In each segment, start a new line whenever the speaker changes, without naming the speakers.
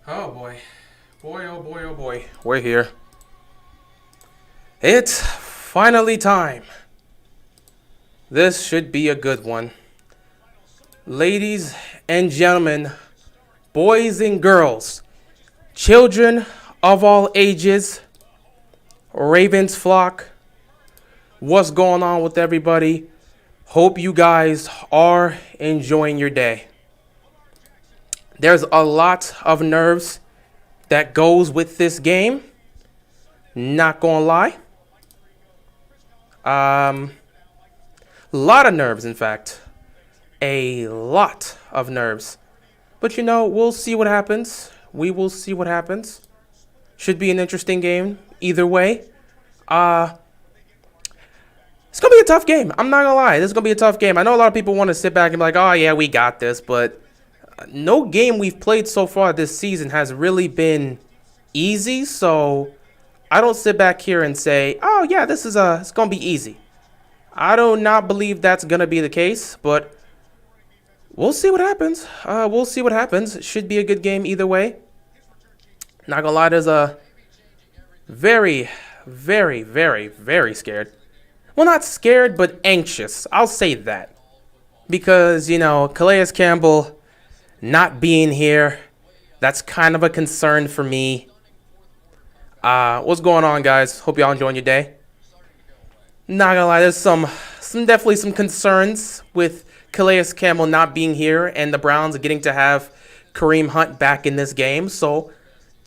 Oh boy. Boy, oh boy, oh boy. We're here. It's finally time. This should be a good one. Ladies and gentlemen, boys and girls, children of all ages, Ravens flock, what's going on with everybody? Hope you guys are enjoying your day. There's a lot of nerves that goes with this game. Not gonna lie. A lot of nerves, in fact. A lot of nerves. But we'll see what happens. We will see what happens. Should be an interesting game either way. It's gonna be a tough game. I'm not gonna lie. This is gonna be a tough game. I know a lot of people want to sit back and be like, oh yeah, we got this, but no game we've played so far this season has really been easy, so I don't sit back here and say, oh yeah, it's gonna be easy. I do not believe that's gonna be the case, but we'll see what happens. We'll see what happens. It should be a good game either way. Not gonna lie, there's a very, very, very, very scared. Well, not scared, but anxious. I'll say that. Because, Calais Campbell not being here, that's kind of a concern for me. What's going on, guys? Hope y'all enjoying your day. Not gonna lie, there's definitely some concerns with Calais Campbell not being here and the Browns getting to have Kareem Hunt back in this game. So,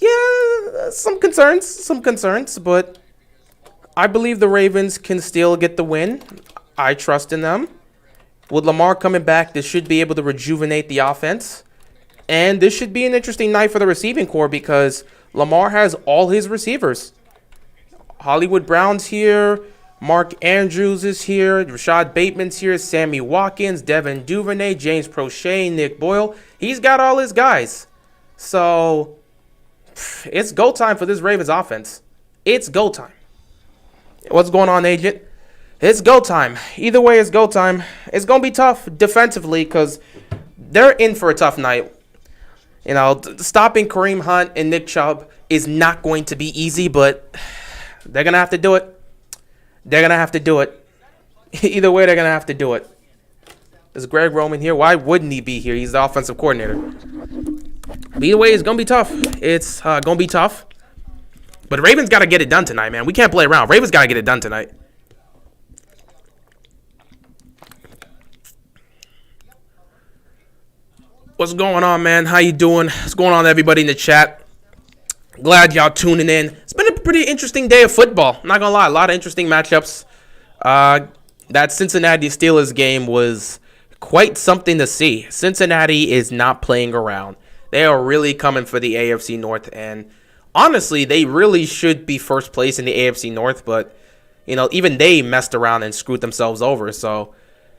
yeah, some concerns, but I believe the Ravens can still get the win. I trust in them. With Lamar coming back, this should be able to rejuvenate the offense. And this should be an interesting night for the receiving corps because Lamar has all his receivers. Hollywood Brown's here. Mark Andrews is here. Rashad Bateman's here. Sammy Watkins, Devin Duvernay, James Prochet, Nick Boyle. He's got all his guys. So, it's go time for this Ravens offense. It's go time. What's going on, Agent? It's go time. Either way, it's go time. It's going to be tough defensively because they're in for a tough night. Stopping Kareem Hunt and Nick Chubb is not going to be easy, but they're going to have to do it. They're going to have to do it. Either way, they're going to have to do it. Is Greg Roman here? Why wouldn't he be here? He's the offensive coordinator. But either way, it's going to be tough. It's going to be tough. But the Ravens got to get it done tonight, man. We can't play around. Ravens got to get it done tonight. What's going on, man? How you doing? What's going on, everybody in the chat? Glad y'all tuning in. It's been a pretty interesting day of football. I'm not going to lie. A lot of interesting matchups. That Cincinnati Steelers game was quite something to see. Cincinnati is not playing around. They are really coming for the AFC North, and honestly, they really should be first place in the AFC North, but, even they messed around and screwed themselves over. So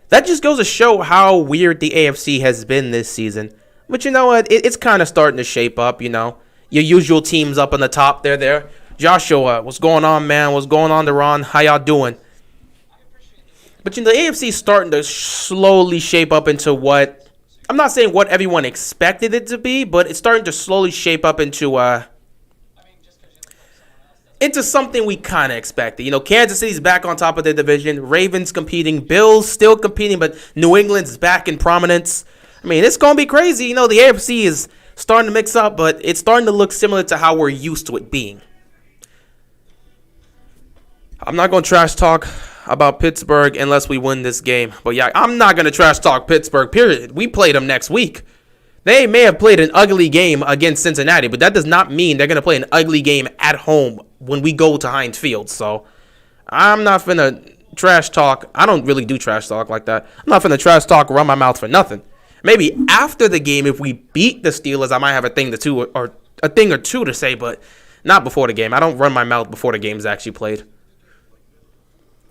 that just goes to show how weird the AFC has been this season. But you know what? It's kind of starting to shape up, Your usual teams up on the top, they're there. Joshua, what's going on, man? What's going on, Deron? How y'all doing? But, the AFC is starting to slowly shape up into what, I'm not saying what everyone expected it to be, but it's starting to slowly shape up into something we kind of expected. Kansas City's back on top of their division. Ravens competing. Bills still competing, but New England's back in prominence. It's going to be crazy. The AFC is starting to mix up, but it's starting to look similar to how we're used to it being. I'm not going to trash talk about Pittsburgh unless we win this game. But yeah, I'm not going to trash talk Pittsburgh, period. We play them next week. They may have played an ugly game against Cincinnati, but that does not mean they're going to play an ugly game at home when we go to Heinz Field. So I'm not finna trash talk. I don't really do trash talk like that. I'm not finna trash talk, run my mouth for nothing. Maybe after the game, if we beat the Steelers, I might have a thing or two to say, but not before the game. I don't run my mouth before the game's actually played.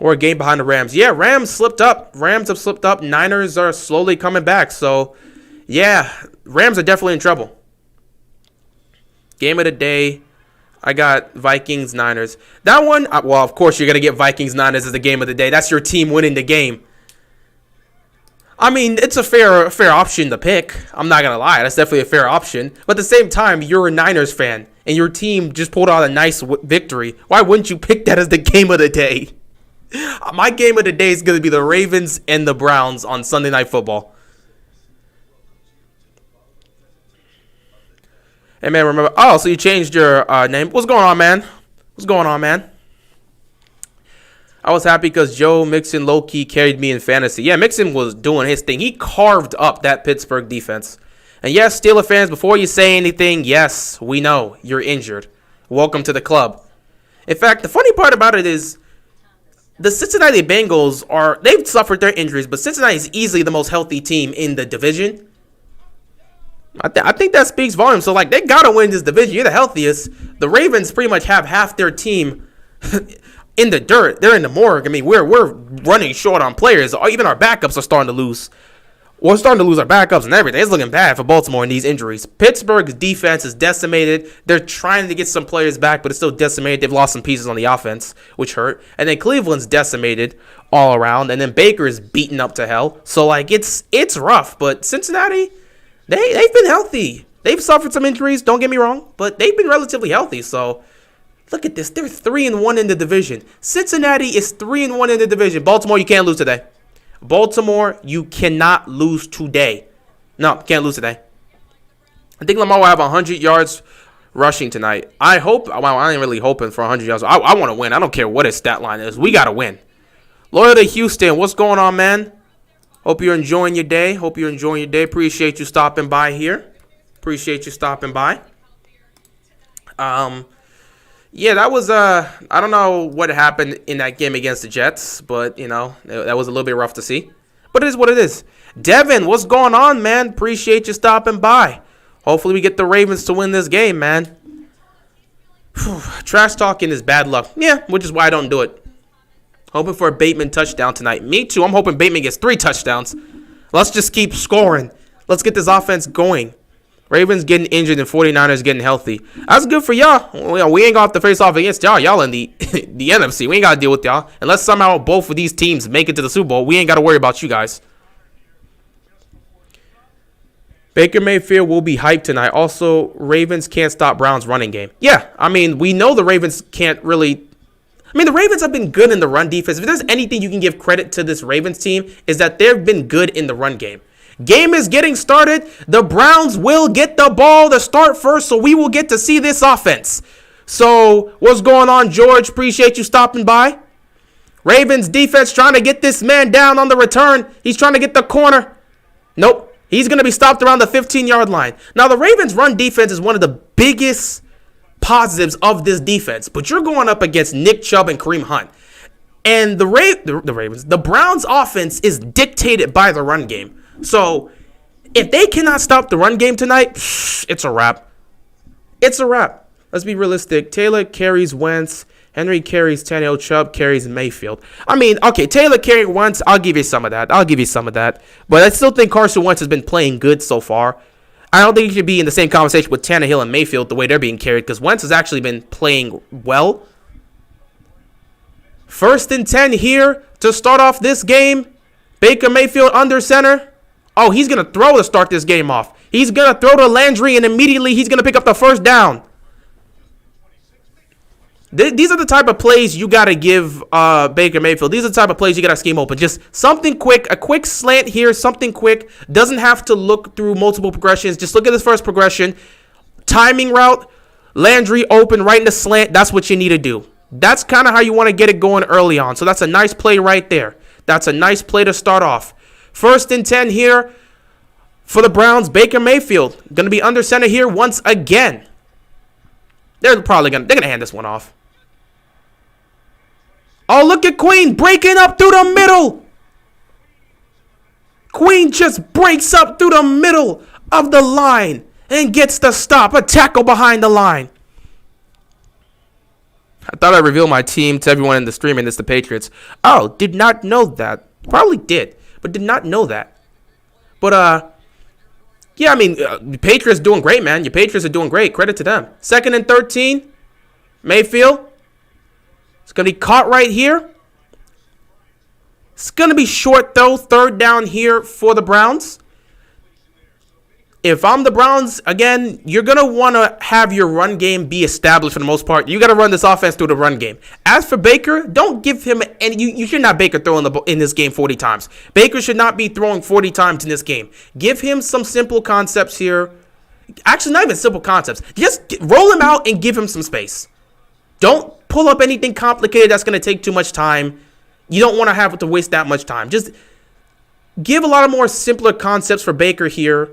Or a game behind the Rams. Yeah, Rams slipped up. Rams have slipped up. Niners are slowly coming back. So, yeah, Rams are definitely in trouble. Game of the day. I got Vikings-Niners. That one, well, of course, you're going to get Vikings-Niners as the game of the day. That's your team winning the game. I mean, it's a fair option to pick. I'm not going to lie. That's definitely a fair option. But at the same time, you're a Niners fan, and your team just pulled out a nice victory. Why wouldn't you pick that as the game of the day? My game of the day is going to be the Ravens and the Browns on Sunday Night Football. Hey, man, remember... Oh, so you changed your name. What's going on, man? What's going on, man? I was happy because Joe Mixon low-key carried me in fantasy. Yeah, Mixon was doing his thing. He carved up that Pittsburgh defense. And yes, Steelers fans, before you say anything, yes, we know you're injured. Welcome to the club. In fact, the funny part about it is the Cincinnati Bengals they've suffered their injuries, but Cincinnati is easily the most healthy team in the division. I think that speaks volumes. So, like, they got to win this division. You're the healthiest. The Ravens pretty much have half their team in the dirt. They're in the morgue. I mean, we're running short on players. Even our backups are starting to lose. We're starting to lose our backups and everything. It's looking bad for Baltimore in these injuries. Pittsburgh's defense is decimated. They're trying to get some players back, but it's still decimated. They've lost some pieces on the offense, which hurt. And then Cleveland's decimated all around. And then Baker's beaten up to hell. So, like, it's rough. But Cincinnati, they've been healthy. They've suffered some injuries, don't get me wrong, but they've been relatively healthy. So, look at this. They're 3-1 in the division. Cincinnati is 3-1 in the division. Baltimore, you can't lose today. Baltimore, you cannot lose today. No, can't lose today. I think Lamar will have 100 yards rushing tonight. I hope. Well, I ain't really hoping for 100 yards. I want to win. I don't care what his stat line is. We got to win. Loyal to Houston, what's going on, man? Hope you're enjoying your day. Appreciate you stopping by here. Yeah, that was, I don't know what happened in that game against the Jets, but, you know, that was a little bit rough to see. But it is what it is. Devin, what's going on, man? Appreciate you stopping by. Hopefully we get the Ravens to win this game, man. Trash talking is bad luck. Yeah, which is why I don't do it. Hoping for a Bateman touchdown tonight. Me too. I'm hoping Bateman gets 3 touchdowns. Let's just keep scoring. Let's get this offense going. Ravens getting injured and 49ers getting healthy. That's good for y'all. We ain't got to face off against y'all. Y'all in the the NFC. We ain't got to deal with y'all. Unless somehow both of these teams make it to the Super Bowl, we ain't got to worry about you guys. Baker Mayfield will be hyped tonight. Also, Ravens can't stop Browns' running game. Yeah, I mean, we know the Ravens can't really... I mean, the Ravens have been good in the run defense. If there's anything you can give credit to this Ravens team, is that they've been good in the run game. Game is getting started. The Browns will get the ball to start first, so we will get to see this offense. So, what's going on, George? Appreciate you stopping by. Ravens defense trying to get this man down on the return. He's trying to get the corner. Nope. He's going to be stopped around the 15-yard line. Now, the Ravens' run defense is one of the biggest positives of this defense, but you're going up against Nick Chubb and Kareem Hunt. And the Browns' offense is dictated by the run game. So, if they cannot stop the run game tonight, it's a wrap. It's a wrap. Let's be realistic. Taylor carries Wentz. Henry carries Tannehill. Chubb carries Mayfield. I mean, okay, Taylor carrying Wentz, I'll give you some of that. But I still think Carson Wentz has been playing good so far. I don't think he should be in the same conversation with Tannehill and Mayfield the way they're being carried, because Wentz has actually been playing well. 1st and 10 here to start off this game. Baker Mayfield under center. Oh, he's going to throw to start this game off. He's going to throw to Landry, and immediately he's going to pick up the first down. These are the type of plays you got to give Baker Mayfield. These are the type of plays you got to scheme open. Just something quick, a quick slant here, something quick. Doesn't have to look through multiple progressions. Just look at this first progression. Timing route, Landry open right in the slant. That's what you need to do. That's kind of how you want to get it going early on. So that's a nice play right there. That's a nice play to start off. 1st and 10 here for the Browns. Baker Mayfield going to be under center here once again. They're gonna hand this one off. Oh, look at Queen breaking up through the middle. Queen just breaks up through the middle of the line and gets the stop. A tackle behind the line. I thought I'd reveal my team to everyone in the stream, and it's the Patriots. Oh, did not know that. Probably did, but did not know that. But, yeah, I mean, the Patriots doing great, man. Your Patriots are doing great. Credit to them. 2nd and 13. Mayfield. It's going to be caught right here. It's going to be short, though. Third down here for the Browns. If I'm the Browns, again, you're going to want to have your run game be established for the most part. You got to run this offense through the run game. As for Baker, don't give him any. You should not Baker throwing the ball in this game 40 times. Baker should not be throwing 40 times in this game. Give him some simple concepts here. Actually, not even simple concepts. Just roll him out and give him some space. Don't pull up anything complicated that's going to take too much time. You don't want to have to waste that much time. Just give a lot of more simpler concepts for Baker here.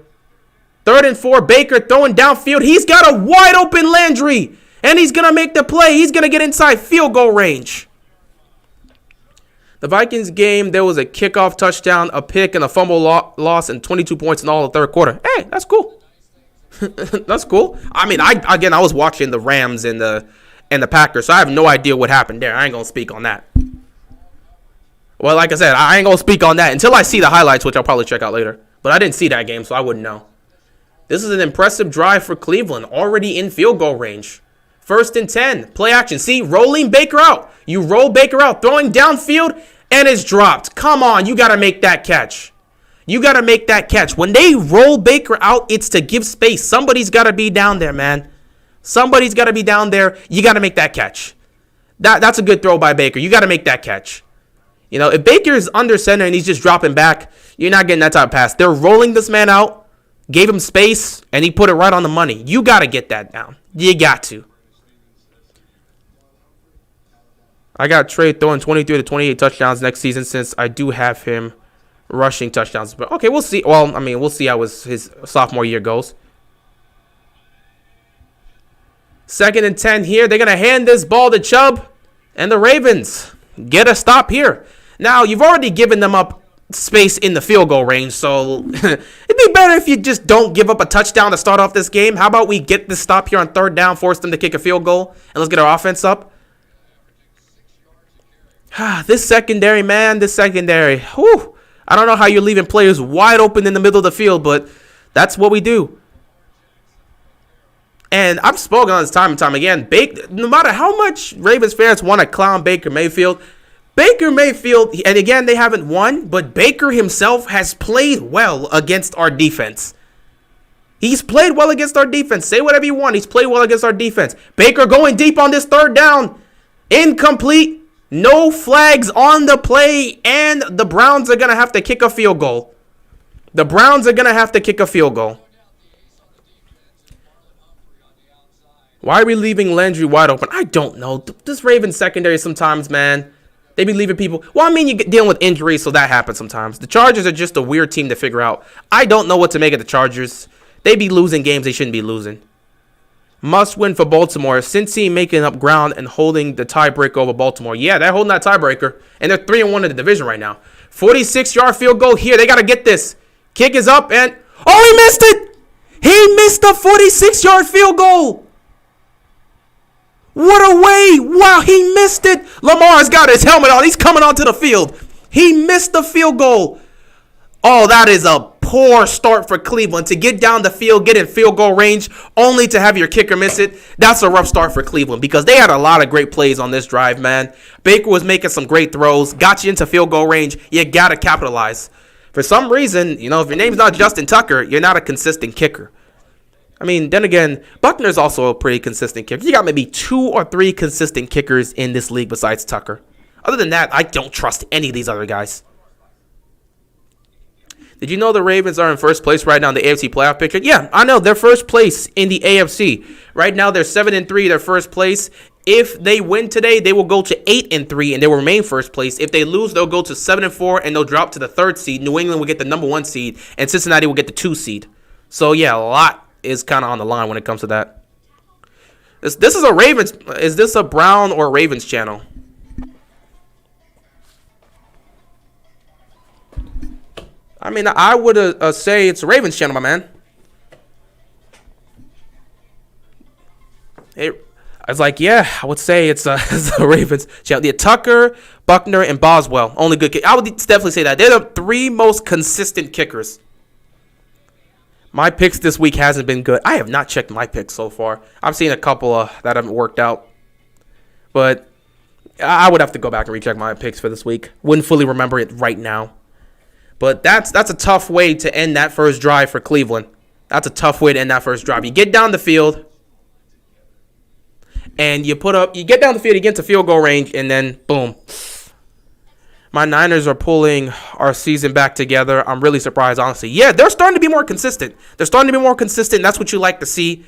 3rd and 4, Baker throwing downfield. He's got a wide open Landry, and he's going to make the play. He's going to get inside field goal range. The Vikings game, there was a kickoff touchdown, a pick, and a fumble loss, and 22 points in all the third quarter. Hey, that's cool. That's cool. I mean, I was watching the Rams and the Packers, so I have no idea what happened there. I ain't going to speak on that. Well, like I said, I ain't going to speak on that until I see the highlights, which I'll probably check out later. But I didn't see that game, so I wouldn't know. This is an impressive drive for Cleveland, already in field goal range. 1st and 10, play action. See, rolling Baker out. You roll Baker out, throwing downfield, and it's dropped. Come on, you got to make that catch. You got to make that catch. When they roll Baker out, it's to give space. Somebody's got to be down there, man. Somebody's got to be down there. You got to make that catch. That's a good throw by Baker. You got to make that catch. You know, if Baker is under center and he's just dropping back, you're not getting that type of pass. They're rolling this man out. Gave him space, and he put it right on the money. You got to get that down. You got to. I got Trey throwing 23 to 28 touchdowns next season since I do have him rushing touchdowns. But okay, we'll see. Well, I mean, we'll see how his sophomore year goes. 2nd and 10 here. They're going to hand this ball to Chubb, and the Ravens get a stop here. Now, you've already given them up space in the field goal range, so it'd be better if you just don't give up a touchdown to start off this game. How about we get this stop here on 3rd down, force them to kick a field goal, and let's get our offense up. This secondary, man, this secondary. Whew, I don't know how you're leaving players wide open in the middle of the field, but that's what we do. And I've spoken on this time and time again. No matter how much Ravens fans want to clown Baker Mayfield, and again, they haven't won, but Baker himself has played well against our defense. He's played well against our defense. Say whatever you want. He's played well against our defense. Baker going deep on this 3rd down. Incomplete. No flags on the play, and the Browns are going to have to kick a field goal. The Browns are going to have to kick a field goal. Why are we leaving Landry wide open? I don't know. This Ravens secondary sometimes, man. They be leaving people. Well, I mean, you get dealing with injuries, so that happens sometimes. The Chargers are just a weird team to figure out. I don't know what to make of the Chargers. They be losing games they shouldn't be losing. Must win for Baltimore. Cincy making up ground and holding the tiebreaker over Baltimore. Yeah, they're holding that tiebreaker, and they're 3-1 in the division right now. 46-yard field goal here. They got to get this. Kick is up, and oh, he missed it. He missed the 46-yard field goal. What a way. Wow, he missed it. Lamar's got his helmet on. He's coming onto the field. He missed the field goal. Oh, that is a poor start for Cleveland. To get down the field, get in field goal range, only to have your kicker miss it. That's a rough start for Cleveland because they had a lot of great plays on this drive, man. Baker was making some great throws, got you into field goal range. You got to capitalize. For some reason, you know, if your name's not Justin Tucker, you're not a consistent kicker. I mean, then again, Buckner's also a pretty consistent kicker. You got maybe 2 or 3 consistent kickers in this league besides Tucker. Other than that, I don't trust any of these other guys. Did you know the Ravens are in first place right now in the AFC playoff picture? Yeah, I know. They're first place in the AFC. Right now, they're 7-3. They're first place. If they win today, they will go to 8-3, and they will remain first place. If they lose, they'll go to 7-4, and they'll drop to the 3rd seed. New England will get the number 1 seed, and Cincinnati will get the 2 seed. So, yeah, a lot is kind of on the line when it comes to that. This is a Ravens. Is this a Brown or Ravens channel? I mean, I would say it's a Ravens channel, my man. I was like, yeah, I would say it's a Ravens channel. Yeah, Tucker, Buckner, and Boswell. Only good kickers. I would definitely say that. They're the 3 most consistent kickers. My picks this week hasn't been good. I have not checked my picks so far. I've seen a couple that haven't worked out. But I would have to go back and recheck my picks for this week. Wouldn't fully remember it right now. But that's a tough way to end that first drive for Cleveland. That's a tough way to end that first drive. You get down the field, and you get down the field, you get to field goal range, and then boom. My Niners are pulling our season back together. I'm really surprised, honestly. Yeah, they're starting to be more consistent. They're starting to be more consistent. That's what you like to see.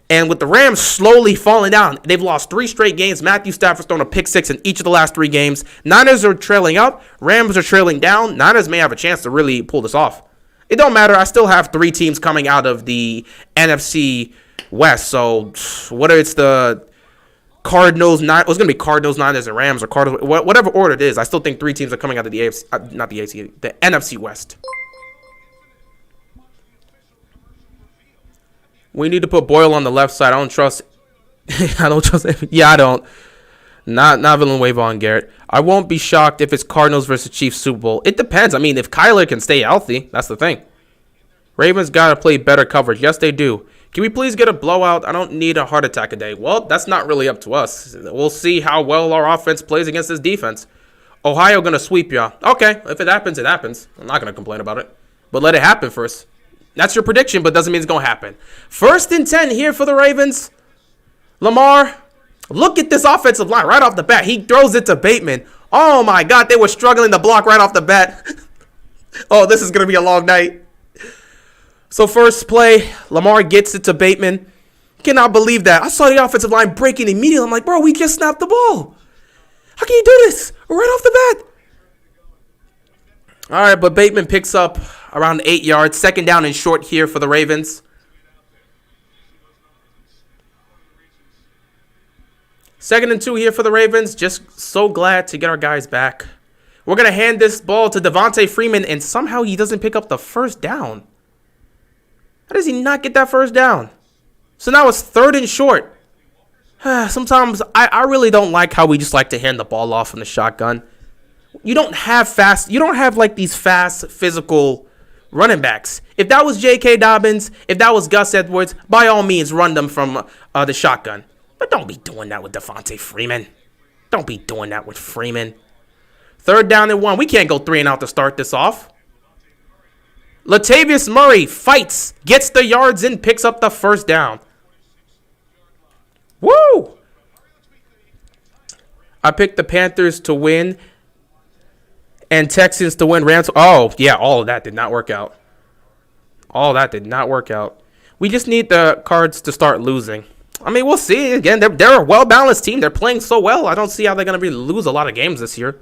And with the Rams slowly falling down, they've lost 3 straight games. Matthew Stafford's thrown a pick 6 in each of the last 3 games. Niners are trailing up. Rams are trailing down. Niners may have a chance to really pull this off. It don't matter. I still have 3 teams coming out of the NFC West. So whether it's the Cardinals, it's going to be Cardinals, Niners, and Rams, or Cardinals, whatever order it is, I still think 3 teams are coming out of the AFC, not the AFC, the NFC West. We need to put Boyle on the left side. I don't trust. I don't trust. Yeah, I don't. Not Villanueva on Garrett. I won't be shocked if it's Cardinals versus Chiefs Super Bowl. It depends. I mean, if Kyler can stay healthy, that's the thing. Ravens got to play better coverage. Yes, they do. Can we please get a blowout? I don't need a heart attack a day. Well, that's not really up to us. We'll see how well our offense plays against this defense. Ohio going to sweep y'all. Okay, if it happens, it happens. I'm not going to complain about it. But let it happen first. That's your prediction, but doesn't mean it's going to happen. 1st and 10 here for the Ravens. Lamar, look at this offensive line right off the bat. He throws it to Bateman. Oh, my God, they were struggling to block right off the bat. Oh, this is going to be a long night. So first play, Lamar gets it to Bateman. Cannot believe that. I saw the offensive line breaking immediately. I'm like, bro, we just snapped the ball. How can you do this right off the bat? All right, but Bateman picks up around 8 yards. 2nd down and short here for the Ravens. 2nd and 2 here for the Ravens. Just so glad to get our guys back. We're going to hand this ball to Devontae Freeman, and somehow he doesn't pick up the 1st down. How does he not get that 1st down? So now it's 3rd and short. Sometimes I really don't like how we just like to hand the ball off in the shotgun. You don't have like these fast, physical running backs. If that was J.K. Dobbins, if that was Gus Edwards, by all means, run them from the shotgun. But don't be doing that with Devontae Freeman. Don't be doing that with Freeman. 3rd down and 1. We can't go 3 and out to start this off. Latavius Murray fights, gets the yards in, picks up the 1st down. Woo! I picked the Panthers to win and Texans to win. Rams. Oh, yeah, all of that did not work out. All that did not work out. We just need the Cards to start losing. I mean, we'll see. Again, they're a well-balanced team. They're playing so well. I don't see how they're going to lose a lot of games this year.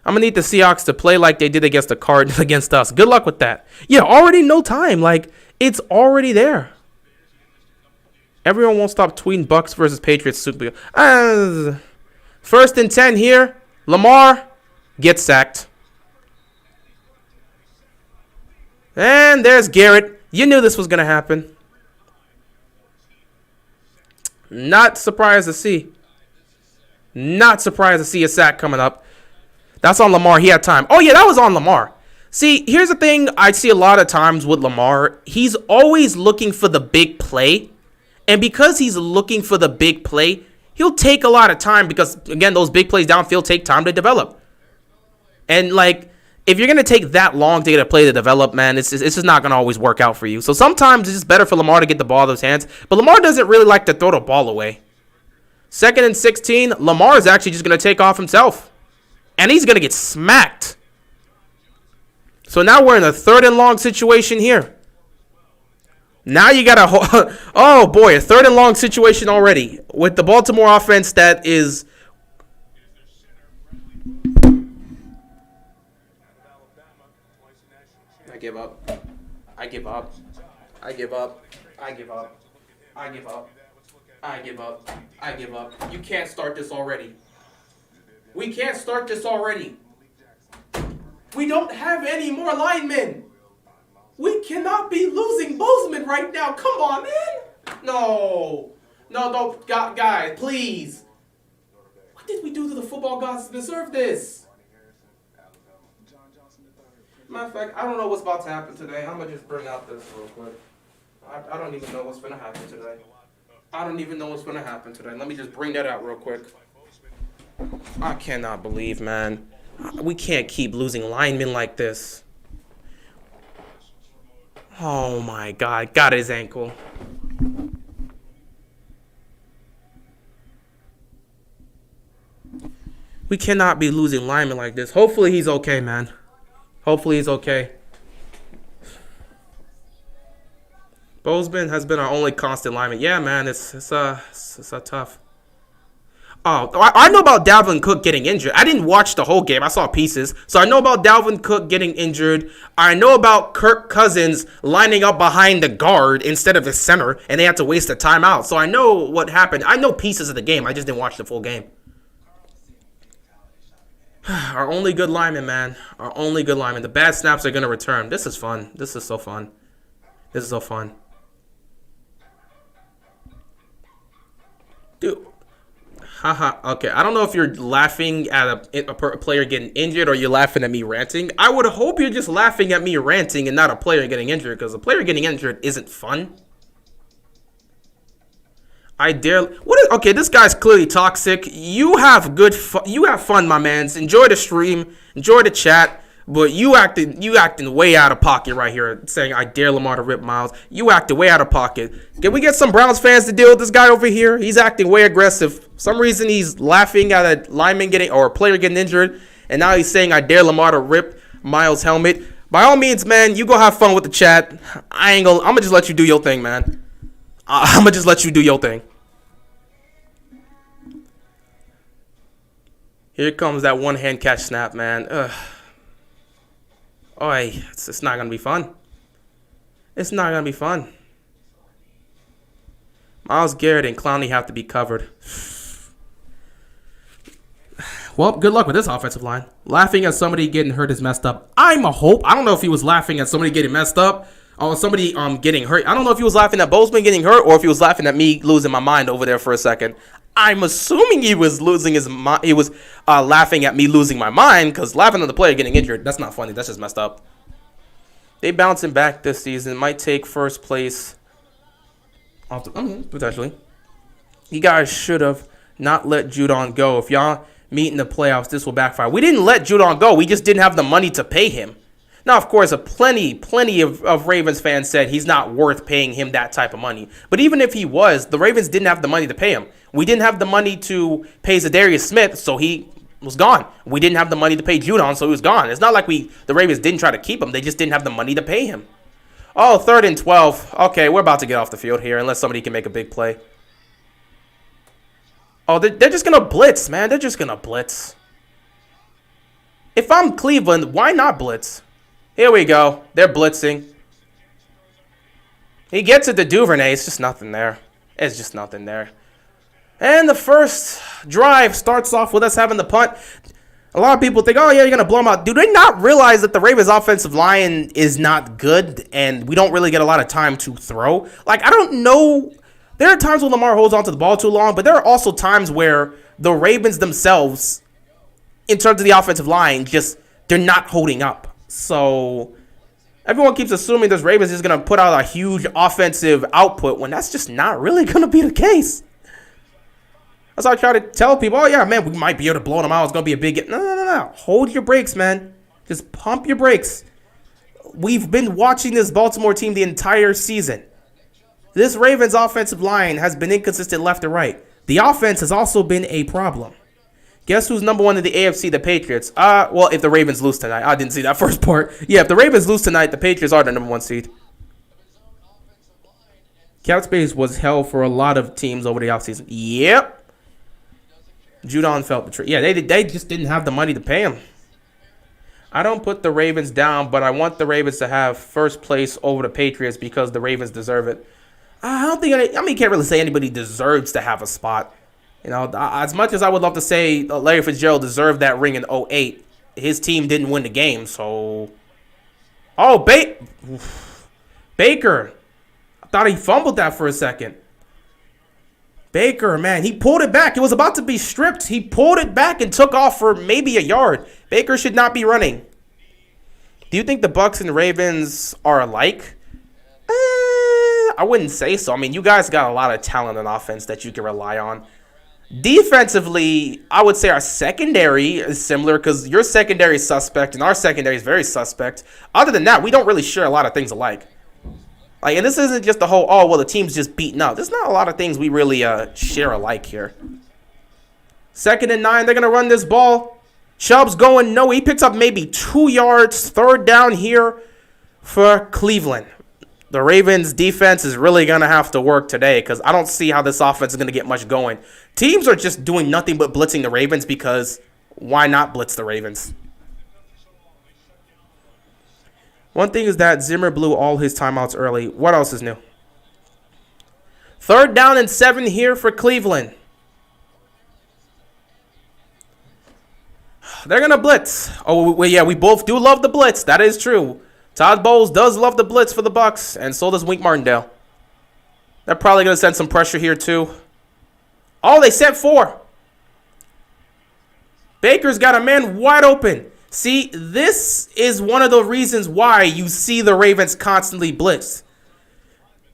I'm going to need the Seahawks to play like they did against the Cardinals against us. Good luck with that. Yeah, already no time. Like, it's already there. Everyone won't stop tweeting Bucks versus Patriots Super Bowl. 1st and 10 here. Lamar gets sacked. And there's Garrett. You knew this was going to happen. Not surprised to see. Not surprised to see a sack coming up. That's on Lamar. He had time. Oh, yeah, that was on Lamar. See, here's the thing I see a lot of times with Lamar. He's always looking for the big play. And because he's looking for the big play, he'll take a lot of time because, again, those big plays downfield take time to develop. And, like, if you're going to take that long to get a play to develop, man, it's just not going to always work out for you. So sometimes it's just better for Lamar to get the ball out of his hands. But Lamar doesn't really like to throw the ball away. 2nd and 16, Lamar is actually just going to take off himself. And he's going to get smacked. So now we're in a 3rd and long situation here. Now you got a oh boy, a 3rd and long situation already with the Baltimore offense that is. I give up. I give up. I give up. I give up. I give up. I give up. I give up. You can't start this already. We can't start this already. We don't have any more linemen. We cannot be losing Bozeman right now. Come on, man. No. No, guys, please. What did we do to the football gods to deserve this? Matter of fact, I don't know what's about to happen today. I'm going to just bring out this real quick. I don't even know what's going to happen today. I don't even know what's going to happen today. Let me just bring that out real quick. I cannot believe, man. We can't keep losing linemen like this. Oh my God, got his ankle. We cannot be losing linemen like this. Hopefully he's okay, man. Hopefully he's okay. Bozeman has been our only constant lineman. Yeah, man, it's tough. Oh, I know about Dalvin Cook getting injured. I didn't watch the whole game. I saw pieces. So I know about Dalvin Cook getting injured. I know about Kirk Cousins lining up behind the guard instead of the center, and they had to waste a timeout. So I know what happened. I know pieces of the game. I just didn't watch the full game. Our only good lineman, man. Our only good lineman. The bad snaps are going to return. This is fun. This is so fun. This is so fun. Dude. Haha, okay. I don't know if you're laughing at a player getting injured or you're laughing at me ranting. I would hope you're just laughing at me ranting and not a player getting injured, because a player getting injured isn't fun. Okay, this guy's clearly toxic. You have fun, my mans. Enjoy the stream, enjoy the chat. But you acting way out of pocket right here, saying I dare Lamar to rip Miles. You acting way out of pocket. Can we get some Browns fans to deal with this guy over here? He's acting way aggressive. For some reason he's laughing at a lineman or a player getting injured, and now he's saying I dare Lamar to rip Miles' helmet. By all means, man, you go have fun with the chat. I'm gonna just let you do your thing, man. I'm gonna just let you do your thing. Here comes that one-hand catch snap, man. Ugh. Oi, it's not going to be fun. It's not going to be fun. Myles Garrett and Clowney have to be covered. Well, good luck with this offensive line. Laughing at somebody getting hurt is messed up. I don't know if he was laughing at somebody getting messed up or somebody getting hurt. I don't know if he was laughing at Bozeman getting hurt or if he was laughing at me losing my mind over there for a second. I'm assuming he was losing his mind. He was laughing at me losing my mind, because laughing at the player getting injured, that's not funny. That's just messed up. They bouncing back this season. Might take first place. Potentially. You guys should have not let Judon go. If y'all meet in the playoffs, this will backfire. We didn't let Judon go. We just didn't have the money to pay him. Now, of course, plenty of Ravens fans said he's not worth paying him that type of money. But even if he was, the Ravens didn't have the money to pay him. We didn't have the money to pay Zadarius Smith, so he was gone. We didn't have the money to pay Judon, so he was gone. It's not like the Ravens didn't try to keep him. They just didn't have the money to pay him. Oh, 3rd and 12. Okay, we're about to get off the field here, unless somebody can make a big play. Oh, they're just going to blitz, man. They're just going to blitz. If I'm Cleveland, why not blitz? Here we go. They're blitzing. He gets it to Duvernay. It's just nothing there. It's just nothing there. And the first drive starts off with us having the punt. A lot of people think, oh, yeah, you're going to blow them out. Do they not realize that the Ravens offensive line is not good and we don't really get a lot of time to throw? Like, I don't know. There are times when Lamar holds on to the ball too long, but there are also times where the Ravens themselves, in terms of the offensive line, they're not holding up. So everyone keeps assuming this Ravens is going to put out a huge offensive output when that's just not really going to be the case. That's why I try to tell people, oh, yeah, man, we might be able to blow them out. It's going to be a big... No. Hold your brakes, man. Just pump your brakes. We've been watching this Baltimore team the entire season. This Ravens offensive line has been inconsistent left and right. The offense has also been a problem. Guess who's number 1 in the AFC? The Patriots. Well, if the Ravens lose tonight. I didn't see that first part. Yeah, if the Ravens lose tonight, the Patriots are the number 1 seed. Cap space was hell for a lot of teams over the offseason. Yep. Judon felt the trick. Yeah, they just didn't have the money to pay him. I don't put the Ravens down, but I want the Ravens to have first place over the Patriots because the Ravens deserve it. You can't really say anybody deserves to have a spot. You know, as much as I would love to say Larry Fitzgerald deserved that ring in 2008, his team didn't win the game, so... Oh, Baker. I thought he fumbled that for a second. Baker, man, he pulled it back. It was about to be stripped. He pulled it back and took off for maybe a yard. Baker should not be running. Do you think the Bucs and Ravens are alike? I wouldn't say so. I mean, you guys got a lot of talent on offense that you can rely on. Defensively, I would say our secondary is similar because your secondary is suspect and our secondary is very suspect. Other than that, we don't really share a lot of things alike. Like, and this isn't just the whole, oh, well, the team's just beaten up. There's not a lot of things we really share alike here. 2nd and 9, they're going to run this ball. Chubb's going, no, he picks up maybe 2 yards. 3rd down here for Cleveland. The Ravens defense is really going to have to work today because I don't see how this offense is going to get much going. Teams are just doing nothing but blitzing the Ravens because why not blitz the Ravens? One thing is that Zimmer blew all his timeouts early. What else is new? 3rd down and 7 here for Cleveland. They're going to blitz. Oh, well, yeah, we both do love the blitz. That is true. Todd Bowles does love the blitz for the Bucs, and so does Wink Martindale. They're probably going to send some pressure here, too. Oh, they sent 4. Baker's got a man wide open. See, this is one of the reasons why you see the Ravens constantly blitz.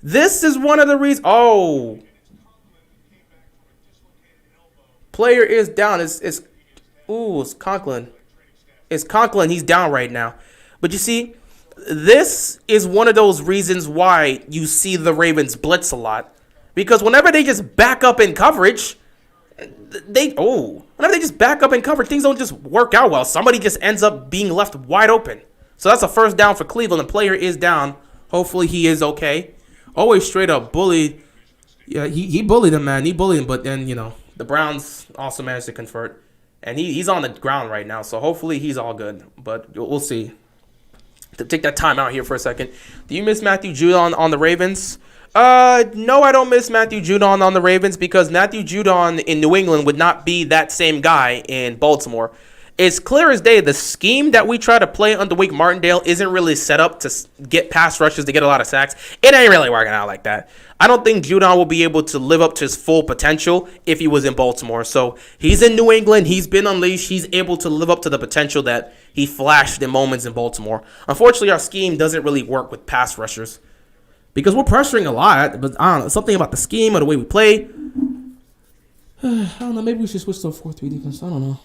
This is one of the reasons. Oh. Player is down. It's Conklin. It's Conklin. He's down right now. But you see, this is one of those reasons why you see the Ravens blitz a lot. Because whenever they just back up in coverage, whenever they just back up in coverage, things don't just work out well. Somebody just ends up being left wide open. So that's a 1st down for Cleveland. The player is down. Hopefully he is okay. Always straight up bullied. Yeah, he bullied him, man. He bullied him, but then, you know, the Browns also managed to convert. And he's on the ground right now, so hopefully he's all good. But we'll see. To take that time out here for a second. Do you miss Matthew Judon on the Ravens? No, I don't miss Matthew Judon on the Ravens because Matthew Judon in New England would not be that same guy in Baltimore. It's clear as day the scheme that we try to play under Wink Martindale isn't really set up to get pass rushes to get a lot of sacks. It ain't really working out like that. I don't think Judon will be able to live up to his full potential if he was in Baltimore. So he's in New England. He's been unleashed. He's able to live up to the potential that he flashed in moments in Baltimore. Unfortunately, our scheme doesn't really work with pass rushers because we're pressuring a lot. But I don't know, something about the scheme or the way we play. I don't know. Maybe we should switch to a 4-3 defense. I don't know.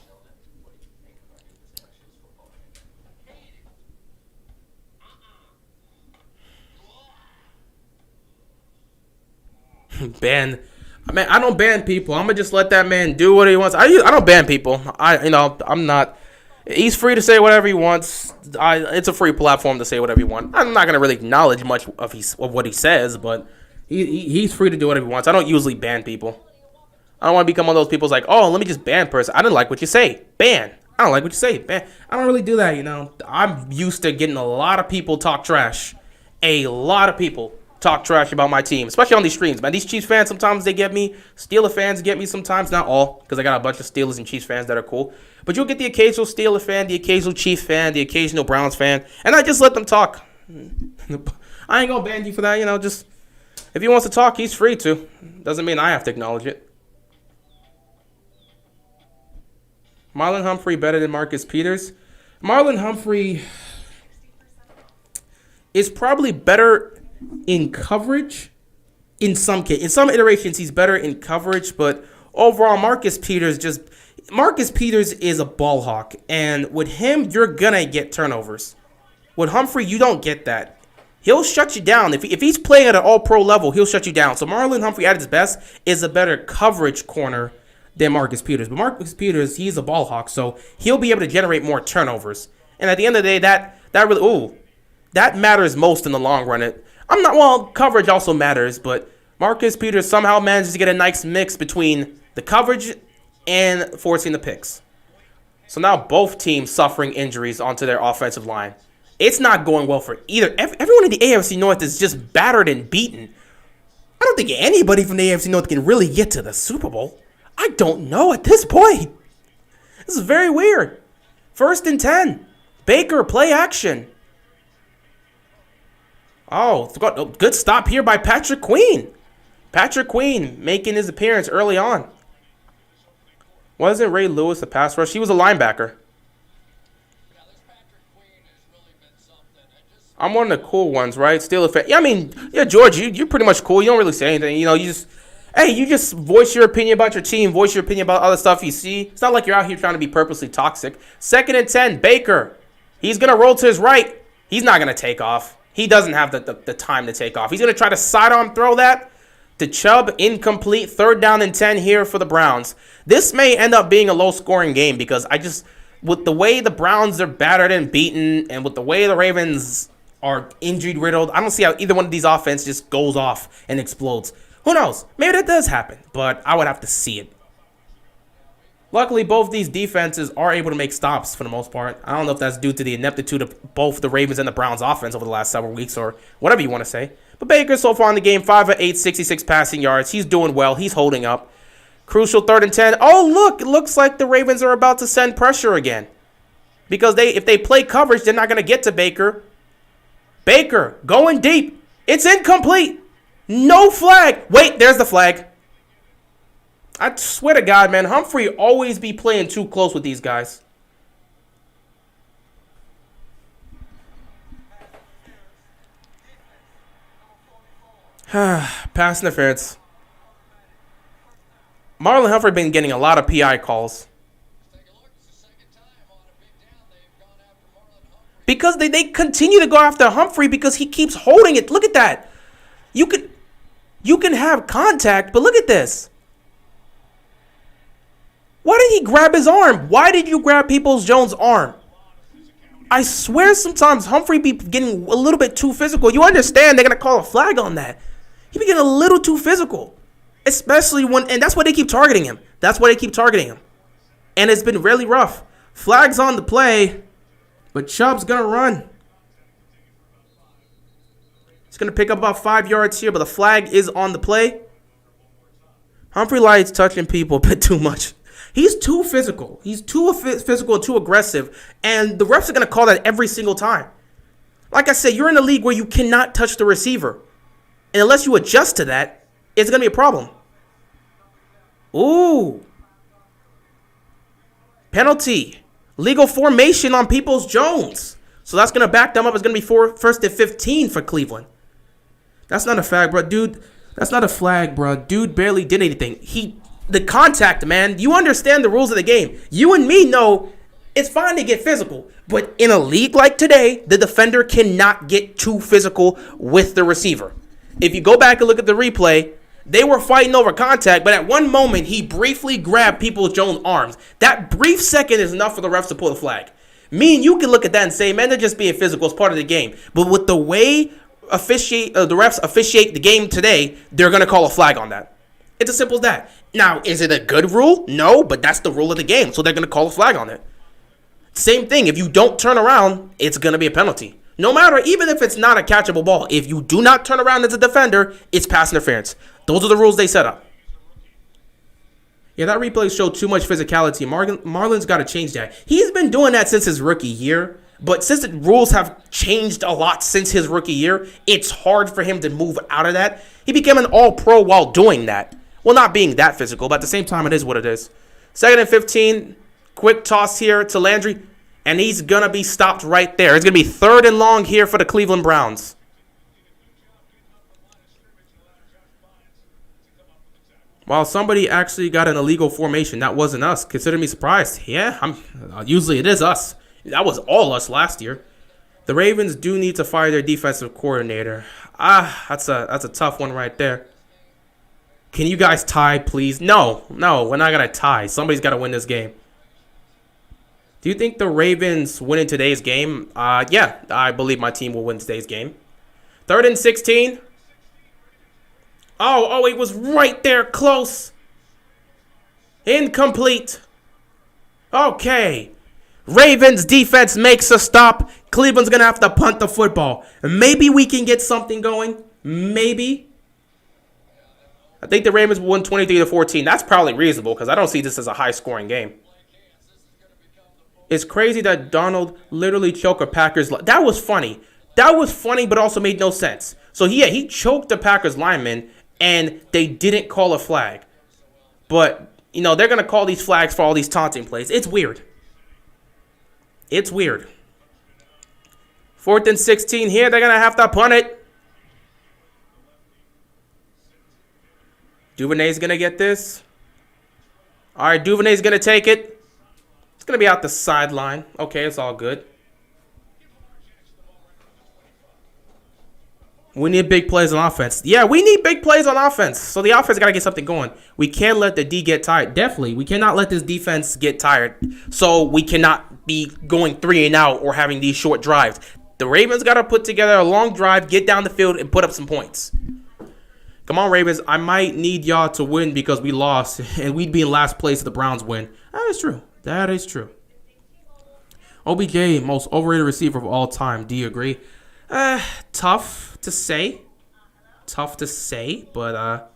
I don't ban people. I'm gonna just let that man do what he wants. I don't ban people. I'm not. He's free to say whatever he wants. It's a free platform to say whatever you want. I'm not gonna really acknowledge much of what he says, but he's free to do whatever he wants. I don't usually ban people. I don't want to become one of those people who's like, oh, let me just ban person. I didn't like what you say. Ban. I don't like what you say. Ban. I don't really do that, you know. I'm used to getting a lot of people talk trash. A lot of people talk trash about my team, especially on these streams, man. These Chiefs fans, sometimes they get me. Steeler fans get me sometimes. Not all, because I got a bunch of Steelers and Chiefs fans that are cool. But you'll get the occasional Steeler fan, the occasional Chiefs fan, the occasional Browns fan, and I just let them talk. I ain't gonna ban you for that, you know. Just if he wants to talk, he's free to. Doesn't mean I have to acknowledge it. Marlon Humphrey better than Marcus Peters. Marlon Humphrey is probably better in coverage. In some iterations, he's better in coverage, but overall, Marcus Peters is a ball hawk, and with him, you're gonna get turnovers. With Humphrey, you don't get that. He'll shut you down. If he's playing at an all-pro level, he'll shut you down. So Marlon Humphrey at his best is a better coverage corner than Marcus Peters. But Marcus Peters, he's a ball hawk, so he'll be able to generate more turnovers. And at the end of the day, that matters most in the long run. Coverage also matters, but Marcus Peters somehow manages to get a nice mix between the coverage and forcing the picks. So now both teams suffering injuries onto their offensive line. It's not going well for either. Everyone in the AFC North is just battered and beaten. I don't think anybody from the AFC North can really get to the Super Bowl. I don't know at this point. This is very weird. 1st and 10. Baker, play action. Oh, good stop here by Patrick Queen. Patrick Queen making his appearance early on. Wasn't Ray Lewis a pass rush? He was a linebacker. I'm one of the cool ones, right? Still a fan. Yeah, I mean, yeah, George, you're pretty much cool. You don't really say anything. You know, Hey, you just voice your opinion about your team, voice your opinion about other stuff you see. It's not like you're out here trying to be purposely toxic. 2nd and 10, Baker. He's going to roll to his right. He's not going to take off. He doesn't have the time to take off. He's going to try to sidearm throw that to Chubb, incomplete. 3rd down and 10 here for the Browns. This may end up being a low-scoring game because with the way the Browns are battered and beaten and with the way the Ravens are injury-riddled, I don't see how either one of these offenses just goes off and explodes. Who knows? Maybe that does happen, but I would have to see it. Luckily, both these defenses are able to make stops for the most part. I don't know if that's due to the ineptitude of both the Ravens and the Browns offense over the last several weeks or whatever you want to say. But Baker so far in the game, 5 of 8, 66 passing yards. He's doing well. He's holding up. Crucial 3rd and 10. Oh, look. It looks like the Ravens are about to send pressure again. Because if they play coverage, they're not going to get to Baker. Baker going deep. It's incomplete. No flag. Wait, there's the flag. I swear to God, man, Humphrey always be playing too close with these guys. Pass interference. Marlon Humphrey been getting a lot of PI calls. Because they continue to go after Humphrey because he keeps holding it. Look at that. You can have contact, but look at this. Why did he grab his arm? Why did you grab Peoples-Jones' arm? I swear sometimes Humphrey be getting a little bit too physical. You understand they're going to call a flag on that. He be getting a little too physical. Especially and that's why they keep targeting him. That's why they keep targeting him. And it's been really rough. Flags on the play, but Chubb's going to run. He's going to pick up about 5 yards here, but the flag is on the play. Humphrey likes touching people a bit too much. He's too physical. He's too physical and too aggressive. And the refs are going to call that every single time. Like I said, you're in a league where you cannot touch the receiver. And unless you adjust to that, it's going to be a problem. Ooh. Penalty. Legal formation on Peoples-Jones. So that's going to back them up. It's going to be 1st and 15 for Cleveland. That's not a flag, bro. Dude, that's not a flag, bro. Dude barely did anything. The contact, man. You understand the rules of the game. You and me know it's fine to get physical. But in a league like today, the defender cannot get too physical with the receiver. If you go back and look at the replay, they were fighting over contact, but at one moment, he briefly grabbed Peoples-Jones' arms. That brief second is enough for the refs to pull the flag. Me and you can look at that and say, man, they're just being physical. It's part of the game. But with the way the refs officiate the game today, they're going to call a flag on that. It's as simple as that. Now, is it a good rule? No, but that's the rule of the game, so they're going to call a flag on it. Same thing. If you don't turn around, it's going to be a penalty. No matter, even if it's not a catchable ball, if you do not turn around as a defender, it's pass interference. Those are the rules they set up. Yeah, that replay showed too much physicality. Marlon's got to change that. He's been doing that since his rookie year, but since the rules have changed a lot since his rookie year, it's hard for him to move out of that. He became an all-pro while doing that. Well, not being that physical, but at the same time, it is what it is. 2nd and 15, quick toss here to Landry, and he's going to be stopped right there. It's going to be 3rd and long here for the Cleveland Browns. Wow, somebody actually got an illegal formation. That wasn't us. Consider me surprised. Yeah, usually it is us. That was all us last year. The Ravens do need to fire their defensive coordinator. That's a tough one right there. Can you guys tie, please? No, we're not going to tie. Somebody's got to win this game. Do you think the Ravens win in today's game? Yeah, I believe my team will win today's game. 3rd and 16. Oh, it was right there, close. Incomplete. Okay. Ravens defense makes a stop. Cleveland's going to have to punt the football. Maybe we can get something going. Maybe. I think the Ravens will win 23-14. That's probably reasonable because I don't see this as a high-scoring game. It's crazy that Donald literally choked a Packers. That was funny. That was funny, but also made no sense. So, yeah, he choked the Packers lineman, and they didn't call a flag. But, they're going to call these flags for all these taunting plays. It's weird. It's weird. 4th and 16 here. They're going to have to punt it. Duvernay's going to get this. All right, Duvernay's going to take it. It's going to be out the sideline. Okay, it's all good. We need big plays on offense. Yeah, we need big plays on offense. So the offense got to get something going. We can't let the D get tired. Definitely, we cannot let this defense get tired. So we cannot be going 3 and out or having these short drives. The Ravens got to put together a long drive, get down the field, and put up some points. Come on, Ravens. I might need y'all to win because we lost, and we'd be in last place if the Browns win. That is true. That is true. OBJ, most overrated receiver of all time. Do you agree? Tough to say. Tough to say, but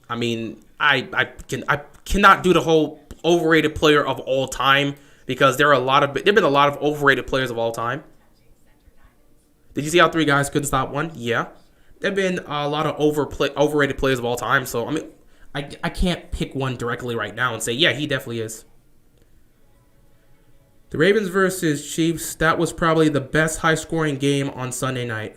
I mean, I cannot do the whole overrated player of all time because there've been a lot of overrated players of all time. Did you see how 3 guys couldn't stop one? Yeah. There've been a lot of overrated players of all time, so I mean, I can't pick one directly right now and say, yeah, he definitely is. The Ravens versus Chiefs, that was probably the best high-scoring game on Sunday night.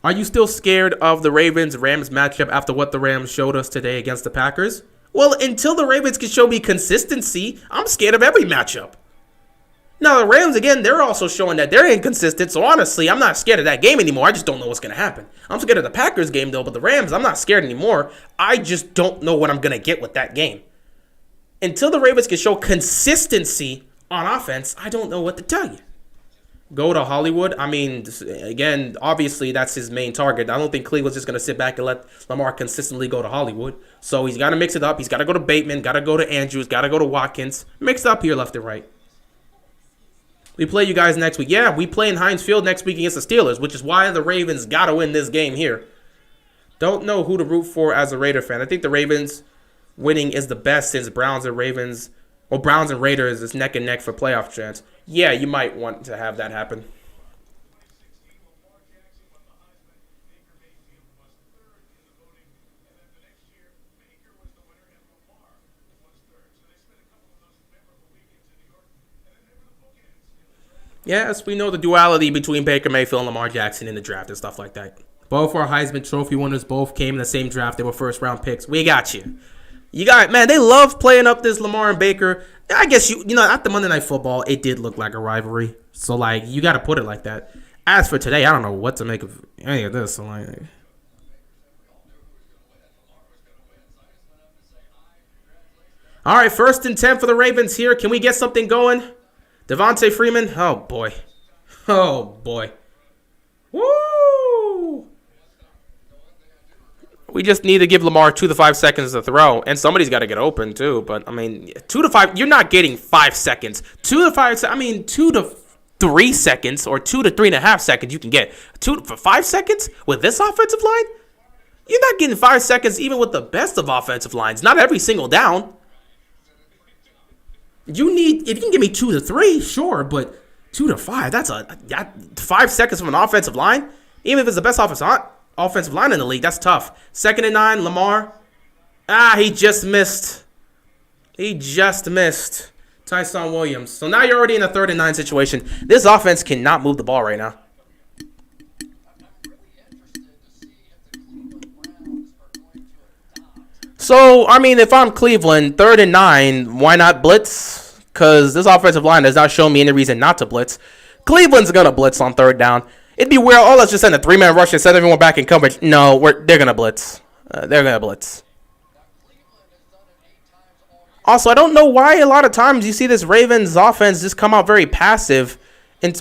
Are you still scared of the Ravens-Rams matchup after what the Rams showed us today against the Packers? Well, until the Ravens can show me consistency, I'm scared of every matchup. Now, the Rams, again, they're also showing that they're inconsistent, so honestly, I'm not scared of that game anymore. I just don't know what's going to happen. I'm scared of the Packers game, though, but the Rams, I'm not scared anymore. I just don't know what I'm going to get with that game. Until the Ravens can show consistency on offense, I don't know what to tell you. Go to Hollywood. I mean, again, obviously that's his main target. I don't think Cleveland's just going to sit back and let Lamar consistently go to Hollywood. So he's got to mix it up. He's got to go to Bateman, got to go to Andrews, got to go to Watkins. Mix it up here left and right. We play you guys next week. Yeah, we play in Heinz Field next week against the Steelers, which is why the Ravens got to win this game here. Don't know who to root for as a Raider fan. I think the Ravens winning is the best since Browns and Raiders is neck and neck for playoff chance. Yeah, you might want to have that happen. Yes, we know the duality between Baker Mayfield and Lamar Jackson in the draft and stuff like that. Both our Heisman Trophy winners both came in the same draft. They were first-round picks. We got you. You got it, man. They love playing up this Lamar and Baker. I guess you know at the Monday Night Football, it did look like a rivalry. So like you got to put it like that. As for today, I don't know what to make of any of this. So like, all right, 1st and 10 for the Ravens here. Can we get something going? Devontae Freeman. Oh boy. Oh boy. Woo! We just need to give Lamar 2 to 5 seconds to throw, and somebody's got to get open too. But I mean, 2 to 5, you're not getting 5 seconds. 2 to 5, I mean, 2 to 3 seconds or 2 to 3.5 seconds you can get. 2 for 5 seconds with this offensive line? You're not getting 5 seconds even with the best of offensive lines. Not every single down. You need, if you can give me 2 to 3, sure, but 2 to 5, that's 5 seconds from an offensive line. Even if it's the best offensive line in the league, that's tough. 2nd and 9, Lamar. He just missed. He just missed. Tyson Williams. So now you're already in a 3rd and 9 situation. This offense cannot move the ball right now. So, I mean, if I'm Cleveland, 3rd and 9, why not blitz? Because this offensive line has not shown me any reason not to blitz. Cleveland's going to blitz on 3rd down. It'd be weird. Oh, let's just send a 3-man rush and set everyone back in coverage. No, they're going to blitz. They're going to blitz. Also, I don't know why a lot of times you see this Ravens offense just come out very passive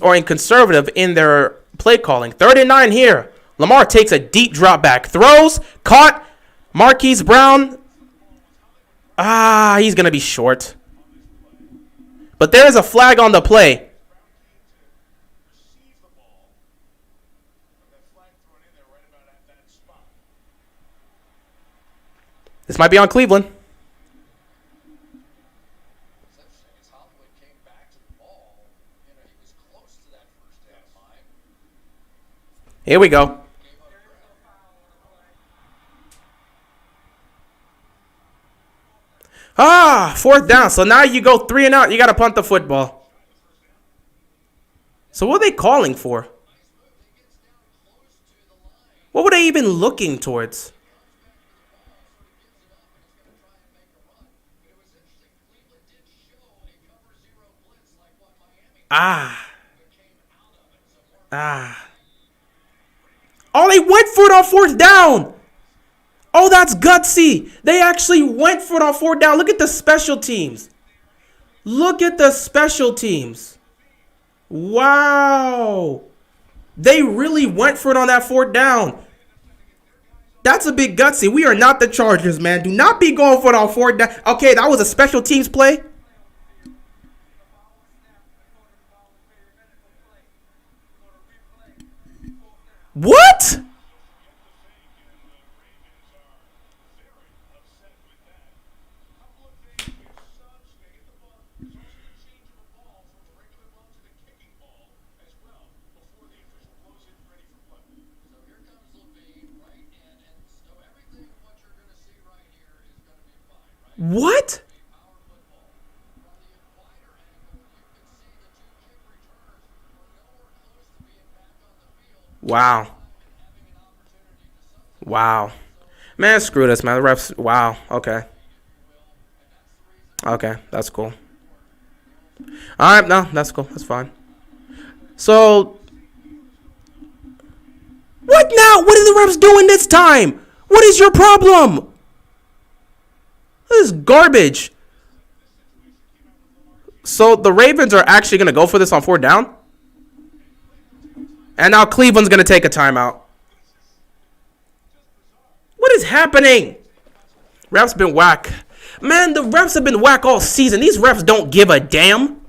or conservative in their play calling. 3rd and 9 here. Lamar takes a deep drop back. Throws. Caught. Marquise Brown. He's going to be short. But there is a flag on the play. This might be on Cleveland. Here we go. 4th down. So now you go 3 and out. You got to punt the football. So what are they calling for? What they even looking towards? Ah. Oh, they went for it on fourth down. Oh, that's gutsy. They actually went for it on fourth down. Look at the special teams. Look at the special teams. Wow. They really went for it on that fourth down. That's a bit gutsy. We are not the Chargers, man. Do not be going for it on fourth down. Okay, that was a special teams play. What? What? Wow. Wow. Man, screw this, man. The refs. Wow. Okay. Okay. That's cool. All right. No, that's cool. That's fine. So, what now? What are the refs doing this time? What is your problem? This is garbage. So, the Ravens are actually going to go for this on fourth down? And now Cleveland's going to take a timeout. What is happening? Refs been whack. Man, the refs have been whack all season. These refs don't give a damn.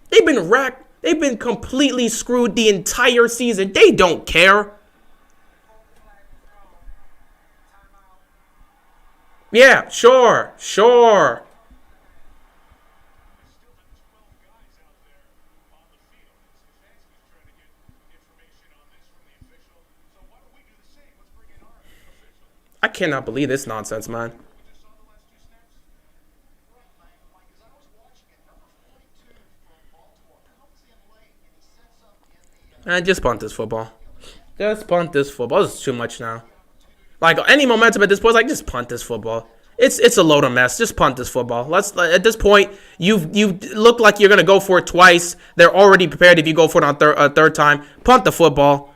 They've been whacked. They've been completely screwed the entire season. They don't care. Yeah, sure. I cannot believe this nonsense, man. And just punt this football. Just punt this football. This is too much now. Like, any momentum at this point, like, just punt this football. It's a load of mess. Just punt this football. Let's at this point, you look like you're gonna go for it twice. They're already prepared if you go for it on third time. Punt the football.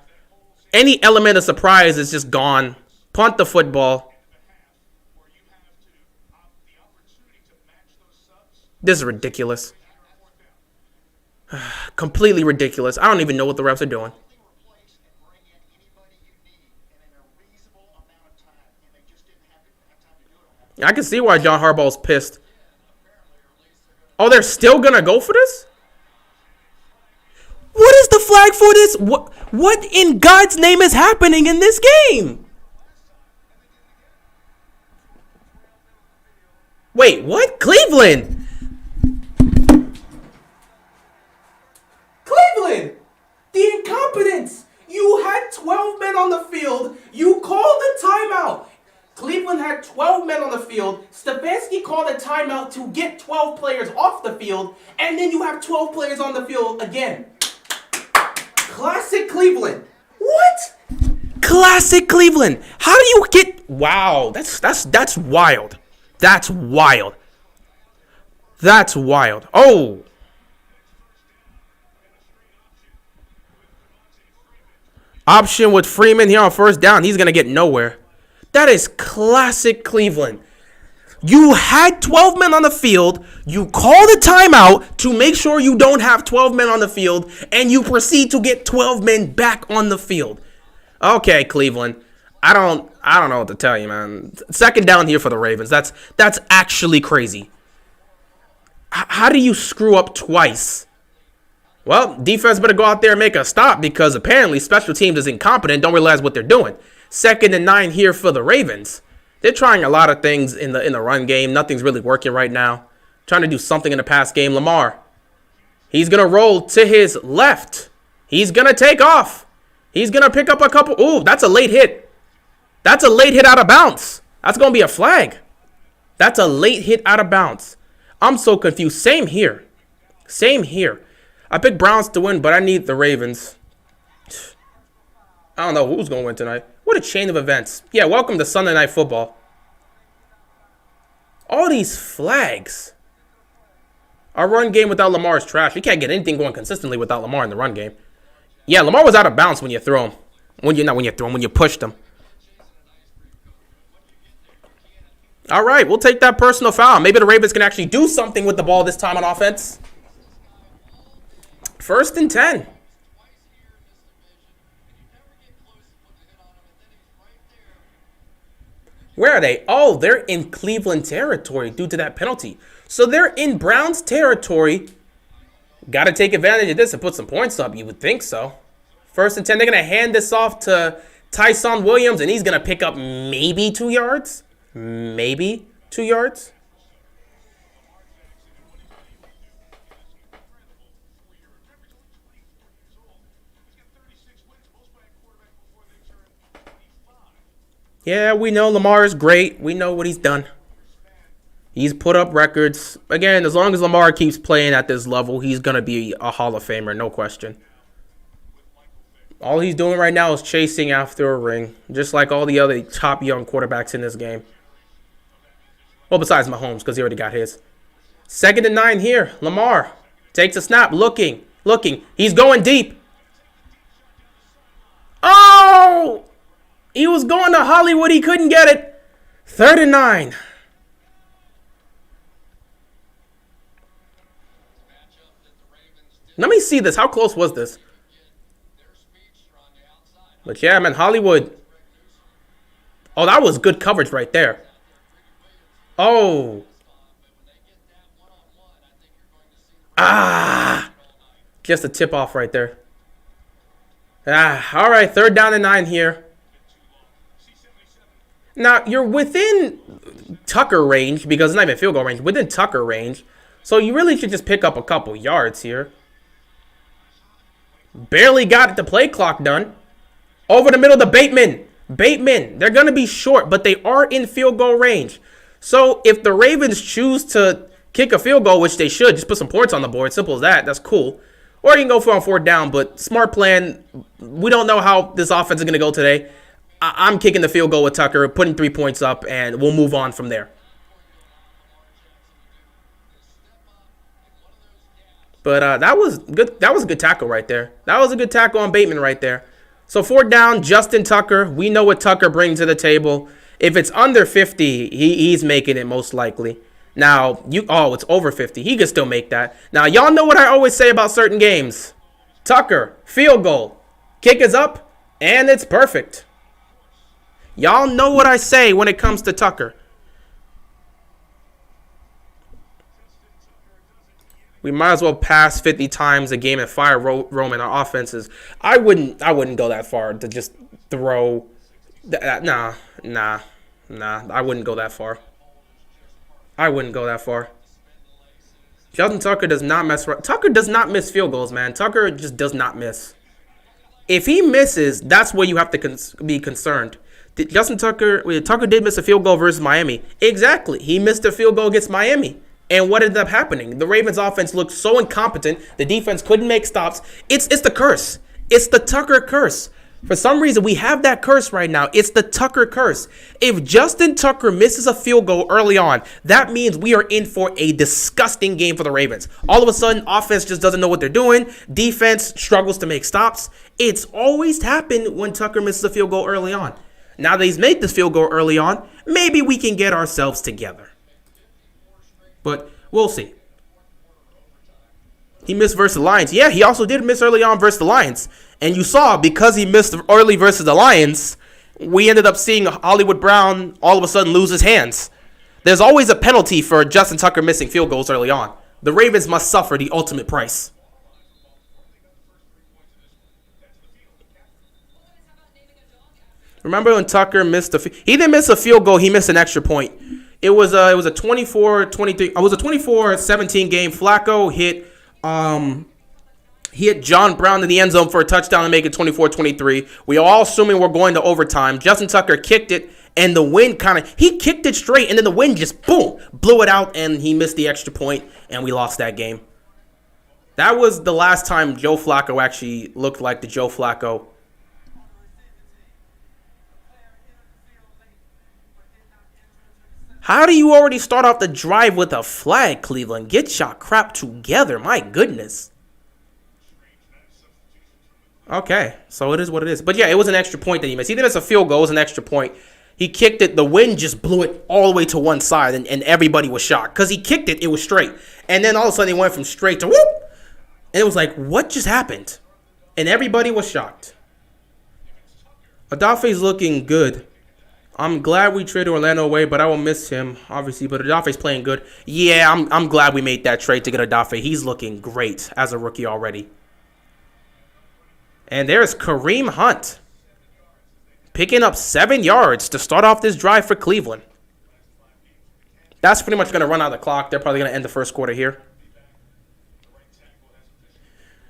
Any element of surprise is just gone. Punt the football. This is ridiculous. Completely ridiculous. I don't even know what the refs are doing. I can see why John Harbaugh's pissed. Oh, they're still gonna go for this? What is the flag for this? What in God's name is happening in this game? Wait, what? Cleveland! Cleveland! The incompetence! You had 12 men on the field. You called a timeout. Cleveland had 12 men on the field. Stefanski called a timeout to get 12 players off the field. And then you have 12 players on the field again. Classic Cleveland. What? Classic Cleveland. How do you get... Wow. That's wild. That's wild. That's wild. Oh. Option with Freeman here on first down. He's going to get nowhere. That is classic Cleveland. You had 12 men on the field. You called a timeout to make sure you don't have 12 men on the field. And you proceed to get 12 men back on the field. Okay, Cleveland. I don't know what to tell you, man. Second down here for the Ravens. That's actually crazy. How do you screw up twice? Well, defense better go out there and make a stop because apparently special teams is incompetent, don't realize what they're doing. 2nd and 9 here for the Ravens. They're trying a lot of things in the run game. Nothing's really working right now. Trying to do something in the pass game. Lamar. He's going to roll to his left. He's going to take off. He's going to pick up a couple. Ooh, that's a late hit. That's a late hit out of bounds. That's going to be a flag. That's a late hit out of bounds. I'm so confused. Same here. Same here. I picked Browns to win, but I need the Ravens. I don't know who's going to win tonight. What a chain of events. Yeah, welcome to Sunday Night Football. All these flags. Our run game without Lamar is trash. You can't get anything going consistently without Lamar in the run game. Yeah, Lamar was out of bounds when you throw him. When you pushed him. All right, we'll take that personal foul. Maybe the Ravens can actually do something with the ball this time on offense. 1st and 10. Where are they? Oh, they're in Cleveland territory due to that penalty. So they're in Browns territory. Got to take advantage of this and put some points up. You would think so. 1st and 10. They're going to hand this off to Tyson Williams, and he's going to pick up maybe 2 yards. Maybe 2 yards. Yeah, we know Lamar is great. We know what he's done. He's put up records. Again, as long as Lamar keeps playing at this level, he's going to be a Hall of Famer, no question. All he's doing right now is chasing after a ring, just like all the other top young quarterbacks in this game. Well, besides Mahomes, because he already got his. 2nd and 9 here. Lamar takes a snap, looking. He's going deep. Oh! He was going to Hollywood. He couldn't get it. 3rd and 9. Let me see this. How close was this? But yeah, man, Hollywood. Oh, that was good coverage right there. Oh. Just a tip off right there. All right, 3rd down and 9 here. Now, you're within Tucker range, because it's not even field goal range, within Tucker range. So you really should just pick up a couple yards here. Barely got the play clock done. Over the middle to Bateman. They're going to be short, but they are in field goal range. So if the Ravens choose to kick a field goal, which they should, just put some points on the board. Simple as that. That's cool. Or you can go for on 4th down, but smart plan. We don't know how this offense is going to go today. I'm kicking the field goal with Tucker, putting 3 points up, and we'll move on from there. But that was good. That was a good tackle right there. That was a good tackle on Bateman right there. So 4th down, Justin Tucker. We know what Tucker brings to the table. If it's under 50, he's making it most likely. Now, it's over 50. He can still make that. Now, y'all know what I always say about certain games. Tucker, field goal. Kick is up, and it's perfect. Y'all know what I say when it comes to Tucker. We might as well pass 50 times a game and fire Roman our offenses. I wouldn't go that far to just throw. Nah. I wouldn't go that far. Justin Tucker does not mess. Tucker does not miss field goals, man. Tucker just does not miss. If he misses, that's where you have to be concerned. Tucker did miss a field goal versus Miami. Exactly. He missed a field goal against Miami. And what ended up happening? The Ravens offense looked so incompetent. The defense couldn't make stops. It's the curse. It's the Tucker curse. For some reason, we have that curse right now. It's the Tucker curse. If Justin Tucker misses a field goal early on, that means we are in for a disgusting game for the Ravens. All of a sudden, offense just doesn't know what they're doing. Defense struggles to make stops. It's always happened when Tucker misses a field goal early on. Now that he's made this field goal early on, maybe we can get ourselves together. But we'll see. He missed versus the Lions. Yeah, he also did miss early on versus the Lions. And you saw, because he missed early versus the Lions, we ended up seeing Hollywood Brown all of a sudden lose his hands. There's always a penalty for Justin Tucker missing field goals early on. The Ravens must suffer the ultimate price. Remember when Tucker missed he didn't miss a field goal, he missed an extra point. It was a 24-23. It was a 24-17 game. Flacco hit John Brown in the end zone for a touchdown to make it 24-23. We are all assuming we're going to overtime. Justin Tucker kicked it, and the wind he kicked it straight, and then the wind just, boom, blew it out, and he missed the extra point, and we lost that game. That was the last time Joe Flacco actually looked like the Joe Flacco How do you already start off the drive with a flag, Cleveland? Get your crap together. My goodness. Okay, so it is what it is. But yeah, it was an extra point that he missed. He didn't miss a field goal. It was an extra point. He kicked it. The wind just blew it all the way to one side, and everybody was shocked. Because he kicked it, it was straight. And then all of a sudden, it went from straight to whoop. And it was like, what just happened? And everybody was shocked. Adafe's looking good. I'm glad we traded Orlando away, but I will miss him, obviously. But Adafe's playing good. Yeah, I'm glad we made that trade to get Adafe. He's looking great as a rookie already. And there's Kareem Hunt picking up 7 yards to start off this drive for Cleveland. That's pretty much going to run out the clock. They're probably going to end the first quarter here.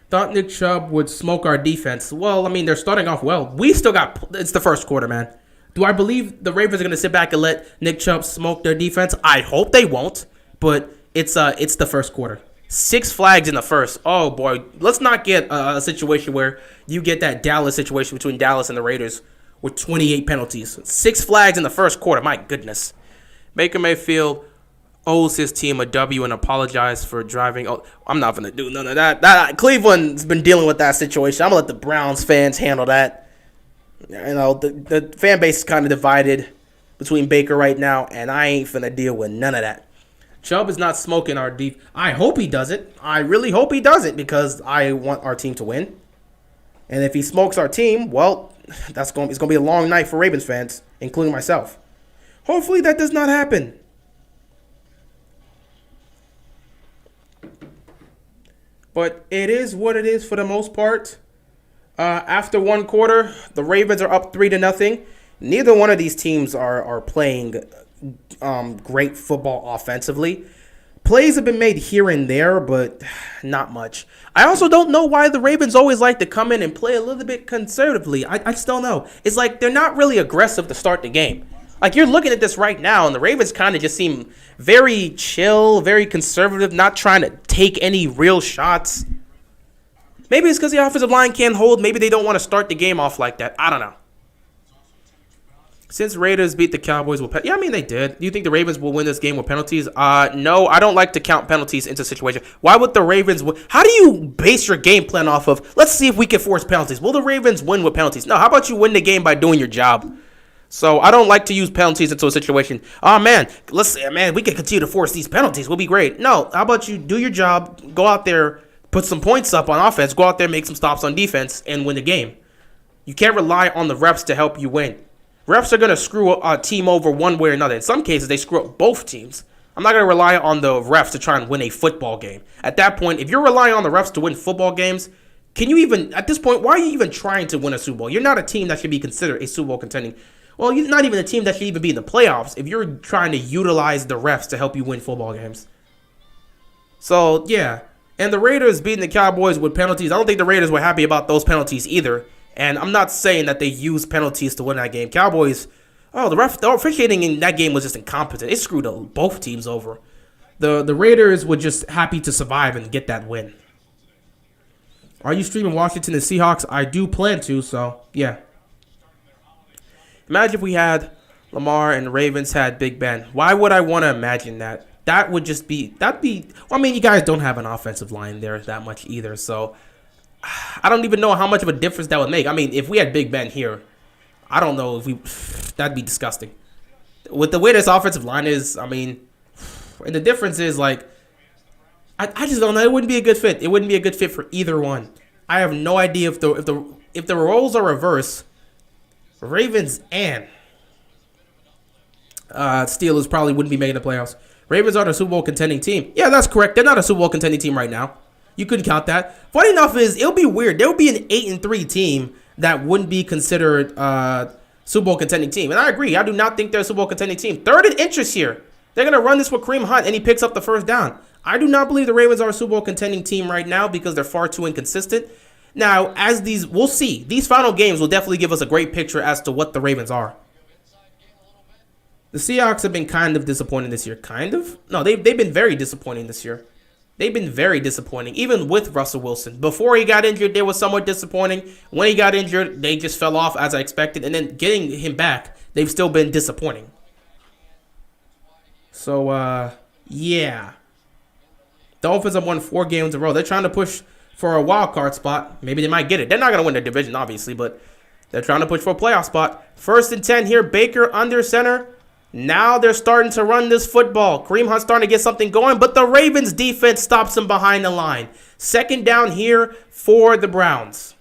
Thought Nick Chubb would smoke our defense. Well, I mean, they're starting off well. We still got... It's the first quarter, man. Do I believe the Ravens are going to sit back and let Nick Chubb smoke their defense? I hope they won't, but it's the first quarter. 6 flags in the first. Oh, boy. Let's not get a situation where you get that Dallas situation between Dallas and the Raiders with 28 penalties. 6 flags in the first quarter. My goodness. Baker Mayfield owes his team a W and apologize for driving. Oh, I'm not going to do none of that. Cleveland's been dealing with that situation. I'm going to let the Browns fans handle that. You know, the fan base is kind of divided between Baker right now, and I ain't finna deal with none of that. Chubb is not smoking our deep. I hope he does it. I really hope he does it because I want our team to win. And if he smokes our team, well, it's going to be a long night for Ravens fans, including myself. Hopefully that does not happen. But it is what it is for the most part. After one quarter, the Ravens are up 3-0. Neither one of these teams are playing great football offensively. Plays have been made here and there, but not much. I also don't know why the Ravens always like to come in and play a little bit conservatively. I just don't know. It's like they're not really aggressive to start the game. Like, you're looking at this right now, and the Ravens kind of just seem very chill, very conservative, not trying to take any real shots. Maybe it's because the offensive line can't hold. Maybe they don't want to start the game off like that. I don't know. Since Raiders beat the Cowboys with yeah, I mean, they did. Do you think the Ravens will win this game with penalties? No, I don't like to count penalties into situation. Why would the Ravens win? How do you base your game plan off of, let's see if we can force penalties? Will the Ravens win with penalties? No, how about you win the game by doing your job? So I don't like to use penalties into a situation. Oh, man, we can continue to force these penalties. We'll be great. No, how about you do your job, go out there, put some points up on offense, go out there, make some stops on defense, and win the game. You can't rely on the refs to help you win. Refs are going to screw a team over one way or another. In some cases, they screw up both teams. I'm not going to rely on the refs to try and win a football game. At that point, if you're relying on the refs to win football games, can you even, at this point, why are you even trying to win a Super Bowl? You're not a team that should be considered a Super Bowl contending. Well, you're not even a team that should even be in the playoffs if you're trying to utilize the refs to help you win football games. So, yeah. And the Raiders beating the Cowboys with penalties. I don't think the Raiders were happy about those penalties either. And I'm not saying that they used penalties to win that game. Cowboys, the officiating in that game was just incompetent. It screwed both teams over. The Raiders were just happy to survive and get that win. Are you streaming Washington and Seahawks? I do plan to, so yeah. Imagine if we had Lamar and the Ravens had Big Ben. Why would I want to imagine that? That would just be, I mean, you guys don't have an offensive line there that much either, so I don't even know how much of a difference that would make. I mean, if we had Big Ben here, I don't know if that'd be disgusting. With the way this offensive line is, I mean, and the difference is, like, I just don't know. It wouldn't be a good fit. It wouldn't be a good fit for either one. I have no idea if the roles are reversed, Ravens and Steelers probably wouldn't be making the playoffs. Ravens aren't a Super Bowl contending team. Yeah, that's correct. They're not a Super Bowl contending team right now. You couldn't count that. Funny enough is, it'll be weird. There will be an 8-3 team that wouldn't be considered Super Bowl contending team. And I agree. I do not think they're a Super Bowl contending team. Third in interest here. They're going to run this with Kareem Hunt, and he picks up the first down. I do not believe the Ravens are a Super Bowl contending team right now because they're far too inconsistent. Now, we'll see. These final games will definitely give us a great picture as to what the Ravens are. The Seahawks have been kind of disappointing this year. Kind of? No, they've been very disappointing this year. They've been very disappointing, even with Russell Wilson. Before he got injured, they were somewhat disappointing. When he got injured, they just fell off as I expected. And then getting him back, they've still been disappointing. So, yeah. Dolphins have won 4 games in a row. They're trying to push for a wild card spot. Maybe they might get it. They're not going to win their division, obviously, but they're trying to push for a playoff spot. 1st and 10 here. Baker under center. Now they're starting to run this football. Kareem Hunt's starting to get something going, but the Ravens defense stops them behind the line. 2nd down here for the Browns.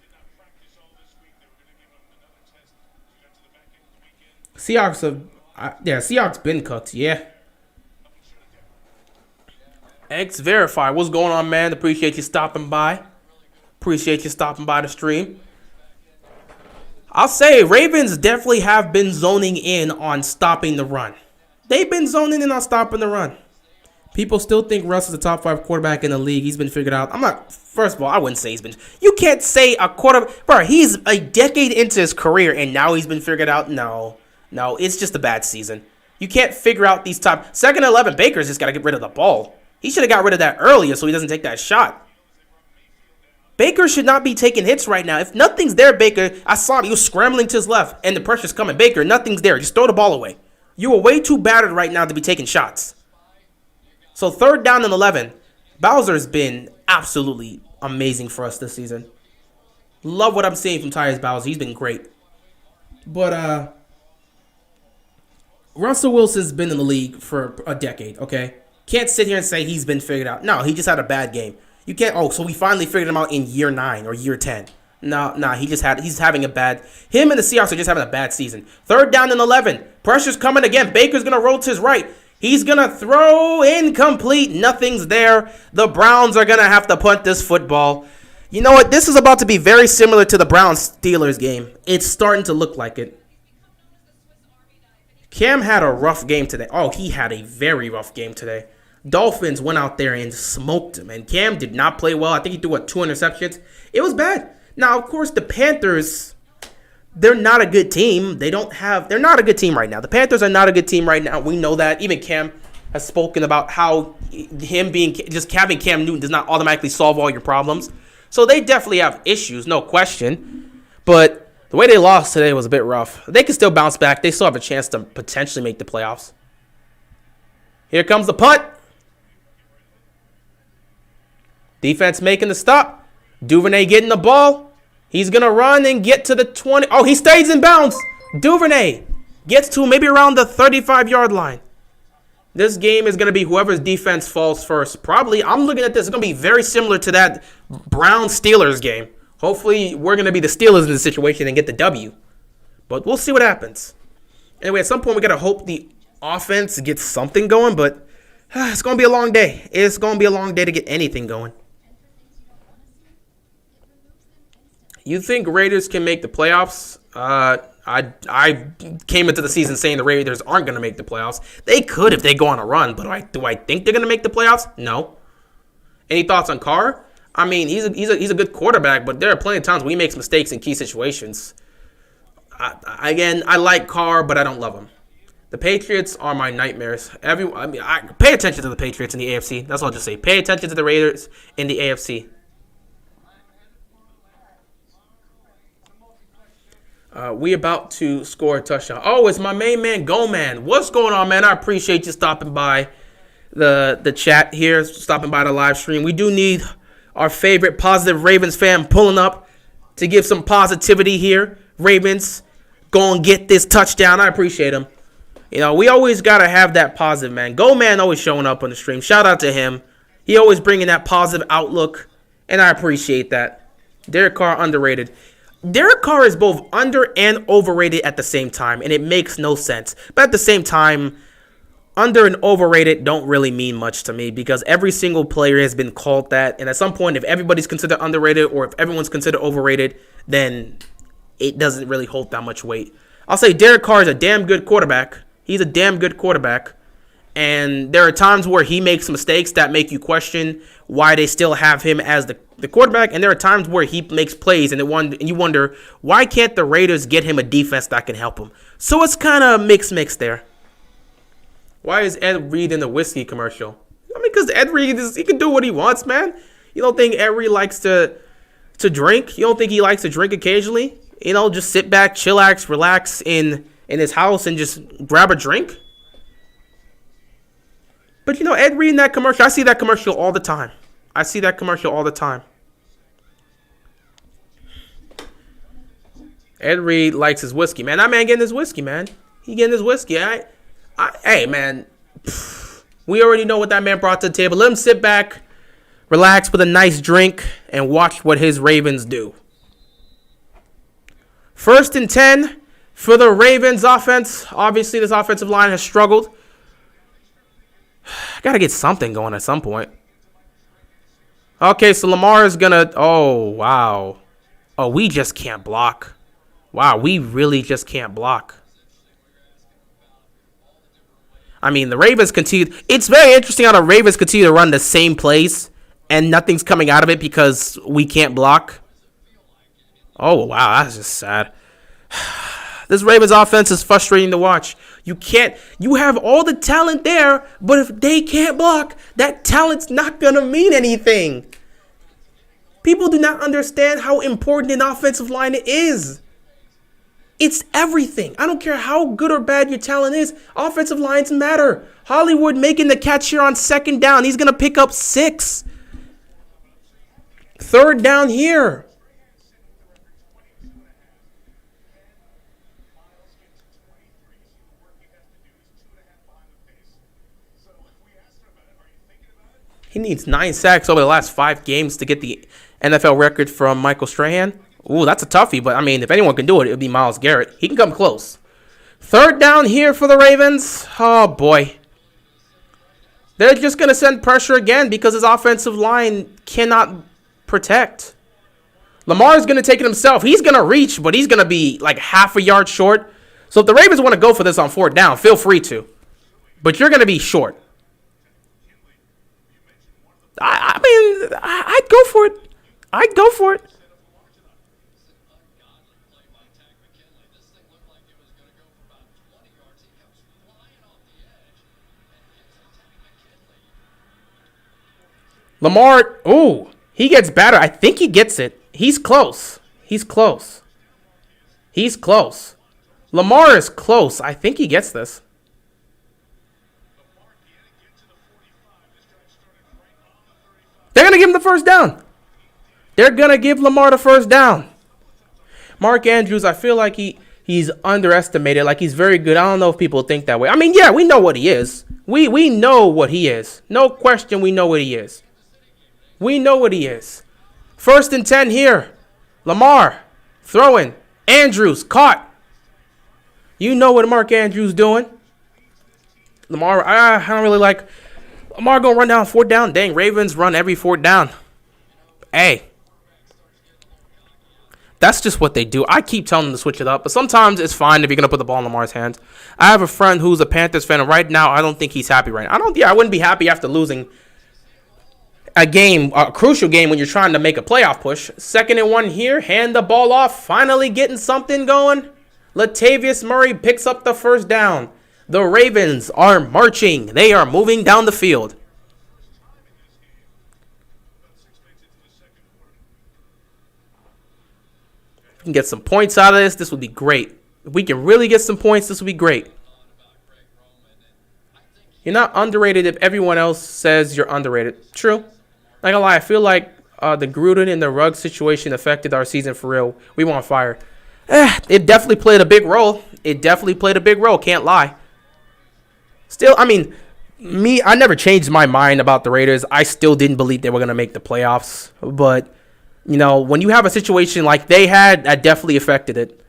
Seahawks been cooked, yeah. X Verify, what's going on, man? Appreciate you stopping by. Appreciate you stopping by the stream. I'll say Ravens definitely have been zoning in on stopping the run. They've been zoning in on stopping the run. People still think Russ is a top 5 quarterback in the league. He's been figured out. First of all, I wouldn't say he's been. You can't say a quarterback. Bro, he's a decade into his career and now he's been figured out. No, it's just a bad season. You can't figure out these top. 2nd and 11, Baker's just got to get rid of the ball. He should have got rid of that earlier so he doesn't take that shot. Baker should not be taking hits right now. If nothing's there, Baker, I saw him. He was scrambling to his left, and the pressure's coming. Baker, nothing's there. Just throw the ball away. You are way too battered right now to be taking shots. So 3rd down and 11. Bowser's been absolutely amazing for us this season. Love what I'm seeing from Tyus Bowser. He's been great. But Russell Wilson's been in the league for a decade, okay? Can't sit here and say he's been figured out. No, he just had a bad game. You can't, so we finally figured him out in year 9 or year 10. No, he's having a bad, him and the Seahawks are just having a bad season. 3rd down and 11. Pressure's coming again. Baker's going to roll to his right. He's going to throw incomplete. Nothing's there. The Browns are going to have to punt this football. You know what? This is about to be very similar to the Browns-Steelers game. It's starting to look like it. Cam had a rough game today. Oh, he had a very rough game today. Dolphins went out there and smoked him, and Cam did not play well. I think he threw, 2 interceptions? It was bad. Now, of course, the Panthers, they're not a good team. They're not a good team right now. The Panthers are not a good team right now. We know that. Even Cam has spoken about how having Cam Newton does not automatically solve all your problems. So they definitely have issues, no question. But the way they lost today was a bit rough. They can still bounce back. They still have a chance to potentially make the playoffs. Here comes the punt. Defense making the stop. Duvernay getting the ball. He's going to run and get to the 20. Oh, he stays in bounds. Duvernay gets to maybe around the 35-yard line. This game is going to be whoever's defense falls first. Probably, I'm looking at this. It's going to be very similar to that Browns-Steelers game. Hopefully, we're going to be the Steelers in this situation and get the W. But we'll see what happens. Anyway, at some point, we got to hope the offense gets something going. But it's going to be a long day. It's going to be a long day to get anything going. You think Raiders can make the playoffs? I came into the season saying the Raiders aren't going to make the playoffs. They could if they go on a run, but do I think they're going to make the playoffs? No. Any thoughts on Carr? I mean, he's a good quarterback, but there are plenty of times when he makes mistakes in key situations. I like Carr, but I don't love him. The Patriots are my nightmares. I pay attention to the Patriots in the AFC. That's all I'll just say. Pay attention to the Raiders in the AFC. We about to score a touchdown. Oh, it's my main man, Go Man. What's going on, man? I appreciate you stopping by the chat here, stopping by the live stream. We do need our favorite positive Ravens fan pulling up to give some positivity here. Ravens, go and get this touchdown. I appreciate him. You know, we always got to have that positive, man. Go Man always showing up on the stream. Shout out to him. He always bringing that positive outlook, and I appreciate that. Derek Carr, underrated. Derek Carr is both under and overrated at the same time, and it makes no sense. But at the same time, under and overrated don't really mean much to me because every single player has been called that. And at some point, if everybody's considered underrated or if everyone's considered overrated, then it doesn't really hold that much weight. I'll say Derek Carr is a damn good quarterback. He's a damn good quarterback. And there are times where he makes mistakes that make you question why they still have him as the quarterback. And there are times where he makes plays and you wonder, why can't the Raiders get him a defense that can help him? So it's kind of mix there. Why is Ed Reed in the whiskey commercial? I mean, because Ed Reed, he can do what he wants, man. You don't think Ed Reed likes to drink? You don't think he likes to drink occasionally? You know, just sit back, chillax, relax in his house and just grab a drink? But, you know, Ed Reed in that commercial, I see that commercial all the time. I see that commercial all the time. Ed Reed likes his whiskey, man. That man getting his whiskey, man. He getting his whiskey. Hey, man. We already know what that man brought to the table. Let him sit back, relax with a nice drink, and watch what his Ravens do. 1st and 10 for the Ravens offense. Obviously, this offensive line has struggled. Got to get something going at some point. Okay, so Lamar is going to... Oh, wow. Oh, we just can't block. Wow, we really just can't block. I mean, the Ravens continue... It's very interesting how the Ravens continue to run the same plays and nothing's coming out of it because we can't block. Oh, wow, that's just sad. This Ravens offense is frustrating to watch. You have all the talent there, but if they can't block, that talent's not going to mean anything. People do not understand how important an offensive line is. It's everything. I don't care how good or bad your talent is. Offensive lines matter. Hollywood making the catch here on 2nd down. He's going to pick up 6. 3rd down here. He needs 9 sacks over the last 5 games to get the NFL record from Michael Strahan. Ooh, that's a toughie, but I mean, if anyone can do it, it would be Myles Garrett. He can come close. 3rd down here for the Ravens. Oh, boy. They're just going to send pressure again because his offensive line cannot protect. Lamar's going to take it himself. He's going to reach, but he's going to be like half a yard short. So if the Ravens want to go for this on 4th down, feel free to. But you're going to be short. I mean, I'd go for it. I'd go for it. Lamar, ooh, he gets better. I think he gets it. He's close. He's close. He's close. Lamar is close. I think he gets this. They're going to give him the 1st down. They're going to give Lamar the 1st down. Mark Andrews, I feel like he's underestimated. Like, he's very good. I don't know if people think that way. I mean, yeah, we know what he is. We know what he is. No question, we know what he is. We know what he is. 1st and 10 here. Lamar throwing. Andrews caught. You know what Mark Andrews doing. Lamar, I don't really like... Lamar going to run down 4th down. Dang, Ravens run every 4th down. Hey. That's just what they do. I keep telling them to switch it up, but sometimes it's fine if you're going to put the ball in Lamar's hands. I have a friend who's a Panthers fan, and right now I don't think he's happy right now. I wouldn't be happy after losing a crucial game when you're trying to make a playoff push. 2nd and 1 here. Hand the ball off. Finally getting something going. Latavius Murray picks up the 1st down. The Ravens are marching. They are moving down the field. If we can get some points out of this would be great. If we can really get some points, this would be great. You're not underrated if everyone else says you're underrated. True. Not gonna lie, I feel like the Gruden and the Ruggs situation affected our season for real. We were on fire. It definitely played a big role. Can't lie. Still, I mean, I never changed my mind about the Raiders. I still didn't believe they were going to make the playoffs. But, you know, when you have a situation like they had, that definitely affected it.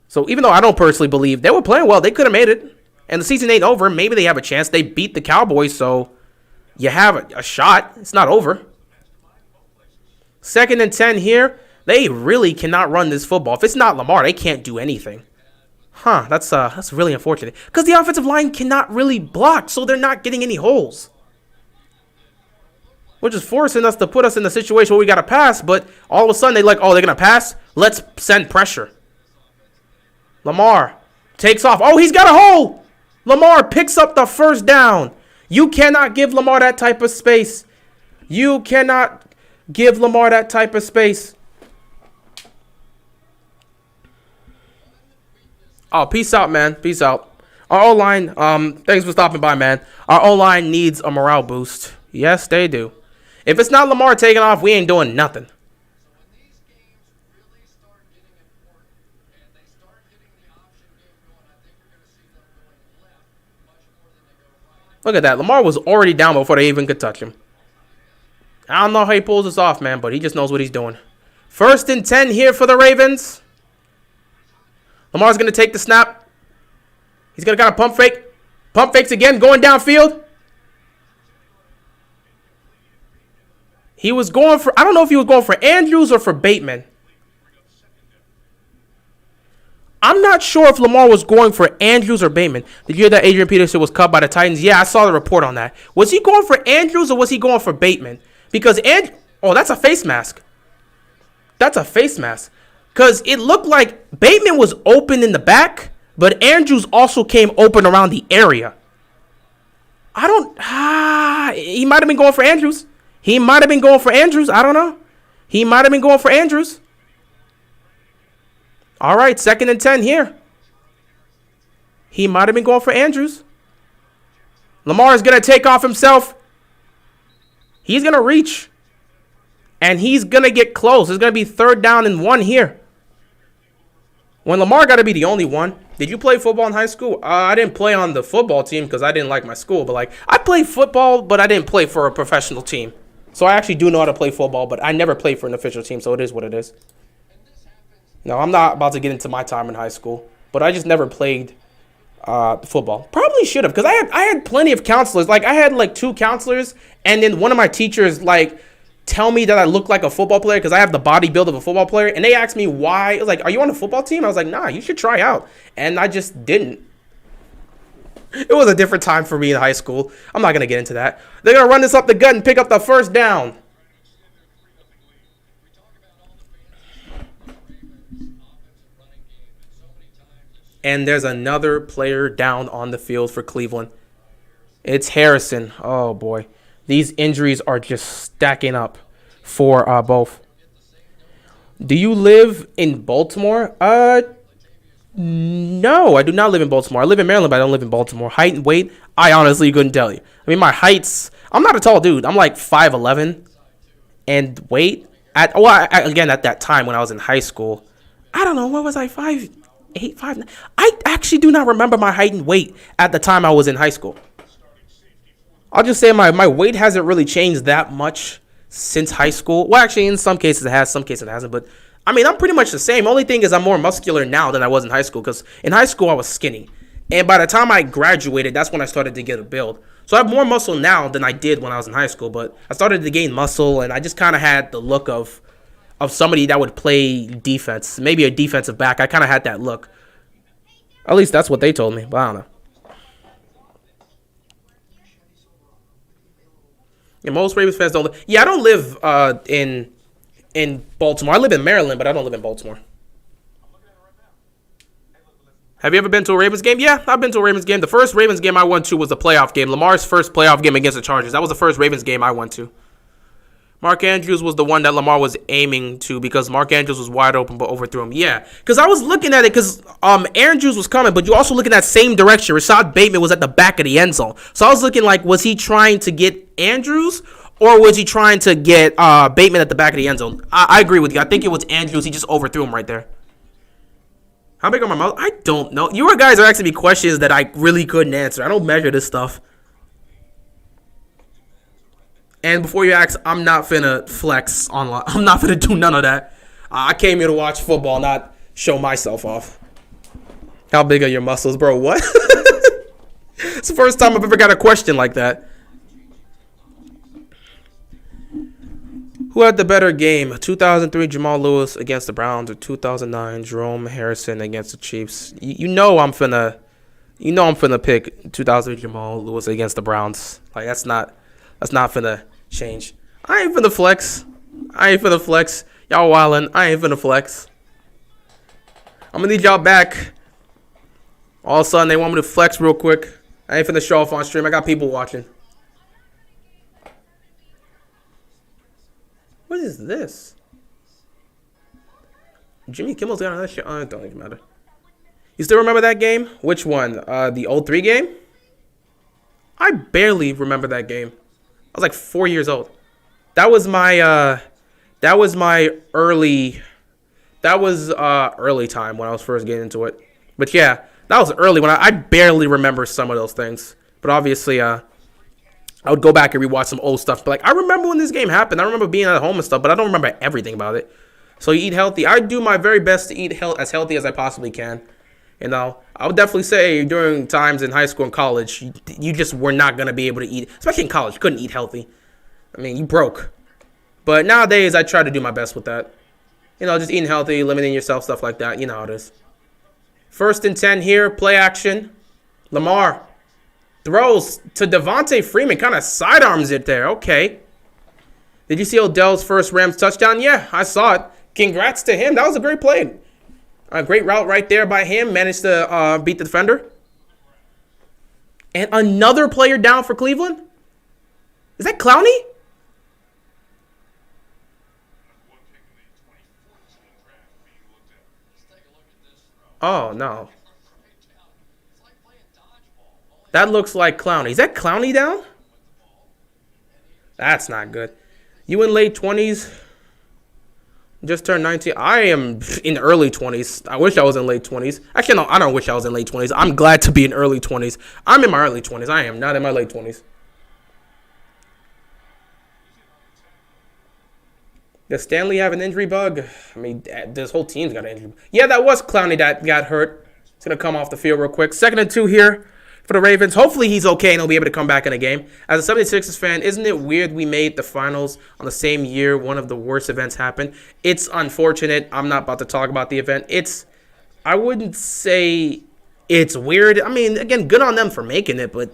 So even though I don't personally believe they were playing well, they could have made it. And the season ain't over. Maybe they have a chance. They beat the Cowboys, so you have a shot. It's not over. 2nd and 10 here. They really cannot run this football. If it's not Lamar, they can't do anything. Huh, that's really unfortunate. Because the offensive line cannot really block, so they're not getting any holes. Which is forcing us to put us in the situation where we got to pass, but all of a sudden they're like, oh, they're going to pass? Let's send pressure. Lamar takes off. Oh, he's got a hole. Lamar picks up the 1st down. You cannot give Lamar that type of space. You cannot give Lamar that type of space. Oh, peace out, man. Peace out. Our O-line, thanks for stopping by, man. Our O-line needs a morale boost. Yes, they do. If it's not Lamar taking off, we ain't doing nothing. Look at that. Lamar was already down before they even could touch him. I don't know how he pulls this off, man, but he just knows what he's doing. 1st and 10 here for the Ravens. Lamar's going to take the snap. He's going to kind of pump fake. Pump fakes again, going downfield. He was going for, I don't know if he was going for Andrews or for Bateman. I'm not sure if Lamar was going for Andrews or Bateman. Did you hear that Adrian Peterson was cut by the Titans? Yeah, I saw the report on that. Was he going for Andrews or was he going for Bateman? Because oh, that's a face mask. That's a face mask. Because it looked like Bateman was open in the back, but Andrews also came open around the area. He might have been going for Andrews. He might have been going for Andrews. I don't know. He might have been going for Andrews. All right, 2nd and 10 here. He might have been going for Andrews. Lamar is going to take off himself. He's going to reach. And he's going to get close. It's going to be 3rd down and 1 here. When Lamar got to be the only one. Did you play football in high school? I didn't play on the football team because I didn't like my school. But, like, I played football, but I didn't play for a professional team. So I actually do know how to play football, but I never played for an official team, so it is what it is. No, I'm not about to get into my time in high school, but I just never played football. Probably should have, because I had plenty of counselors. Like, I had, like, 2 counselors, and then one of my teachers, like, tell me that I look like a football player because I have the body build of a football player, and they asked me why. It was like, are you on a football team? I was like, nah, you should try out, and I just didn't. It was a different time for me in high school. I'm not going to get into that. They're going to run this up the gut and pick up the 1st down. And there's another player down on the field for Cleveland. It's Harrison. Oh, boy. These injuries are just stacking up for both. Do you live in Baltimore? No, I do not live in Baltimore. I live in Maryland, but I don't live in Baltimore. Height and weight, I honestly couldn't tell you. I mean, my height's, I'm not a tall dude. I'm like 5'11". And weight, again, at that time when I was in high school, I don't know, what was I, 5'8", 5'9"? I actually do not remember my height and weight at the time I was in high school. I'll just say my weight hasn't really changed that much since high school. Well, actually, in some cases it has, some cases it hasn't. But, I mean, I'm pretty much the same. Only thing is I'm more muscular now than I was in high school. Because in high school, I was skinny. And by the time I graduated, that's when I started to get a build. So I have more muscle now than I did when I was in high school. But I started to gain muscle, and I just kind of had the look of somebody that would play defense. Maybe a defensive back. I kind of had that look. At least that's what they told me. But I don't know. Yeah, most Ravens fans don't live. Yeah, I don't live in Baltimore. I live in Maryland, but I don't live in Baltimore. Have you ever been to a Ravens game? Yeah, I've been to a Ravens game. The first Ravens game I went to was the playoff game. Lamar's first playoff game against the Chargers. That was the first Ravens game I went to. Mark Andrews was the one that Lamar was aiming to because Mark Andrews was wide open but overthrew him. Yeah, because I was looking at it because Andrews was coming, but you also look in that same direction. Rashad Bateman was at the back of the end zone. So I was looking like, was he trying to get Andrews or was he trying to get Bateman at the back of the end zone? I agree with you. I think it was Andrews. He just overthrew him right there. How big are my mouth? I don't know. You guys are asking me questions that I really couldn't answer. I don't measure this stuff. And before you ask, I'm not finna flex online. I'm not finna do none of that. I came here to watch football, not show myself off. How big are your muscles, bro? What? It's the first time I've ever got a question like that. Who had the better game? 2003 Jamal Lewis against the Browns or 2009 Jerome Harrison against the Chiefs? You know I'm finna pick 2003 Jamal Lewis against the Browns. Like that's not finna change. I ain't finna flex. Y'all wildin'. I ain't finna flex. I'm gonna need y'all back. All of a sudden they want me to flex real quick. I ain't finna show off on stream. I got people watching. What is this? Jimmy Kimmel's got on that shit. Oh, it don't even matter. You still remember that game? Which one? The 03 game? I barely remember that game. I was like 4 years old. That was my early time when I was first getting into it. But yeah, that was early when I barely remember some of those things. But obviously, I would go back and rewatch some old stuff. But like, I remember when this game happened. I remember being at home and stuff, but I don't remember everything about it. So you eat healthy. I do my very best to eat as healthy as I possibly can. You know, I would definitely say during times in high school and college, you just were not going to be able to eat, especially in college, you couldn't eat healthy. I mean, you broke. But nowadays, I try to do my best with that. You know, just eating healthy, limiting yourself, stuff like that. You know how it is. 1st and 10 here, play action. Lamar throws to Devontae Freeman, kind of sidearms it there. Okay. Did you see Odell's first Rams touchdown? Yeah, I saw it. Congrats to him. That was a great play. A great route right there by him. Managed to beat the defender. And another player down for Cleveland? Is that Clowney? Oh, no. That looks like Clowney. Is that Clowney down? That's not good. You in late 20s? Just turned 19. I am in early 20s. I wish I was in late 20s. Actually, no, I don't wish I was in late 20s. I'm glad to be in early 20s. I'm in my early 20s. I am not in my late 20s. Does Stanley have an injury bug? I mean, this whole team's got an injury bug. Yeah, that was Clowney that got hurt. He's going to come off the field real quick. 2nd and 2 here for the Ravens. Hopefully he's okay and he'll be able to come back in a game. As a 76ers fan, isn't it weird we made the finals on the same year one of the worst events happened? It's unfortunate. I'm not about to talk about the event. I wouldn't say it's weird. I mean, again, good on them for making it, but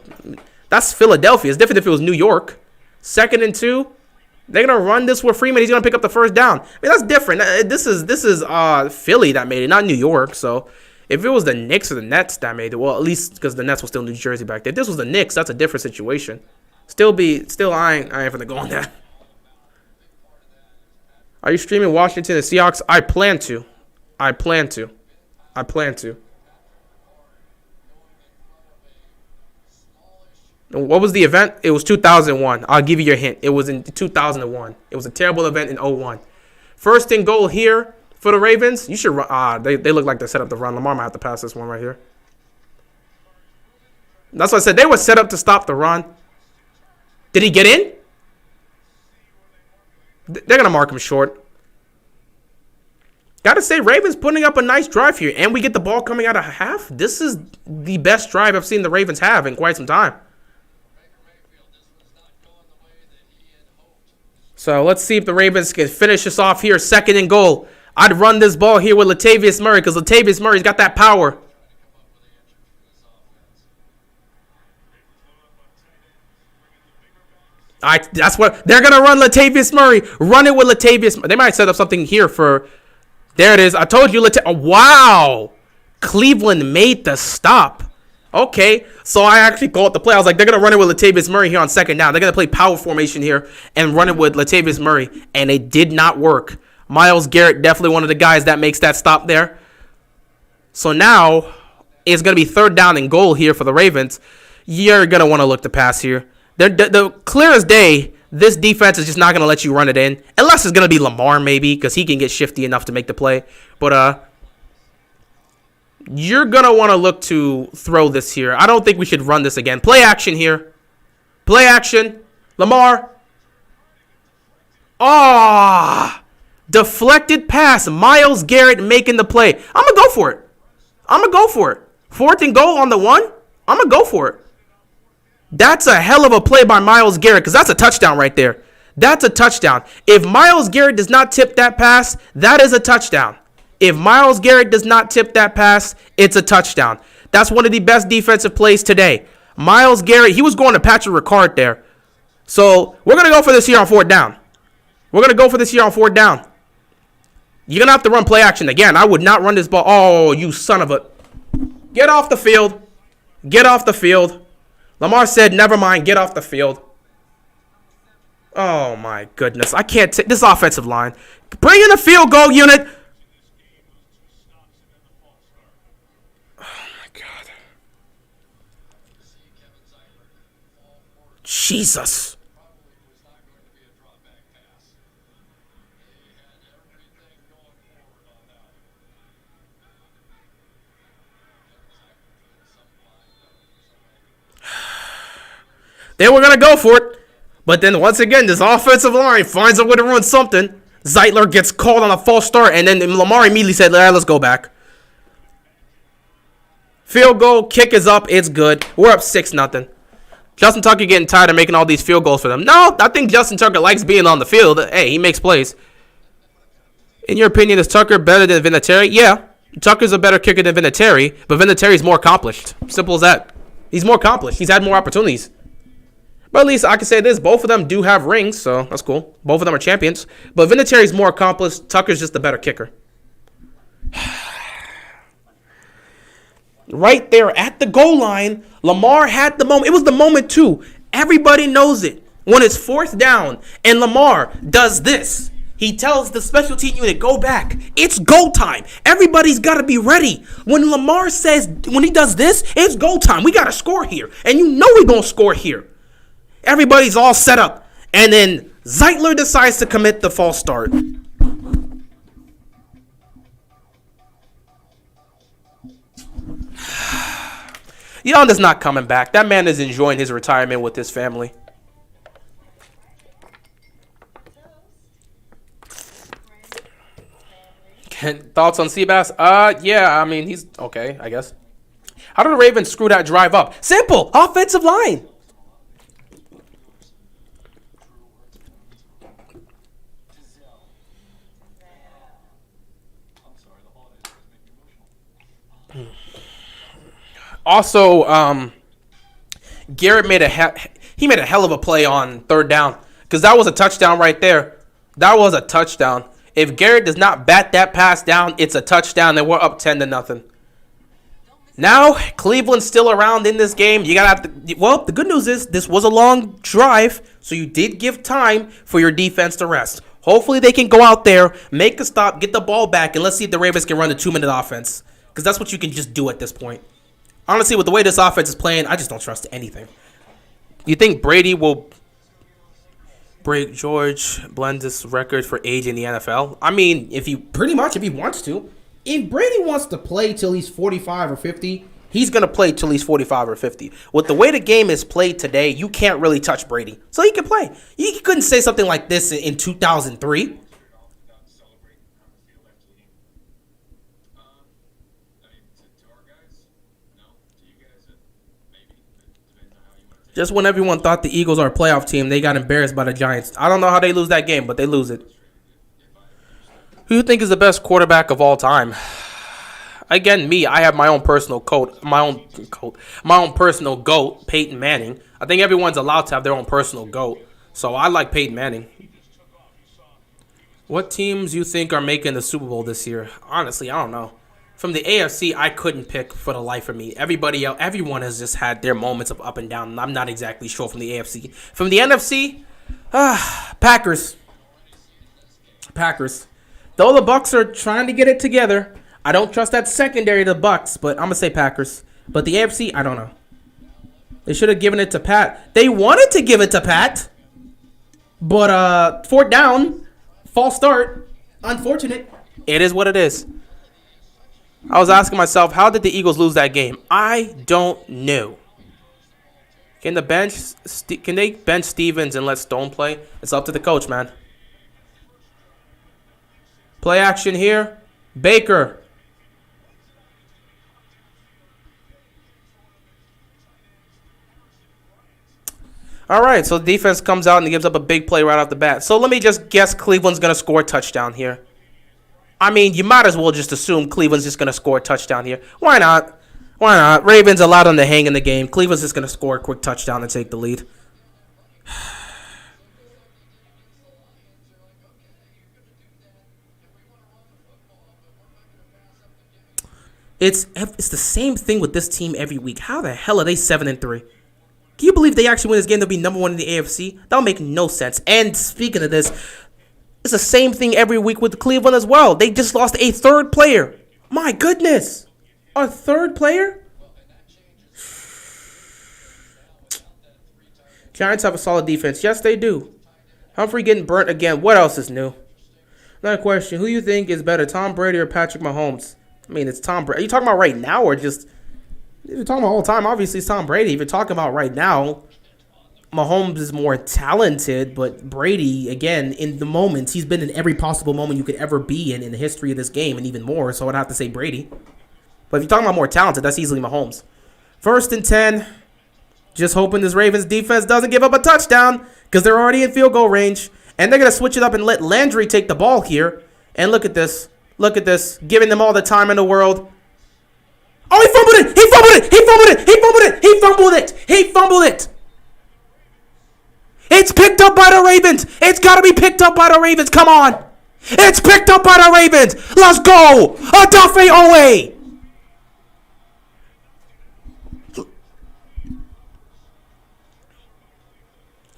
that's Philadelphia. It's different if it was New York. 2nd and 2. They're going to run this with Freeman. He's going to pick up the first down. I mean, that's different. This is Philly that made it, not New York. So if it was the Knicks or the Nets that made it, well, at least because the Nets was still New Jersey back then. If this was the Knicks, that's a different situation. Still, I ain't going to go on that. Are you streaming Washington and Seahawks? I plan to. What was the event? It was 2001. I'll give you your hint. It was in 2001. It was a terrible event in 01. 1st and goal here for the Ravens. You should run. They look like they're set up to run. Lamar might have to pass this one right here. That's what I said. They were set up to stop the run. Did he get in? They're going to mark him short. Got to say, Ravens putting up a nice drive here. And we get the ball coming out of half. This is the best drive I've seen the Ravens have in quite some time. So let's see if the Ravens can finish this off here. 2nd and goal. I'd run this ball here with Latavius Murray because Latavius Murray's got that power. That's what they're going to run Latavius Murray. Run it with Latavius. They might set up something here for. There it is. I told you. Wow. Cleveland made the stop. Okay, so I actually called the play. I was like, they're going to run it with Latavius Murray here on 2nd down. They're going to play power formation here and run it with Latavius Murray, and it did not work. Myles Garrett, definitely one of the guys that makes that stop there. So now it's going to be 3rd down and goal here for the Ravens. You're going to want to look to pass here. The clear as day, this defense is just not going to let you run it in, unless it's going to be Lamar maybe because he can get shifty enough to make the play. But you're going to want to look to throw this here. I don't think we should run this again. Play action here. Play action. Lamar. Deflected pass. Myles Garrett making the play. I'm going to go for it. 4th and goal on the 1. I'm going to go for it. That's a hell of a play by Myles Garrett because that's a touchdown right there. That's a touchdown. If Myles Garrett does not tip that pass, that is a touchdown. If Myles Garrett does not tip that pass, it's a touchdown. That's one of the best defensive plays today. Myles Garrett, he was going to Patrick Ricard there. So we're going to go for this here on 4th down. You're going to have to run play action again. I would not run this ball. Oh, you son of a. Get off the field. Lamar said, never mind, get off the field. Oh, my goodness. I can't take this offensive line. Bring in a field goal unit. Jesus. They were going to go for it. But then once again, this offensive line finds a way to run something. Zeitler gets called on a false start, and then Lamar immediately said, let's go back. Field goal, kick is up, it's good. We're up 6-0. Justin Tucker getting tired of making all these field goals for them. No, I think Justin Tucker likes being on the field. Hey, he makes plays. In your opinion, is Tucker better than Vinatieri? Yeah, Tucker's a better kicker than Vinatieri, but Vinatieri's more accomplished. Simple as that. He's more accomplished. He's had more opportunities. But at least I can say this. Both of them do have rings, so that's cool. Both of them are champions. But Vinatieri's more accomplished. Tucker's just the better kicker. Right there at the goal line, Lamar had the moment. It was the moment, too. Everybody knows it. When it's 4th down and Lamar does this, he tells the special team unit, go back. It's go time. Everybody's got to be ready. When Lamar says, when he does this, it's go time. We got to score here. And you know we're going to score here. Everybody's all set up. And then Zeitler decides to commit the false start. Young is not coming back. That man is enjoying his retirement with his family. Thoughts on Seabass? Yeah, I mean, he's okay, I guess. How did the Ravens screw that drive up? Simple. Offensive line. Also, Garrett made a hell of a play on 3rd down because that was a touchdown right there. That was a touchdown. If Garrett does not bat that pass down, it's a touchdown, and we're up 10-0. Now Cleveland's still around in this game. You gotta have to. Well, the good news is this was a long drive, so you did give time for your defense to rest. Hopefully they can go out there, make a stop, get the ball back, and let's see if the Ravens can run the 2-minute offense because that's what you can just do at this point. Honestly, with the way this offense is playing, I just don't trust anything. You think Brady will break George Blend's record for age in the NFL? I mean, if he wants to. If Brady wants to play till he's 45 or 50, he's going to play till he's 45 or 50. With the way the game is played today, you can't really touch Brady. So he can play. You couldn't say something like this in 2003. Just when everyone thought the Eagles are a playoff team, they got embarrassed by the Giants. I don't know how they lose that game, but they lose it. Who do you think is the best quarterback of all time? Again, me. I have my own personal my own personal GOAT, Peyton Manning. I think everyone's allowed to have their own personal GOAT. So I like Peyton Manning. What teams you think are making the Super Bowl this year? Honestly, I don't know. From the AFC, I couldn't pick for the life of me. Everyone has just had their moments of up and down, and I'm not exactly sure from the AFC. From the NFC, Packers. Though the Bucs are trying to get it together, I don't trust that secondary of the Bucs, but I'm going to say Packers. But the AFC, I don't know. They should have given it to Pat. They wanted to give it to Pat, but 4th down, false start, unfortunate. It is what it is. I was asking myself, how did the Eagles lose that game? I don't know. Can they bench Stevens and let Stone play? It's up to the coach, man. Play action here. Baker. All right, so the defense comes out and gives up a big play right off the bat. So let me just guess Cleveland's going to score a touchdown here. I mean, you might as well just assume Cleveland's just going to score a touchdown here. Why not? Why not? Ravens allowed them to hang in the game. Cleveland's just going to score a quick touchdown and take the lead. It's the same thing with this team every week. How the hell are they 7-3? Can you believe they actually win this game? They'll be number 1 in the AFC? That'll make no sense. And speaking of this, it's the same thing every week with Cleveland as well. They just lost a 3rd player. My goodness. A 3rd player? Giants have a solid defense. Yes, they do. Humphrey getting burnt again. What else is new? Another question. Who do you think is better, Tom Brady or Patrick Mahomes? I mean, it's Tom Brady. Are you talking about right now or just... If you're talking about all the time, obviously it's Tom Brady. If you're talking about right now, Mahomes is more talented, but Brady, again, in the moments, he's been in every possible moment you could ever be in the history of this game, and even more, so I'd have to say Brady. But if you're talking about more talented, that's easily Mahomes. 1st and 10. Just hoping this Ravens defense doesn't give up a touchdown because they're already in field goal range. And they're going to switch it up and let Landry take the ball here. And look at this. Look at this. Giving them all the time in the world. Oh, he fumbled it. He fumbled it. He fumbled it. He fumbled it. He fumbled it. He fumbled it. It's picked up by the Ravens. It's got to be picked up by the Ravens. Come on. It's picked up by the Ravens. Let's go. Odafe Owe.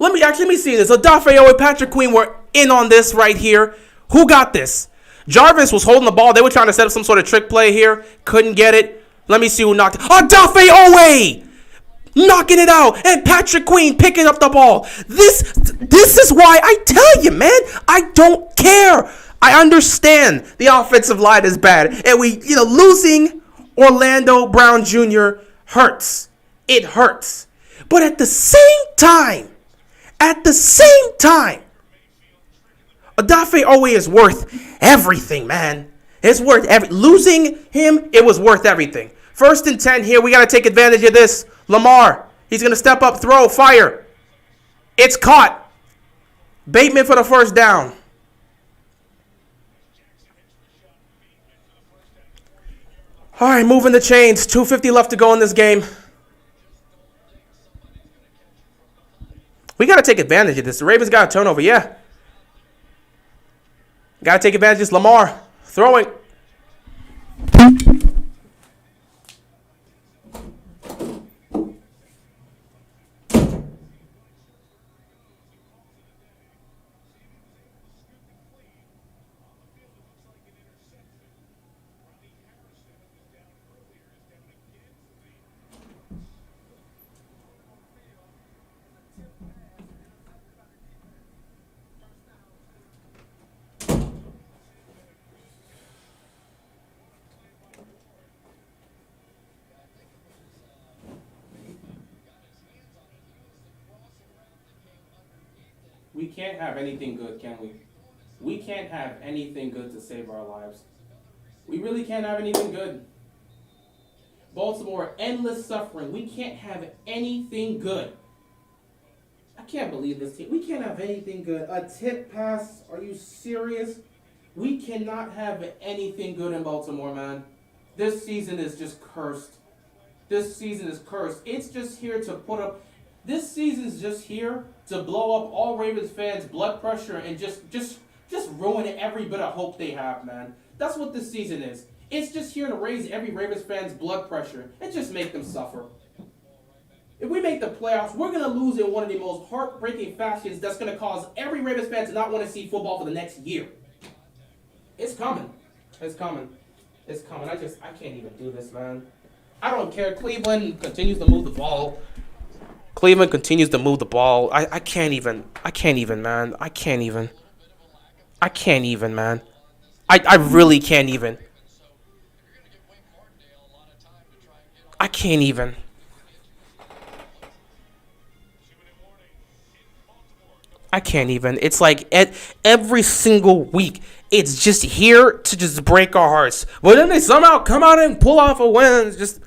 Let me see this. Odafe Owe and Patrick Queen were in on this right here. Who got this? Jarvis was holding the ball. They were trying to set up some sort of trick play here. Couldn't get it. Let me see who knocked it. Odafe Owe! Knocking it out. And Patrick Queen picking up the ball. This is why I tell you, man. I don't care. I understand the offensive line is bad. And losing Orlando Brown Jr. hurts. It hurts. But at the same time, Odafe Owe is worth everything, man. It's worth losing him, it was worth everything. 1st and 10 here. We got to take advantage of this. Lamar, he's going to step up, throw, fire. It's caught. Bateman for the 1st down. All right, moving the chains. 2:50 left to go in this game. We got to take advantage of this. The Ravens got a turnover, yeah. Got to take advantage of this. Lamar throwing. We can't have anything good, can we? We can't have anything good to save our lives. We really can't have anything good. Baltimore, endless suffering. We can't have anything good. I can't believe this team. We can't have anything good. A tip pass? Are you serious? We cannot have anything good in Baltimore, man. This season is just cursed. This season is cursed. It's just here to put up... This season's just here to blow up all Ravens fans' blood pressure and just ruin every bit of hope they have, man. That's what this season is. It's just here to raise every Ravens fan's blood pressure and just make them suffer. If we make the playoffs, we're going to lose in one of the most heartbreaking fashions that's going to cause every Ravens fan to not want to see football for the next year. It's coming. It's coming. It's coming. I can't even do this, man. I don't care. Cleveland continues to move the ball. Cleveland continues to move the ball. I can't even, man. I can't even, man. I really can't even. I can't even. I can't even. It's like every single week, it's just here to just break our hearts. But then they somehow come out and pull off a win. It's just...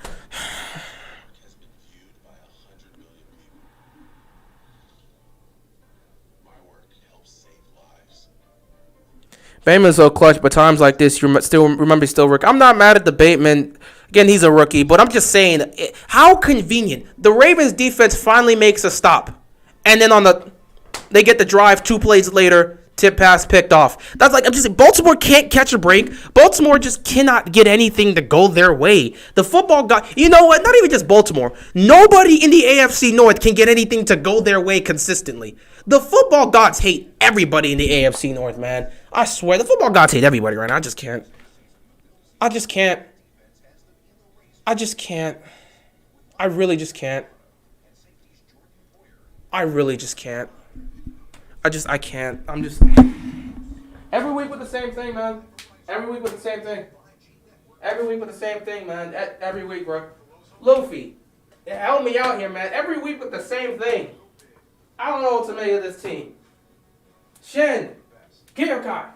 Bateman's so clutch, but times like this, you still rookie. I'm not mad at the Bateman. Again, he's a rookie, but I'm just saying, how convenient. The Ravens defense finally makes a stop. And then they get the drive 2 plays later, tip pass picked off. That's like, I'm just saying, Baltimore can't catch a break. Baltimore just cannot get anything to go their way. The football guy, you know what? Not even just Baltimore. Nobody in the AFC North can get anything to go their way consistently. The football gods hate everybody in the AFC North, man. I swear, the football gods hate everybody right now. I just can't. I really just can't. I really just can't. I can't. I'm just... Every week with the same thing, man. Every week with the same thing. Every week with the same thing, man. Every week, bro. Luffy, help me out here, man. Every week with the same thing. I don't know what to make of this team. Shin, Gearkai,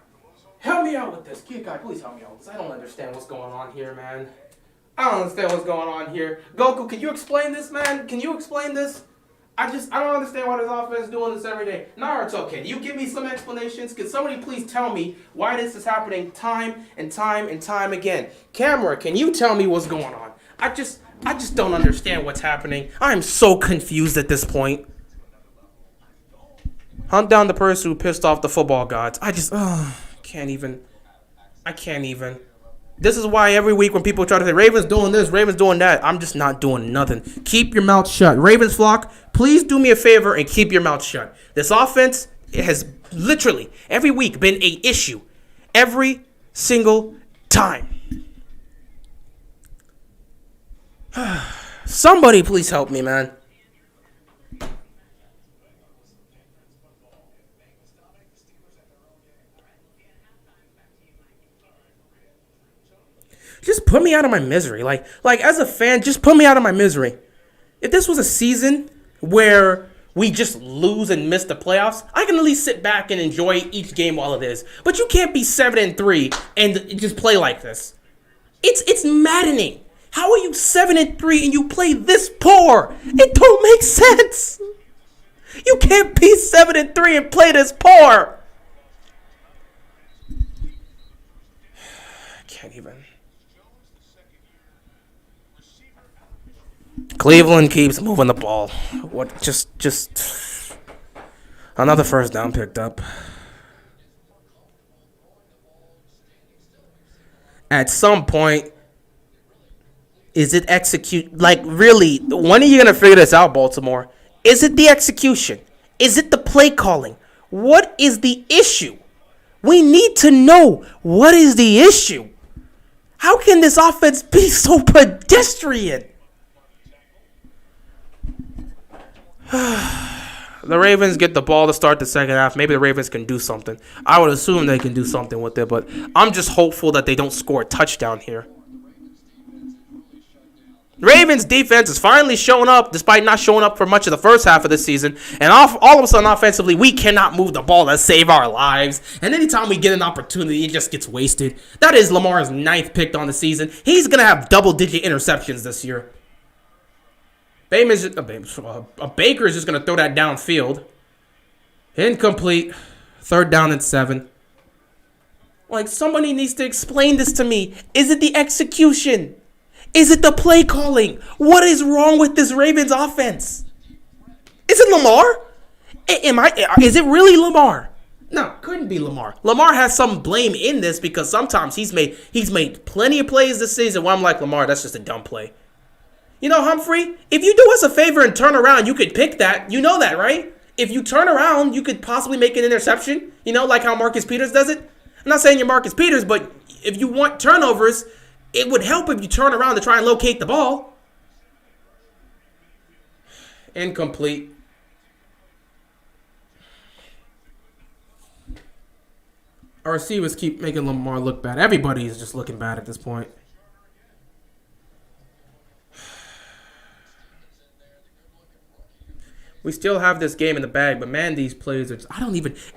help me out with this. Gearkai, please help me out with this. I don't understand what's going on here, man. I don't understand what's going on here. Goku, can you explain this, man? Can you explain this? I don't understand why this offense is doing this every day. Naruto, can you give me some explanations? Can somebody please tell me why this is happening time and time and time again? Camera, can you tell me what's going on? I just don't understand what's happening. I'm so confused at this point. Hunt down the person who pissed off the football gods. I can't even. This is why every week when people try to say, Ravens doing this, Ravens doing that, I'm just not doing nothing. Keep your mouth shut. Ravens flock, please do me a favor and keep your mouth shut. This offense has literally every week been an issue. Every single time. Somebody please help me, man. Just put me out of my misery. Like as a fan, just put me out of my misery. If this was a season where we just lose and miss the playoffs, I can at least sit back and enjoy each game while it is. But you can't be 7-3 and just play like this. It's maddening. How are you 7-3 and you play this poor? It don't make sense. You can't be 7-3 and play this poor. I can't even. Cleveland keeps moving the ball. What? Just another first down picked up. At some point, is it execute? Like, really, when are you going to figure this out, Baltimore? Is it the execution? Is it the play calling? What is the issue? We need to know what is the issue. How can this offense be so pedestrian? The Ravens get the ball to start the second half. Maybe the Ravens can do something. I would assume they can do something with it, but I'm just hopeful that they don't score a touchdown here. Ravens defense is finally showing up, despite not showing up for much of the first half of the season. And all of a sudden, offensively, we cannot move the ball to save our lives. And anytime we get an opportunity, it just gets wasted. That is Lamar's 9th pick on the season. He's going to have double-digit interceptions this year. Baker is just going to throw that downfield. Incomplete. 3rd down and 7. Like, somebody needs to explain this to me. Is it the execution? Is it the play calling? What is wrong with this Ravens offense? Is it Lamar? Is it really Lamar? No, couldn't be Lamar. Lamar has some blame in this because sometimes he's made plenty of plays this season where I'm like, Lamar, that's just a dumb play. You know, Humphrey, if you do us a favor and turn around, you could pick that. You know that, right? If you turn around, you could possibly make an interception. You know, like how Marcus Peters does it. I'm not saying you're Marcus Peters, but if you want turnovers, it would help if you turn around to try and locate the ball. Incomplete. Our receivers keep making Lamar look bad. Everybody is just looking bad at this point. We still have this game in the bag, but man, these plays are just,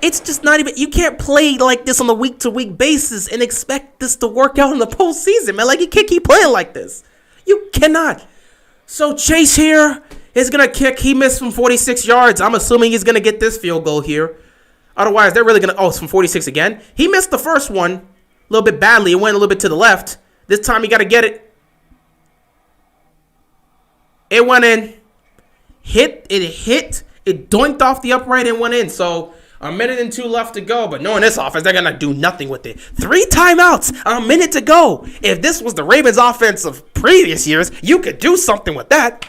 it's just not even, you can't play like this on a week-to-week basis and expect this to work out in the postseason, man. Like, you can't keep playing like this. You cannot. So Chase here is going to kick. He missed from 46 yards. I'm assuming he's going to get this field goal here. Otherwise, they're really going to, it's from 46 again. He missed the first one a little bit badly. It went a little bit to the left. This time, he got to get it. It went in. It doinked off the upright and went in. So, 1 minute and 2 left to go. But knowing this offense, they're going to do nothing with it. 3 timeouts, 1 minute to go. If this was the Ravens offense of previous years, you could do something with that.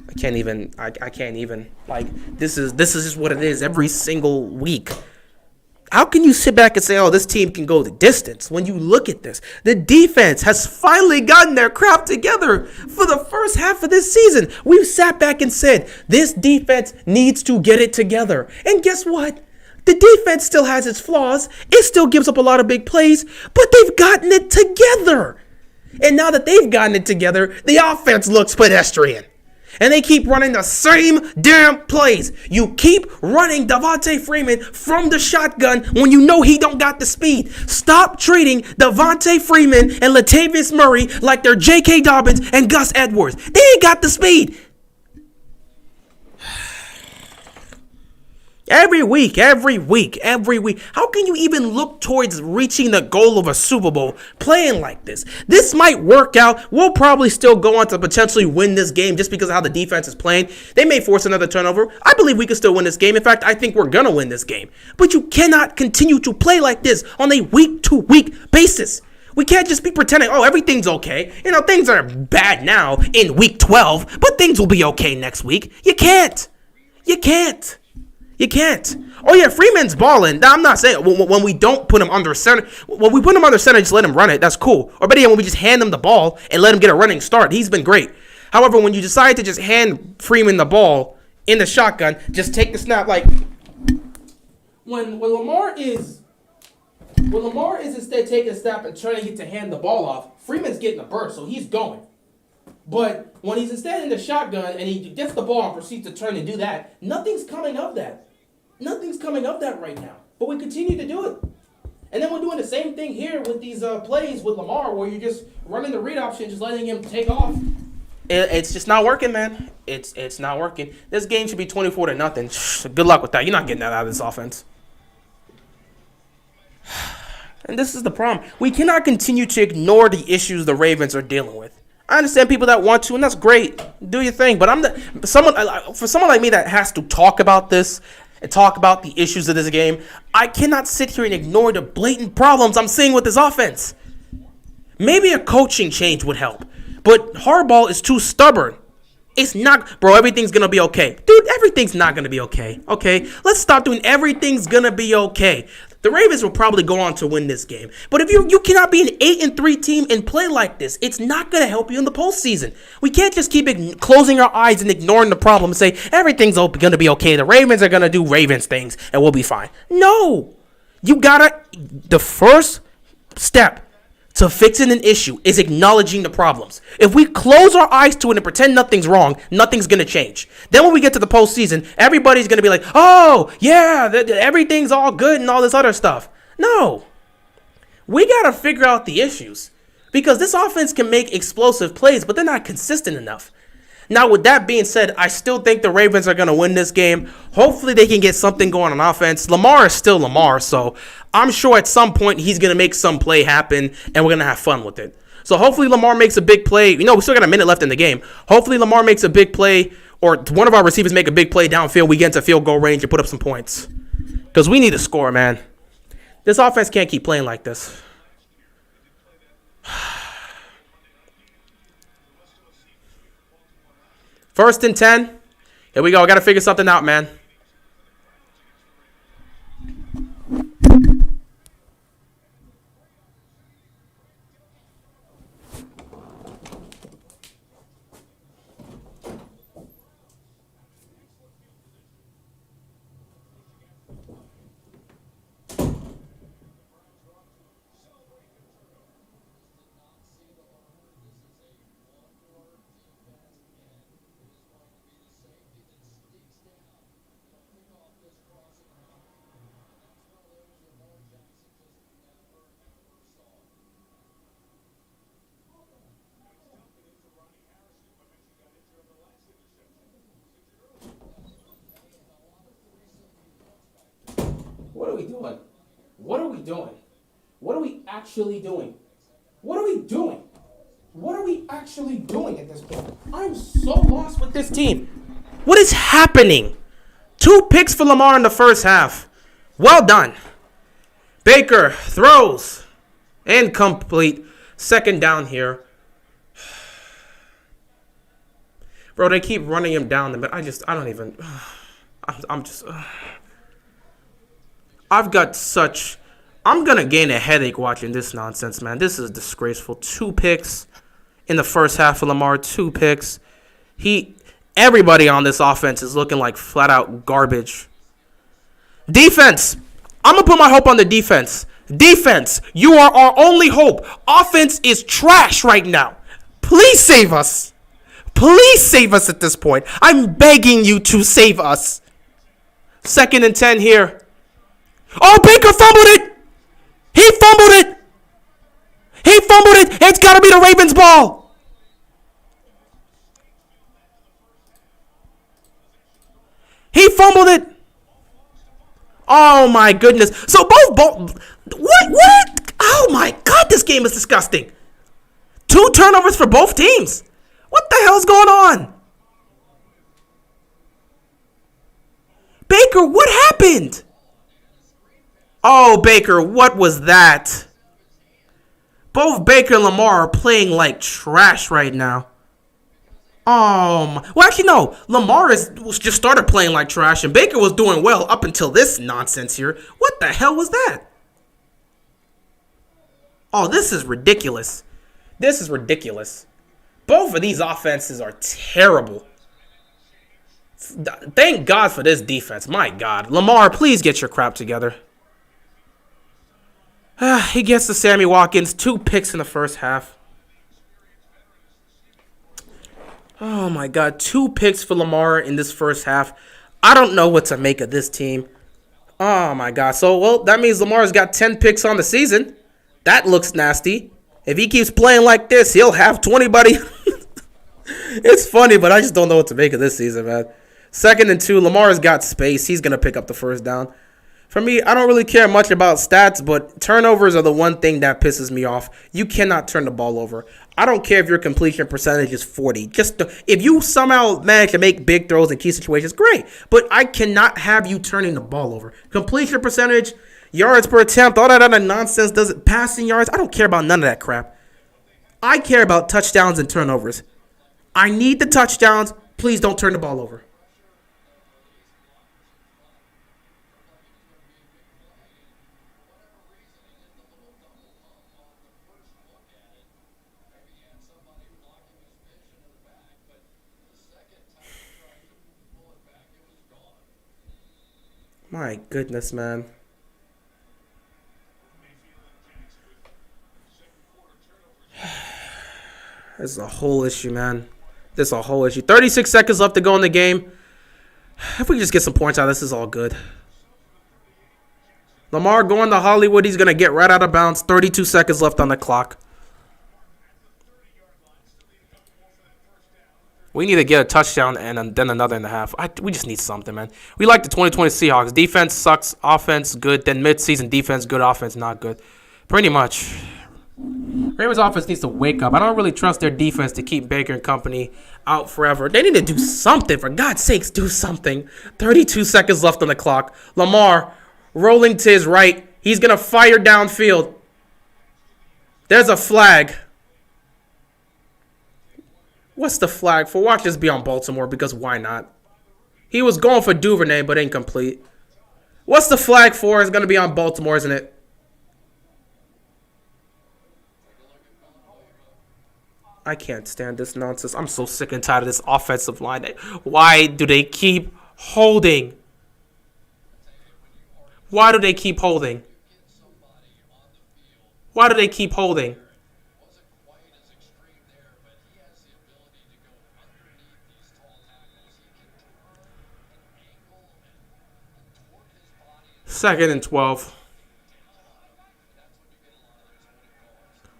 I can't even. Like, this is just what it is every single week. How can you sit back and say, oh, this team can go the distance when you look at this? The defense has finally gotten their crap together for the first half of this season. We've sat back and said, this defense needs to get it together. And guess what? The defense still has its flaws. It still gives up a lot of big plays, but they've gotten it together. And now that they've gotten it together, the offense looks pedestrian. And they keep running the same damn plays. You keep running Devontae Freeman from the shotgun when you know he don't got the speed. Stop treating Devontae Freeman and Latavius Murray like they're J.K. Dobbins and Gus Edwards. They ain't got the speed. Every week. How can you even look towards reaching the goal of a Super Bowl playing like this? This might work out. We'll probably still go on to potentially win this game just because of how the defense is playing. They may force another turnover. I believe we can still win this game. In fact, I think we're going to win this game. But you cannot continue to play like this on a week-to-week basis. We can't just be pretending, oh, everything's okay. You know, things are bad now in week 12, but things will be okay next week. You can't. Oh, yeah, Freeman's balling. Now, I'm not saying when we don't put him under center. When we put him under center, just let him run it. That's cool. Or better yet, when we just hand him the ball and let him get a running start, he's been great. However, when you decide to just hand Freeman the ball in the shotgun, just take the snap. Like, when Lamar is instead taking a snap and trying to hand the ball off, Freeman's getting a burst, so he's going. But when he's instead in the shotgun and he gets the ball and proceeds to turn and do that, nothing's coming of that. Nothing's coming of that right now. But we continue to do it. And then we're doing the same thing here with these plays with Lamar where you're just running the read option, just letting him take off. It's just not working, man. It's not working. This game should be 24-0. Good luck with that. You're not getting that out of this offense. And this is the problem. We cannot continue to ignore the issues the Ravens are dealing with. I understand people that want to, and that's great. Do your thing. But for someone like me that has to talk about this and talk about the issues of this game, I cannot sit here and ignore the blatant problems I'm seeing with this offense. Maybe a coaching change would help, but Harbaugh is too stubborn. It's not, bro, everything's going to be okay. Dude, everything's not going to be okay, okay? Let's stop doing everything's going to be okay. The Ravens will probably go on to win this game. But if you cannot be an 8-3 team and play like this, it's not going to help you in the postseason. We can't just keep closing our eyes and ignoring the problem and say, everything's going to be okay. The Ravens are going to do Ravens things and we'll be fine. No. The first step to fixing an issue is acknowledging the problems. If we close our eyes to it and pretend nothing's wrong, nothing's going to change. Then when we get to the postseason, everybody's going to be like, oh, yeah, everything's all good and all this other stuff. No. We got to figure out the issues because this offense can make explosive plays, but they're not consistent enough. Now, with that being said, I still think the Ravens are going to win this game. Hopefully, they can get something going on offense. Lamar is still Lamar, so I'm sure at some point he's going to make some play happen, and we're going to have fun with it. So hopefully Lamar makes a big play. You know, we still got a minute left in the game. Hopefully Lamar makes a big play, or one of our receivers make a big play downfield. We get into field goal range and put up some points. Because we need to score, man. This offense can't keep playing like this. First and 10. Here we go. I got to figure something out, man. What are we doing? What are we doing? What are we actually doing? What are we doing? What are we actually doing at this point? I'm so lost with this team. What is happening? 2 picks for Lamar in the first half. Well done. Baker throws. Incomplete. Second down here. Bro, they keep running him down, but I don't even. I've got such... I'm going to gain a headache watching this nonsense, man. This is disgraceful. 2 picks in the first half of Lamar. 2 picks. Everybody on this offense is looking like flat-out garbage. Defense. I'm going to put my hope on the defense. Defense, you are our only hope. Offense is trash right now. Please save us. Please save us at this point. I'm begging you to save us. 2nd and 10 here. Oh, Baker fumbled it. He fumbled it. He fumbled it. It's got to be the Ravens' ball. He fumbled it. Oh, my goodness. So both what? Oh, my God, this game is disgusting. 2 turnovers for both teams. What the hell's going on? Baker, what happened? Oh, Baker, what was that? Both Baker and Lamar are playing like trash right now. Well, actually, no. Lamar just started playing like trash, and Baker was doing well up until this nonsense here. What the hell was that? Oh, this is ridiculous. This is ridiculous. Both of these offenses are terrible. Thank God for this defense. My God. Lamar, please get your crap together. He gets to Sammy Watkins. 2 picks in the first half. Oh, my God. 2 picks for Lamar in this first half. I don't know what to make of this team. Oh, my God. So, well, that means Lamar's got 10 picks on the season. That looks nasty. If he keeps playing like this, he'll have 20, buddy. It's funny, but I just don't know what to make of this season, man. 2nd and 2. Lamar's got space. He's going to pick up the first down. For me, I don't really care much about stats, but turnovers are the one thing that pisses me off. You cannot turn the ball over. I don't care if your completion percentage is 40. If you somehow manage to make big throws in key situations, great. But I cannot have you turning the ball over. Completion percentage, yards per attempt, all that other nonsense, passing yards, I don't care about none of that crap. I care about touchdowns and turnovers. I need the touchdowns. Please don't turn the ball over. My goodness, man. This is a whole issue, man. This is a whole issue. 36 seconds left to go in the game. If we just get some points out, this is all good. Lamar going to Hollywood. He's going to get right out of bounds. 32 seconds left on the clock. We need to get a touchdown and then another in the half. We just need something, man. We like the 2020 Seahawks. Defense sucks. Offense good. Then midseason defense good. Offense not good. Pretty much. Ravens offense needs to wake up. I don't really trust their defense to keep Baker and company out forever. They need to do something. For God's sakes, do something. 32 seconds left on the clock. Lamar rolling to his right. He's going to fire downfield. There's a flag. What's the flag for? Watch this be on Baltimore, because why not? He was going for Duvernay, but incomplete. What's the flag for? It's going to be on Baltimore, isn't it? I can't stand this nonsense. I'm so sick and tired of this offensive line. Why do they keep holding? Why do they keep holding? Why do they keep holding? Second and 12.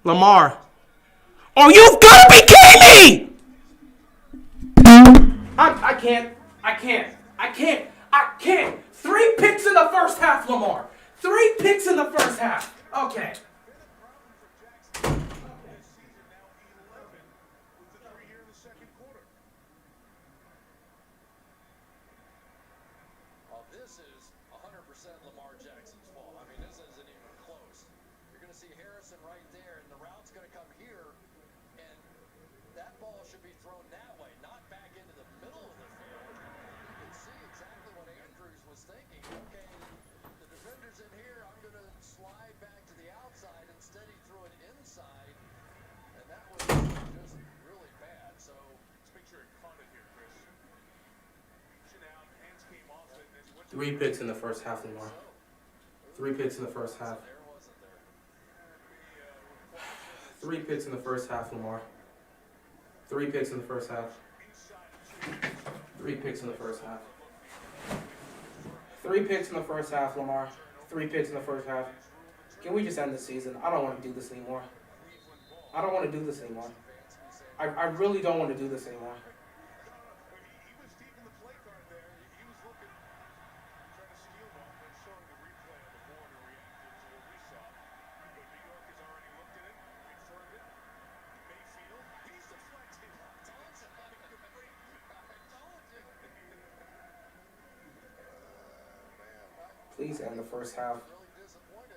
Lamar. Oh, you've got to be kidding me! I can't. 3 picks in the first half, Lamar. 3 picks in the first half. Okay.
This is 100% Lamar Jackson's fault. I mean, this isn't even close. You're going to see Harrison right there, and the route's going to come here, and that ball should be thrown that way, not back into the middle of the field. You can see exactly what Andrews was thinking. Okay, the defender's inside, and that was just really bad. So
Let's make sure it caught it here, Chris. Reaching out, hands came off it, and went to
3 picks in the first half, Lamar. 3 picks in the first half.
there wasn't there.
3 picks in the first half, Lamar. 3 picks in the first half. 3 picks in the first half. 3 picks in the first half, Lamar. 3 picks in the first half. Can we just end the season? I don't want to do this anymore. I don't want to do this anymore. I really don't want to do this anymore.
He was deep in the play card there. He was looking, trying to steal one, but showing the replay on the board and reacted to what we saw. But New York has already looked at it, confirmed it. Mayfield, he's deflected.
Please end the first half.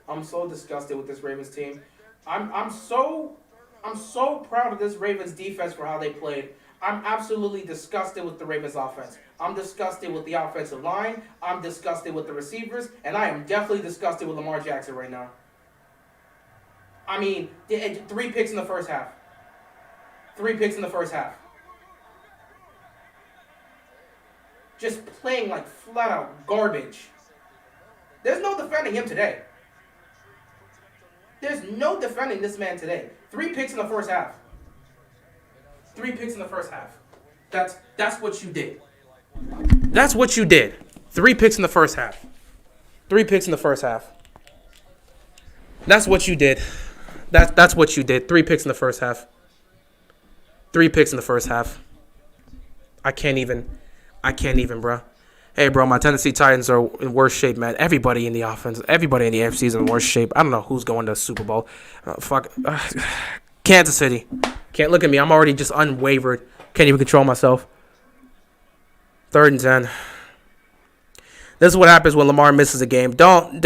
I'm so disgusted with this Ravens team. I'm so proud of this Ravens defense for how they played. I'm absolutely disgusted with the Ravens offense. I'm disgusted with the offensive line. I'm disgusted with the receivers, and I am definitely disgusted with Lamar Jackson right now. I mean, 3 picks in the first half. 3 picks in the first half. Just playing like flat out garbage. There's no defending him today. There's no defending this man today. 3 picks in the first half. 3 picks in the first half. That's what you did. That's what you did. 3 picks in the first half. 3 picks in the first half. That's what you did. That's what you did. 3 picks in the first half. 3 picks in the first half. I can't even, bro. Hey, bro, my Tennessee Titans are in worse shape, man. Everybody in the offense, everybody in the AFC is in worse shape. I don't know who's going to the Super Bowl. Kansas City. Can't look at me. I'm already just unwavered. Can't even control myself. 3rd and 10. This is what happens when Lamar misses a game. Don't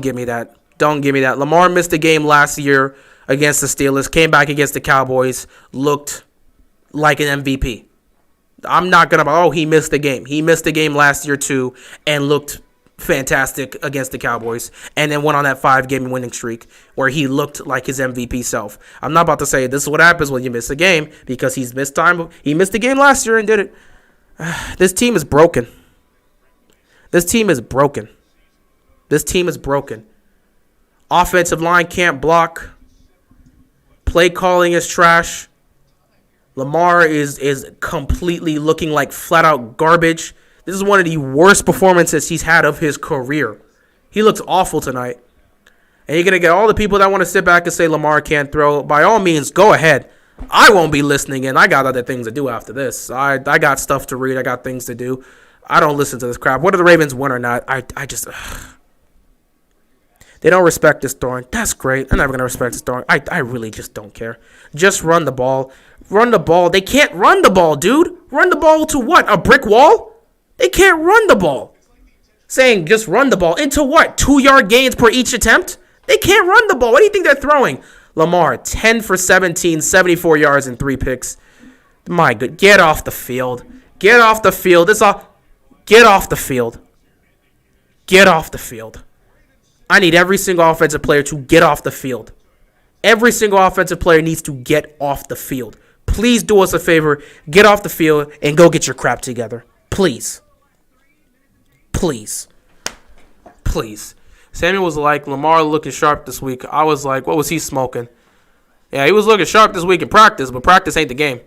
give me that. Don't give me that. Lamar missed a game last year against the Steelers. Came back against the Cowboys. Looked like an MVP. I'm not going to, he missed the game. He missed the game last year, too, and looked fantastic against the Cowboys, and then went on that 5-game winning streak where he looked like his MVP self. I'm not about to say this is what happens when you miss a game, because he missed the game last year and did it. This team is broken. This team is broken. This team is broken. Offensive line can't block. Play calling is trash. Lamar is completely looking like flat-out garbage. This is one of the worst performances he's had of his career. He looks awful tonight. And you're going to get all the people that want to sit back and say Lamar can't throw. By all means, go ahead. I won't be listening in. I got other things to do after this. I got stuff to read. I got things to do. I don't listen to this crap. Whether the Ravens win or not, I just... They don't respect this throwing. That's great. I'm never going to respect this throwing. I really just don't care. Just run the ball. Run the ball. They can't run the ball, dude. Run the ball to what? A brick wall? They can't run the ball. Saying just run the ball. Into what? 2-yard gains per each attempt? They can't run the ball. What do you think they're throwing? Lamar, 10 for 17, 74 yards and 3 picks. My good. Get off the field. Get off the field. Get off the field. Get off the field. I need every single offensive player to get off the field. Every single offensive player needs to get off the field. Please do us a favor. Get off the field and go get your crap together. Please. Please. Please. Samuel was like, Lamar looking sharp this week. I was like, what was he smoking? Yeah, he was looking sharp this week in practice, but practice ain't the game.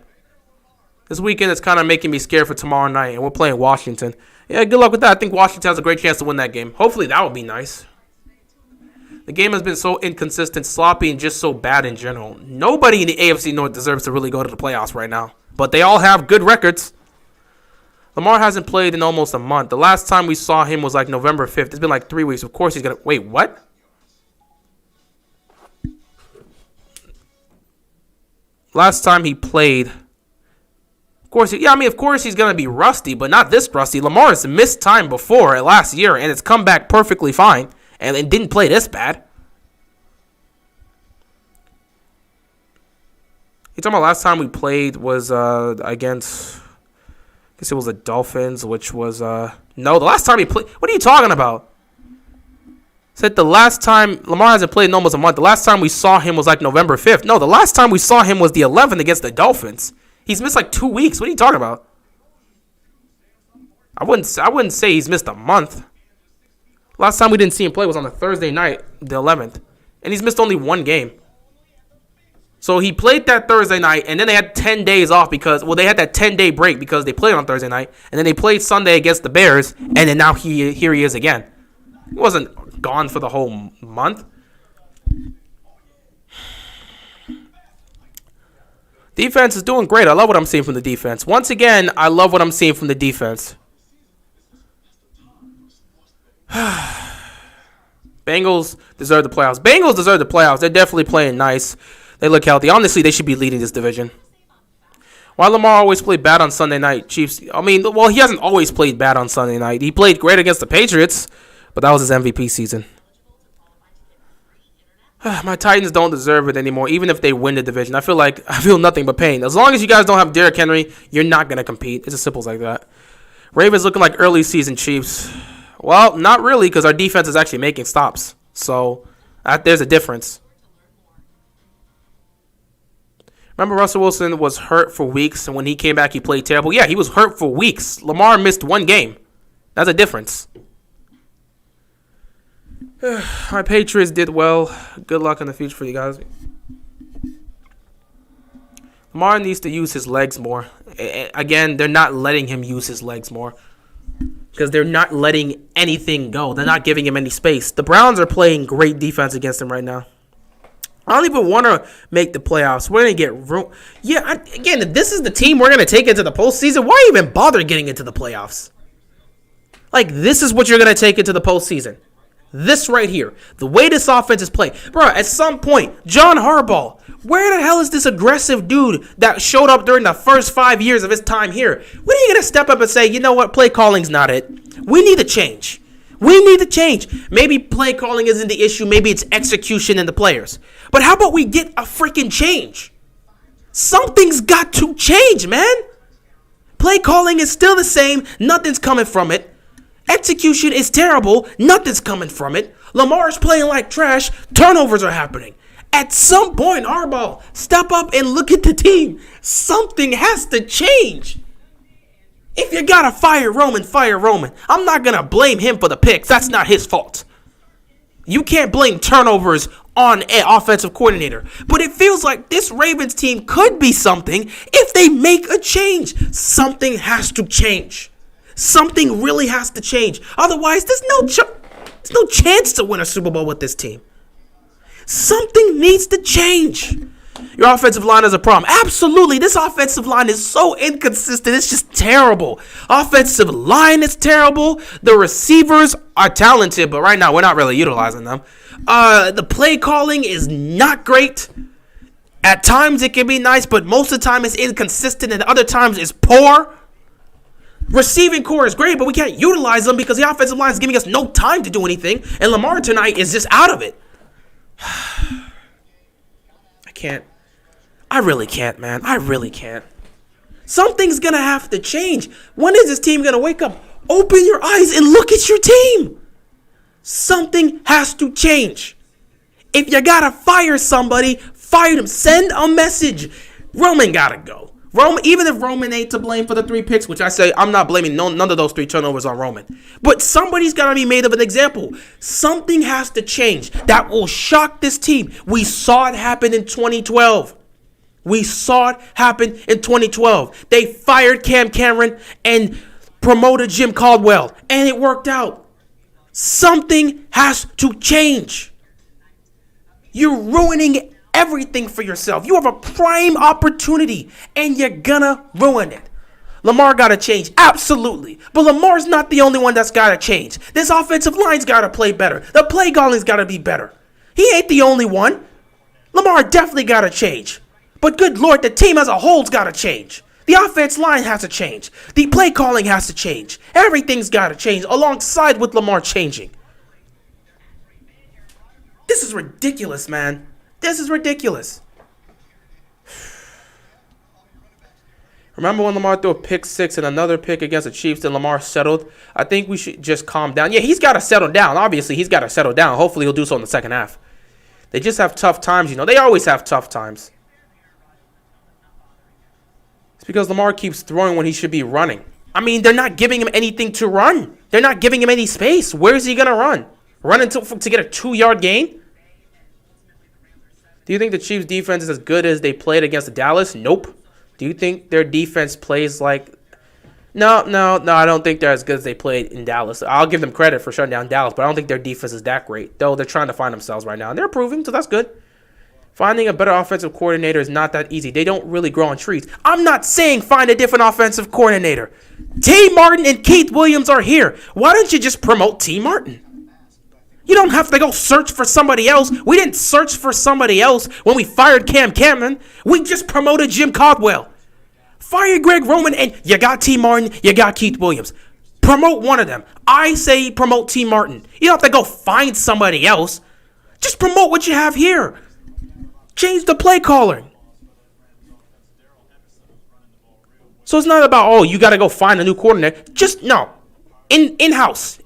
This weekend is kind of making me scared for tomorrow night, and we're playing Washington. Yeah, good luck with that. I think Washington has a great chance to win that game. Hopefully that would be nice. The game has been so inconsistent, sloppy, and just so bad in general. Nobody in the AFC North deserves to really go to the playoffs right now. But they all have good records. Lamar hasn't played in almost a month. The last time we saw him was like November 5th. It's been like 3 weeks. Of course he's going to... Wait, what? Last time he played... Of course, of course he's going to be rusty, but not this rusty. Lamar has missed time before last year, and it's come back perfectly fine. And it didn't play this bad. You talking about last time we played was against... I guess it was the Dolphins, which was... No, the last time he played... What are you talking about? Said the last time Lamar hasn't played in almost a month. The last time we saw him was like November 5th. No, the last time we saw him was the 11th against the Dolphins. He's missed like 2 weeks. What are you talking about? I wouldn't say he's missed a month. Last time we didn't see him play was on the Thursday night, the 11th. And he's missed only 1 game. So he played that Thursday night, and then they had 10 days off because, well, they had that 10-day break because they played on Thursday night, and then they played Sunday against the Bears, and then now here he is again. He wasn't gone for the whole month. Defense is doing great. I love what I'm seeing from the defense. Once again, I love what I'm seeing from the defense. Bengals deserve the playoffs. Bengals deserve the playoffs. They're definitely playing nice. They look healthy. Honestly, they should be leading this division. Why Lamar always played bad on Sunday night? Chiefs. I mean, well, he hasn't always played bad on Sunday night. He played great against the Patriots, but that was his MVP season. My Titans don't deserve it anymore, even if they win the division. I feel nothing but pain. As long as you guys don't have Derrick Henry, you're not going to compete. It's as simple as like that. Ravens looking like early season Chiefs. Well, not really, because our defense is actually making stops. So, there's a difference. Remember Russell Wilson was hurt for weeks, and when he came back, he played terrible? Yeah, he was hurt for weeks. Lamar missed 1 game. That's a difference. My Patriots did well. Good luck in the future for you guys. Lamar needs to use his legs more. Again, they're not letting him use his legs more because they're not letting anything go. They're not giving him any space. The Browns are playing great defense against him right now. I don't even want to make the playoffs. We're going to get room. Yeah, again, if this is the team we're going to take into the postseason, why even bother getting into the playoffs? Like, this is what you're going to take into the postseason. This right here. The way this offense is played. Bro, at some point, John Harbaugh, where the hell is this aggressive dude that showed up during the first 5 years of his time here? When are you going to step up and say, you know what, play calling's not it? We need a change. We need to change. Maybe play calling isn't the issue. Maybe it's execution and the players. But how about we get a freaking change? Something's got to change, man. Play calling is still the same. Nothing's coming from it. Execution is terrible. Nothing's coming from it. Lamar's playing like trash. Turnovers are happening. At some point, Harbaugh, step up and look at the team. Something has to change. If you gotta fire Roman, fire Roman. I'm not gonna blame him for the picks. That's not his fault. You can't blame turnovers on an offensive coordinator. But it feels like this Ravens team could be something if they make a change. Something has to change. Something really has to change. Otherwise, there's no chance to win a Super Bowl with this team. Something needs to change. Your offensive line is a problem. Absolutely. This offensive line is so inconsistent. It's just terrible. Offensive line is terrible. The receivers are talented, but right now we're not really utilizing them. The play calling is not great. At times it can be nice, but most of the time it's inconsistent, and other times it's poor. Receiving core is great, but we can't utilize them because the offensive line is giving us no time to do anything, and Lamar tonight is just out of it. I really can't, man. I really can't. Something's going to have to change. When is this team going to wake up? Open your eyes and look at your team. Something has to change. If you got to fire somebody, fire them. Send a message. Roman got to go. Even if Roman ain't to blame for the 3 picks, which I say I'm not blaming none of those 3 turnovers on Roman. But somebody's got to be made of an example. Something has to change that will shock this team. We saw it happen in 2012. We saw it happen in 2012. They fired Cam Cameron and promoted Jim Caldwell, and it worked out. Something has to change. You're ruining everything for yourself. You have a prime opportunity, and you're gonna ruin it. Lamar gotta change, absolutely. But Lamar's not the only one that's gotta change. This offensive line's gotta play better. The play calling's gotta be better. He ain't the only one. Lamar definitely gotta change. But good Lord, the team as a whole's gotta change. The offense line has to change. The play calling has to change. Everything's gotta change alongside with Lamar changing. This is ridiculous, man. This is ridiculous. Remember when Lamar threw a pick 6 and another pick against the Chiefs and Lamar settled? I think we should just calm down. Yeah, he's got to settle down. Obviously, he's got to settle down. Hopefully, he'll do so in the second half. They just have tough times, you know. They always have tough times. It's because Lamar keeps throwing when he should be running. I mean, they're not giving him anything to run. They're not giving him any space. Where is he going to run? Run to get a 2-yard gain? Do you think the Chiefs' defense is as good as they played against Dallas? Nope. Do you think their defense plays like... No, I don't think they're as good as they played in Dallas. I'll give them credit for shutting down Dallas, but I don't think their defense is that great. Though they're trying to find themselves right now, and they're improving, so that's good. Finding a better offensive coordinator is not that easy. They don't really grow on trees. I'm not saying find a different offensive coordinator. T. Martin and Keith Williams are here. Why don't you just promote T. Martin? You don't have to go search for somebody else. We didn't search for somebody else when we fired Cam Cameron. We just promoted Jim Caldwell. Fire Greg Roman, and you got T. Martin, you got Keith Williams. Promote one of them. I say promote T. Martin. You don't have to go find somebody else. Just promote what you have here. Change the play calling. So it's not about, oh, you got to go find a new coordinator. Just, no. In-house,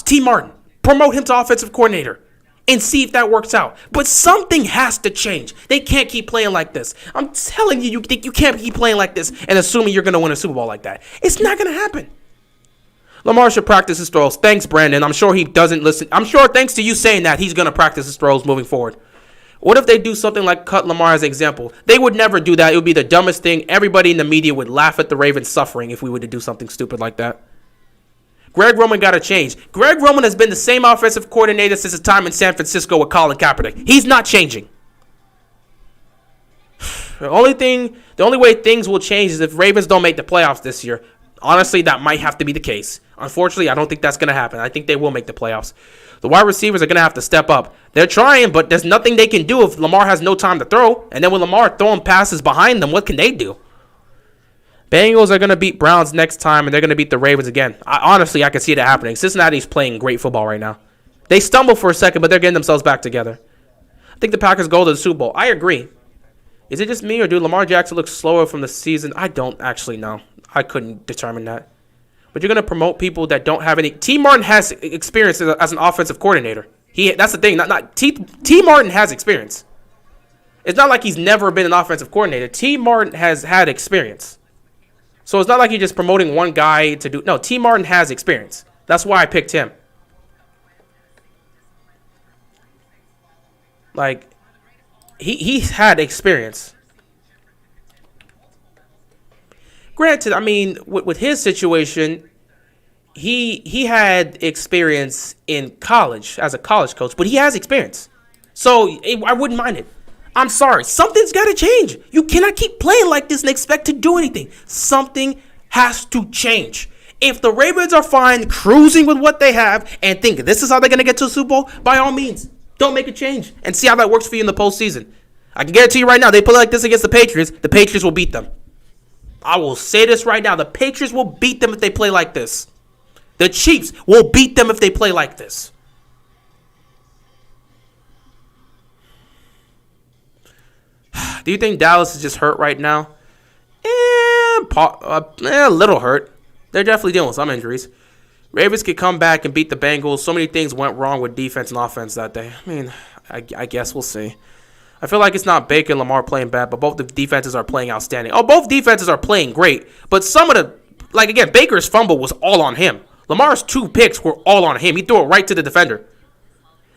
T. Martin. Promote him to offensive coordinator and see if that works out. But something has to change. They can't keep playing like this. I'm telling you, you can't keep playing like this and assuming you're going to win a Super Bowl like that. It's not going to happen. Lamar should practice his throws. Thanks, Brandon. I'm sure he doesn't listen. I'm sure thanks to you saying that, he's going to practice his throws moving forward. What if they do something like cut Lamar as an example? They would never do that. It would be the dumbest thing. Everybody in the media would laugh at the Ravens suffering if we were to do something stupid like that. Greg Roman got to change. Greg Roman has been the same offensive coordinator since his time in San Francisco with Colin Kaepernick. He's not changing. The only way things will change is if Ravens don't make the playoffs this year. Honestly, that might have to be the case. Unfortunately, I don't think that's going to happen. I think they will make the playoffs. The wide receivers are going to have to step up. They're trying, but there's nothing they can do if Lamar has no time to throw. And then with Lamar throwing passes behind them, what can they do? Bengals are going to beat Browns next time, and they're going to beat the Ravens again. Honestly, I can see that happening. Cincinnati's playing great football right now. They stumble for a second, but they're getting themselves back together. I think the Packers go to the Super Bowl. I agree. Is it just me, or do Lamar Jackson look slower from the season? I don't actually know. I couldn't determine that. But you're going to promote people that don't have any... T. Martin has experience as an offensive coordinator. That's the thing. T. Martin has experience. It's not like he's never been an offensive coordinator. T. Martin has had experience. So it's not like you're just promoting one guy to do... No, T. Martin has experience. That's why I picked him. Like, he's had experience. Granted, I mean, with his situation, he had experience in college as a college coach, but he has experience. So I wouldn't mind it. I'm sorry. Something's got to change. You cannot keep playing like this and expect to do anything. Something has to change. If the Ravens are fine cruising with what they have and think this is how they're going to get to the Super Bowl, by all means, don't make a change and see how that works for you in the postseason. I can guarantee you right now, they play like this against the Patriots will beat them. I will say this right now. The Patriots will beat them if they play like this. The Chiefs will beat them if they play like this. Do you think Dallas is just hurt right now? A little hurt. They're definitely dealing with some injuries. Ravens could come back and beat the Bengals. So many things went wrong with defense and offense that day. I mean, I guess we'll see. I feel like it's not Baker and Lamar playing bad, but both the defenses are playing outstanding. Oh, both defenses are playing great, but some of the, like again, Baker's fumble was all on him. Lamar's 2 picks were all on him. He threw it right to the defender.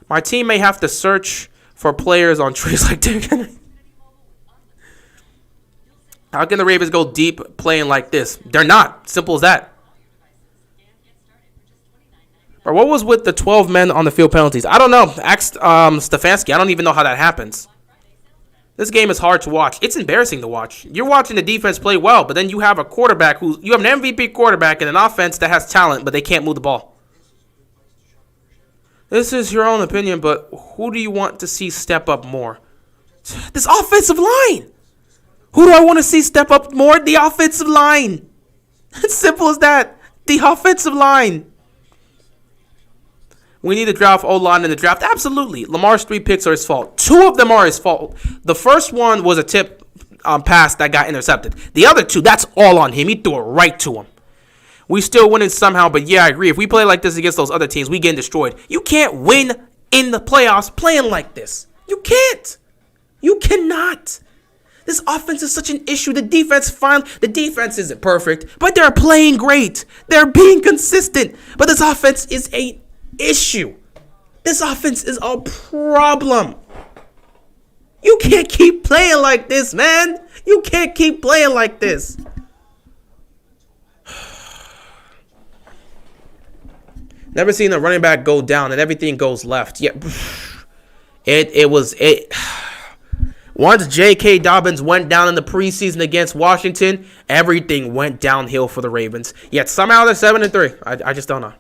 My team may have to search for players on trees like Derrick Henry. How can the Ravens go deep playing like this? They're not. Simple as that. Or what was with the 12 men on the field penalties? I don't know. Ask Stefanski. I don't even know how that happens. This game is hard to watch. It's embarrassing to watch. You're watching the defense play well, but then you have a quarterback you have an MVP quarterback and an offense that has talent, but they can't move the ball. This is your own opinion, but who do you want to see step up more? This offensive line. Who do I want to see step up more? The offensive line. It's simple as that. The offensive line. We need to draft O-line in the draft. Absolutely. Lamar's 3 picks are his fault. 2 of them are his fault. The first one was a tip pass that got intercepted. The other 2, that's all on him. He threw it right to him. We still winning somehow, but yeah, I agree. If we play like this against those other teams, we getting destroyed. You can't win in the playoffs playing like this. You can't. You cannot. This offense is such an issue. The defense isn't perfect, but they're playing great. They're being consistent. But this offense is an issue. This offense is a problem. You can't keep playing like this, man. You can't keep playing like this. Never seen a running back go down and everything goes left. Yeah, it. Once J.K. Dobbins went down in the preseason against Washington, everything went downhill for the Ravens. Yet somehow they're 7-3. I just don't know.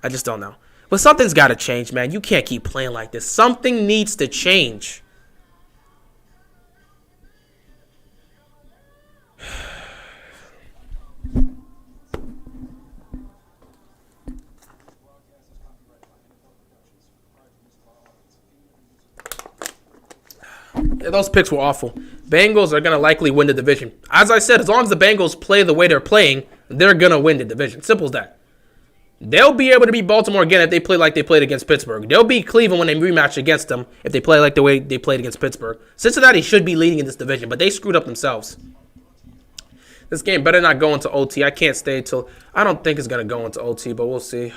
I just don't know. But something's got to change, man. You can't keep playing like this. Something needs to change. Those picks were awful. Bengals are going to likely win the division. As I said, as long as the Bengals play the way they're playing, they're going to win the division. Simple as that. They'll be able to beat Baltimore again if they play like they played against Pittsburgh. They'll beat Cleveland when they rematch against them if they play like the way they played against Pittsburgh. Cincinnati should be leading in this division, but they screwed up themselves. This game better not go into OT. I can't stay till... I don't think it's going to go into OT, but we'll see.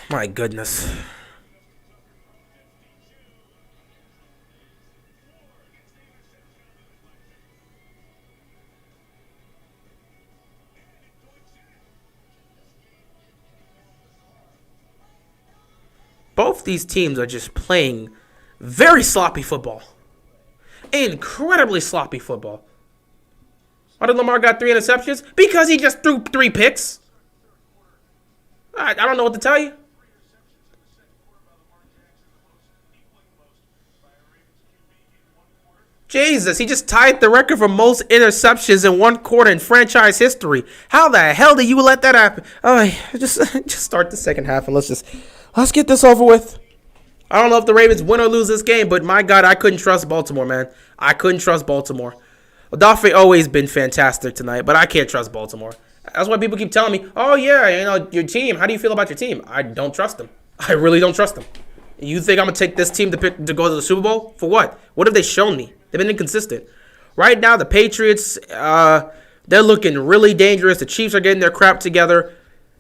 My goodness. Both these teams are just playing very sloppy football. Incredibly sloppy football. Why did Lamar got 3 interceptions? Because he just threw 3 picks. I don't know what to tell you. Jesus, he just tied the record for most interceptions in one quarter in franchise history. How the hell did you let that happen? Just start the second half and let's get this over with. I don't know if the Ravens win or lose this game, but my God, I couldn't trust Baltimore, man. I couldn't trust Baltimore. Odafe always been fantastic tonight, but I can't trust Baltimore. That's why people keep telling me, oh, yeah, your team. How do you feel about your team? I don't trust them. I really don't trust them. You think I'm going to take this team to go to the Super Bowl? For what? What have they shown me? They've been inconsistent. Right now, the Patriots, they're looking really dangerous. The Chiefs are getting their crap together.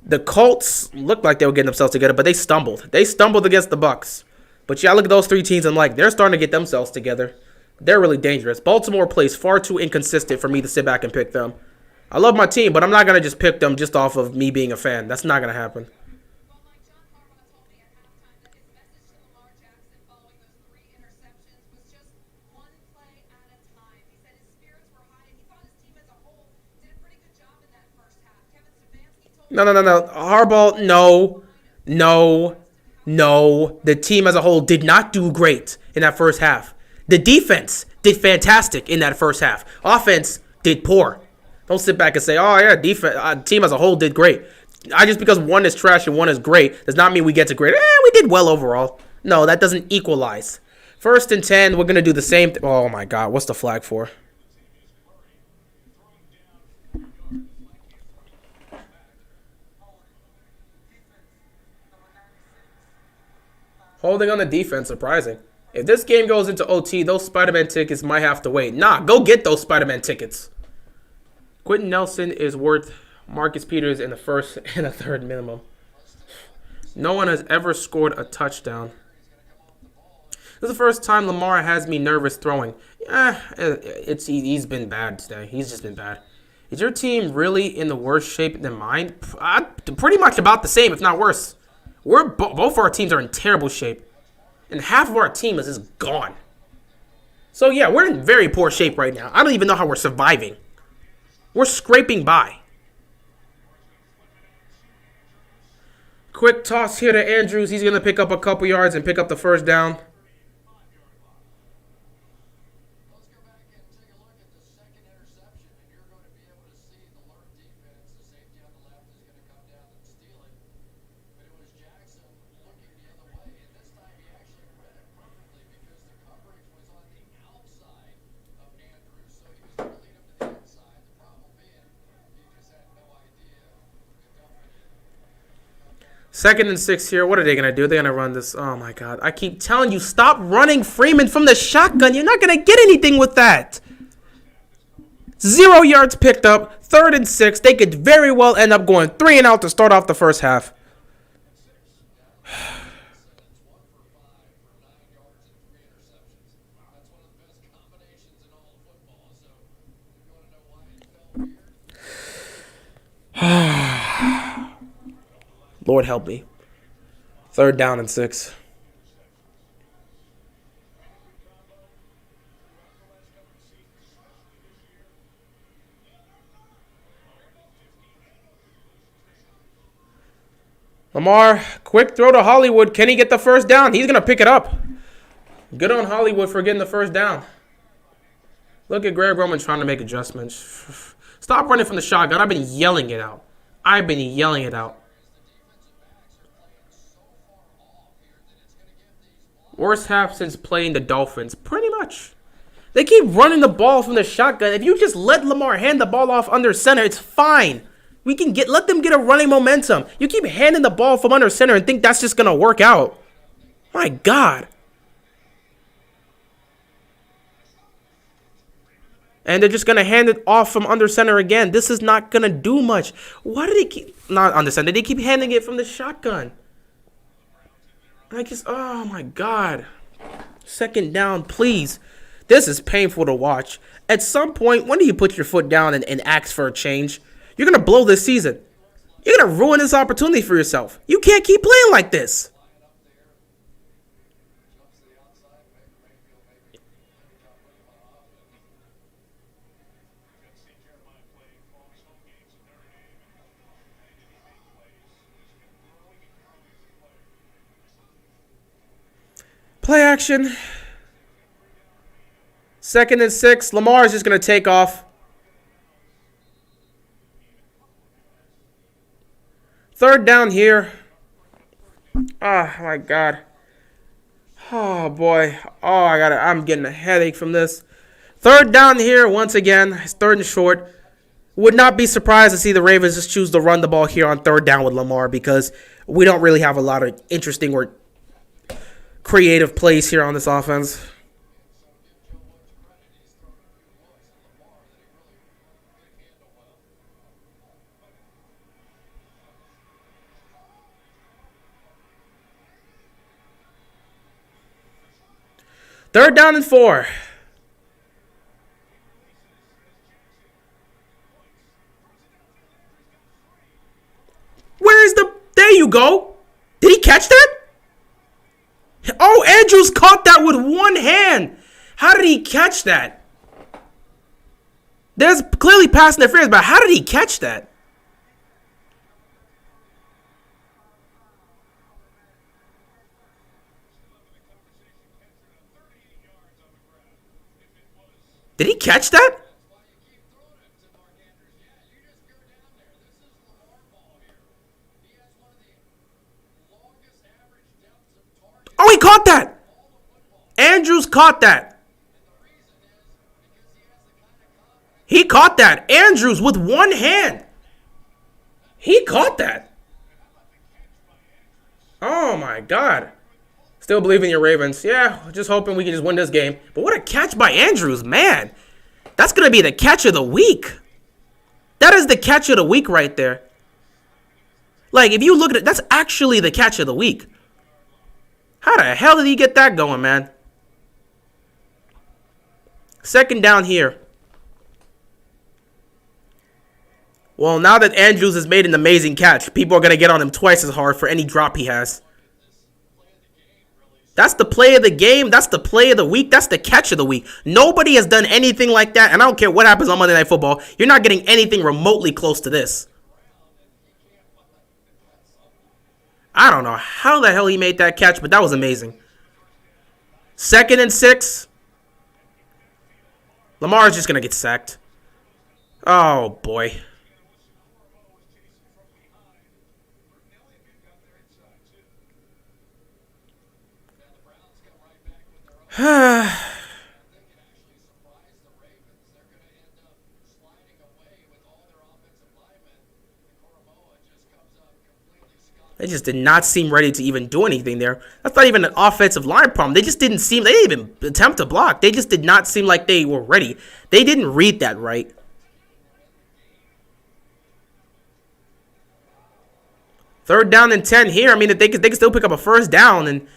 The Colts looked like they were getting themselves together, but they stumbled. They stumbled against the Bucs. But yeah, look at those 3 teams, and they're starting to get themselves together. They're really dangerous. Baltimore plays far too inconsistent for me to sit back and pick them. I love my team, but I'm not going to just pick them just off of me being a fan. That's not going to happen. No. Harbaugh, no. The team as a whole did not do great in that first half. The defense did fantastic in that first half. Offense did poor. Don't sit back and say, oh, yeah, defense, team as a whole did great. Just because one is trash and one is great does not mean we get to great. We did well overall. No, that doesn't equalize. 1st and 10, we're going to do the same thing. Oh, my God. What's the flag for? Holding on the defense, surprising. If this game goes into OT, those Spider-Man tickets might have to wait. Nah, go get those Spider-Man tickets. Quentin Nelson is worth Marcus Peters in the 1st and a 3rd minimum. No one has ever scored a touchdown. This is the first time Lamar has me nervous throwing. He's been bad today. He's just been bad. Is your team really in the worse shape than mine? Pretty much about the same, if not worse. Both our teams are in terrible shape. And half of our team is just gone. So, yeah, we're in very poor shape right now. I don't even know how we're surviving. We're scraping by. Quick toss here to Andrews. He's going to pick up a couple yards and pick up the 1st down. 2nd and 6 here. What are they going to do? They're going to run this. Oh, my God. I keep telling you, stop running Freeman from the shotgun. You're not going to get anything with that. 0 yards picked up. 3rd and 6. They could very well end up going 3 and out to start off the first half. Lord help me. 3rd down and 6. Lamar, quick throw to Hollywood. Can he get the first down? He's going to pick it up. Good on Hollywood for getting the first down. Look at Greg Roman trying to make adjustments. Stop running from the shotgun. I've been yelling it out. Worst half since playing the Dolphins. Pretty much. They keep running the ball from the shotgun. If you just let Lamar hand the ball off under center, it's fine. We can let them get a running momentum. You keep handing the ball from under center and think that's just going to work out. My God. And they're just going to hand it off from under center again. This is not going to do much. Why do they keep... Not under center. They keep handing it from the shotgun. Oh my God. 2nd down, please. This is painful to watch. At some point, when do you put your foot down and ask for a change? You're going to blow this season. You're going to ruin this opportunity for yourself. You can't keep playing like this. Play action. 2nd and 6. Lamar is just going to take off. 3rd down here. Oh, my God. Oh, boy. Oh, I'm getting a headache from this. 3rd down here once again. It's 3rd and short. Would not be surprised to see the Ravens just choose to run the ball here on 3rd down with Lamar because we don't really have a lot of interesting or creative plays here on this offense. Third down and 4. Where's the... There you go. Did he catch that? Oh, Andrews caught that with one hand. How did he catch that? There's clearly pass interference, but how did he catch that? Did he catch that? Oh, he caught that. Andrews caught that. He caught that. Andrews with one hand. He caught that. Oh, my God. Still believe in your Ravens. Yeah, just hoping we can just win this game. But what a catch by Andrews, man. That's going to be the catch of the week. That is the catch of the week right there. Like, if you look at it, that's actually the catch of the week. How the hell did he get that going, man? Second down here. Well, now that Andrews has made an amazing catch, people are going to get on him twice as hard for any drop he has. That's the play of the game. That's the play of the week. That's the catch of the week. Nobody has done anything like that, and I don't care what happens on Monday Night Football. You're not getting anything remotely close to this. I don't know how the hell he made that catch, but that was amazing. 2nd and 6. Lamar's just going to get sacked. Oh, boy. They just did not seem ready to even do anything there. That's not even an offensive line problem. They just didn't seem, they didn't even attempt to block. They just did not seem like they were ready. They didn't read that right. Third down and 10 here. I mean, if they can still pick up a first down, and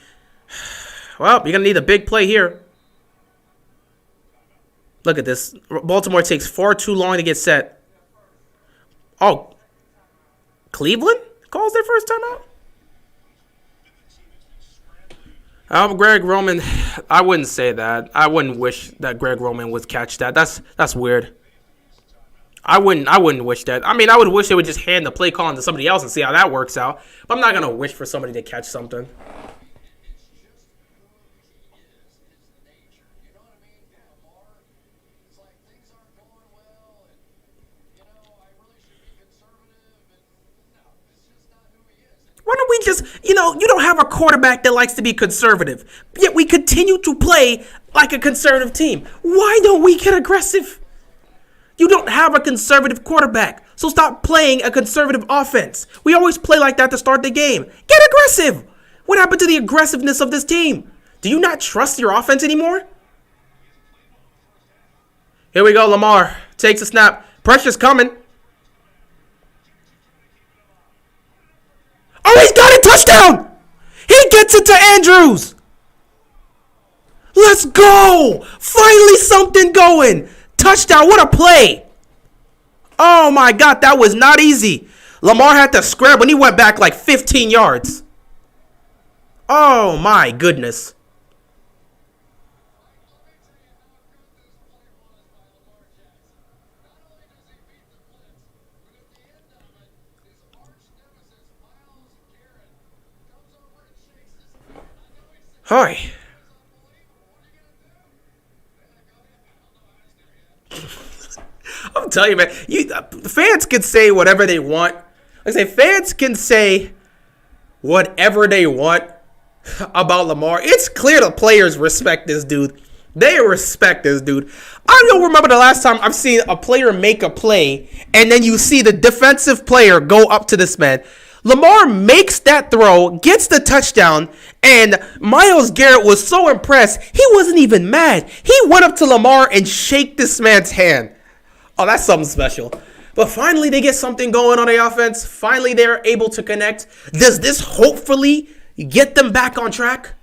well, you're gonna need a big play here. Look at this. Baltimore takes far too long to get set. Oh, Cleveland calls their first timeout? Greg Roman, I wouldn't say that. I wouldn't wish that Greg Roman would catch that. That's weird. I wouldn't wish that. I mean, I would wish they would just hand the play calling to somebody else and see how that works out. But I'm not gonna wish for somebody to catch something. Why don't we just, you don't have a quarterback that likes to be conservative, yet we continue to play like a conservative team. Why don't we get aggressive? You don't have a conservative quarterback, so stop playing a conservative offense. We always play like that to start the game. Get aggressive. What happened to the aggressiveness of this team? Do you not trust your offense anymore? Here we go, Lamar takes a snap. Pressure's coming. Oh, he's got it! Touchdown! He gets it to Andrews! Let's go! Finally something going! Touchdown, what a play! Oh my God, that was not easy. Lamar had to scramble and he went back like 15 yards. Oh my goodness. Hi. I'm telling you, man. Fans can say whatever they want. Like I say, fans can say whatever they want about Lamar. It's clear the players respect this dude. They respect this dude. I don't remember the last time I've seen a player make a play and then you see the defensive player go up to this man. Lamar makes that throw, gets the touchdown, and Myles Garrett was so impressed, he wasn't even mad. He went up to Lamar and shook this man's hand. Oh, that's something special. But finally, they get something going on the offense. Finally, they're able to connect. Does this hopefully get them back on track?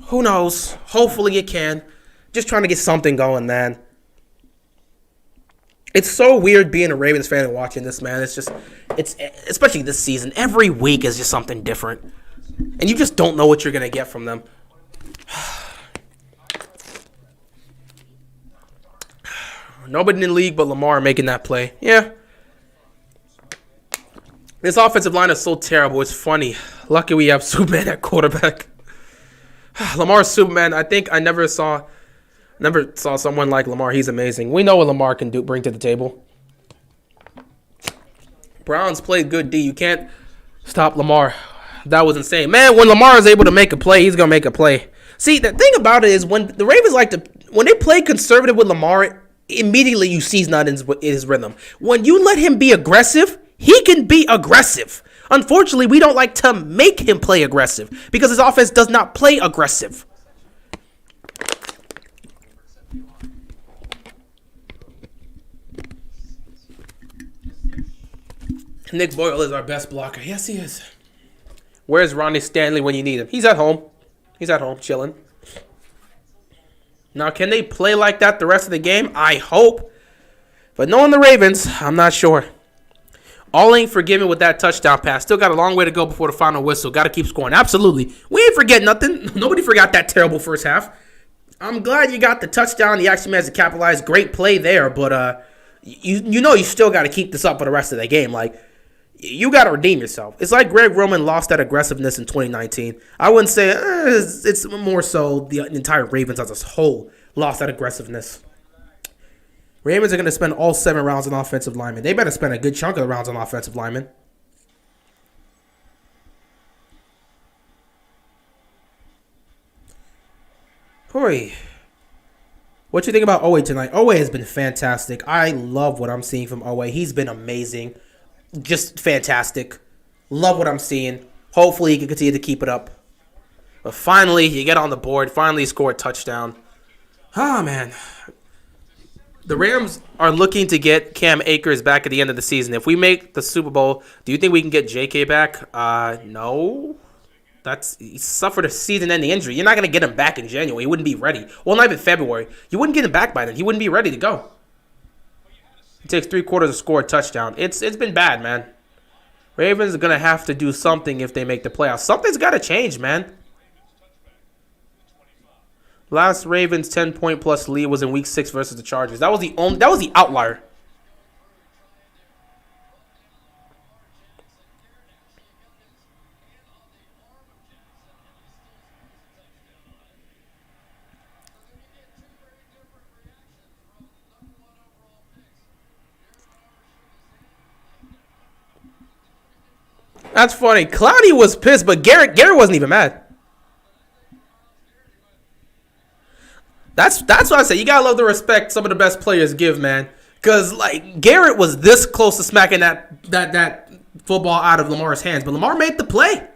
Who knows? Hopefully it can. Just trying to get something going, man. It's so weird being a Ravens fan and watching this, man. It's especially this season. Every week is just something different. And you just don't know what you're going to get from them. Nobody in the league but Lamar making that play. Yeah. This offensive line is so terrible. It's funny. Lucky we have Superman at quarterback. Lamar's Superman. I think I never saw someone like Lamar. He's amazing. We know what Lamar can bring to the table. Browns played good D. You can't stop Lamar. That was insane. Man, when Lamar is able to make a play, he's going to make a play. See, the thing about it is when the Ravens when they play conservative with Lamar, immediately you see he's not in his rhythm. When you let him be aggressive, he can be aggressive. Unfortunately, we don't like to make him play aggressive because his offense does not play aggressive. Nick Boyle is our best blocker. Yes, he is. Where's Ronnie Stanley when you need him? He's at home. He's at home, chilling. Now, can they play like that the rest of the game? I hope. But knowing the Ravens, I'm not sure. All ain't forgiven with that touchdown pass. Still got a long way to go before the final whistle. Got to keep scoring. Absolutely. We ain't forget nothing. Nobody forgot that terrible first half. I'm glad you got the touchdown. You actually managed to capitalize. Great play there. But you still got to keep this up for the rest of the game. Like, you got to redeem yourself. It's like Greg Roman lost that aggressiveness in 2019. I wouldn't say it's more so the entire Ravens as a whole lost that aggressiveness. Ravens are going to spend all 7 rounds on offensive linemen. They better spend a good chunk of the rounds on offensive linemen. Hoi. What you think about Owe tonight? Owe has been fantastic. I love what I'm seeing from Owe. He's been amazing. Just fantastic. Love what I'm seeing. Hopefully he can continue to keep it up. But finally, you get on the board. Finally score a touchdown. Ah, man. The Rams are looking to get Cam Akers back at the end of the season. If we make the Super Bowl, do you think we can get JK back? No. He suffered a season-ending injury. You're not going to get him back in January. He wouldn't be ready. Well, not even February. You wouldn't get him back by then. He wouldn't be ready to go. It takes 3 quarters to score a touchdown. It's been bad, man. Ravens are going to have to do something if they make the playoffs. Something's got to change, man. Last Ravens 10-point-plus lead was in Week 6 versus the Chargers. That was the outlier. That's funny. Clowney was pissed, but Garrett wasn't even mad. That's what I say. You gotta love the respect some of the best players give, man. Cause like Garrett was this close to smacking that football out of Lamar's hands, but Lamar made the play.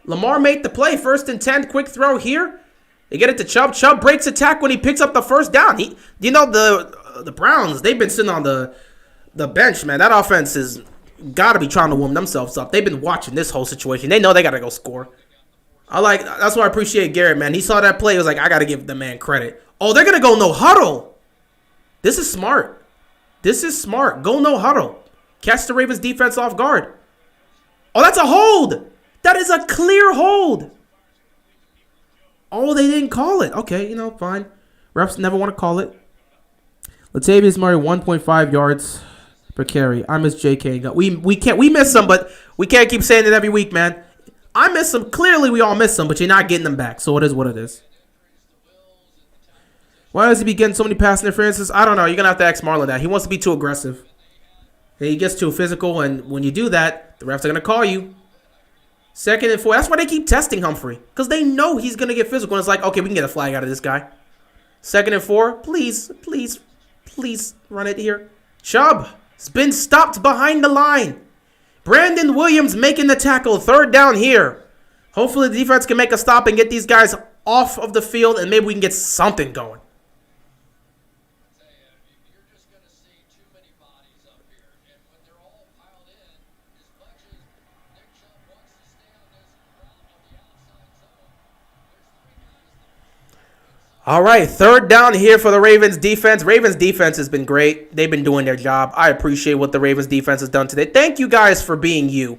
Lamar made the play. 1st and 10, quick throw here. They get it to Chubb. Chubb breaks attack when he picks up the first down. The Browns, they've been sitting on the bench, man. That offense is gotta be trying to warm themselves up. They've been watching this whole situation. They know they gotta go score. That's why I appreciate Garrett, man. He saw that play. He was like, I got to give the man credit. Oh, they're going to go no huddle. This is smart. Go no huddle. Catch the Ravens defense off guard. Oh, that's a hold. That is a clear hold. Oh, they didn't call it. Okay, fine. Refs never want to call it. Latavius Murray, 1.5 yards per carry. I miss JK. We miss him, but we can't keep saying it every week, man. I miss him. Clearly, we all miss him, but you're not getting them back. So it is what it is. Why does he be getting so many pass interferences? I don't know. You're going to have to ask Marlon that. He wants to be too aggressive. He gets too physical, and when you do that, the refs are going to call you. 2nd and 4. That's why they keep testing Humphrey, because they know he's going to get physical. And it's like, okay, we can get a flag out of this guy. 2nd and 4. Please run it here. Chubb has been stopped behind the line. Brandon Williams making the tackle. 3rd down here. Hopefully the defense can make a stop and get these guys off of the field, and maybe we can get something going.
You're just going to see too many bodies up here, and when they're all piled in, as much as Nick Chubb wants to stay on this route on the outside zone, there's 3 guys that
All right, 3rd down here for the Ravens defense. Ravens defense has been great. They've been doing their job. I appreciate what the Ravens defense has done today. Thank you guys for being you.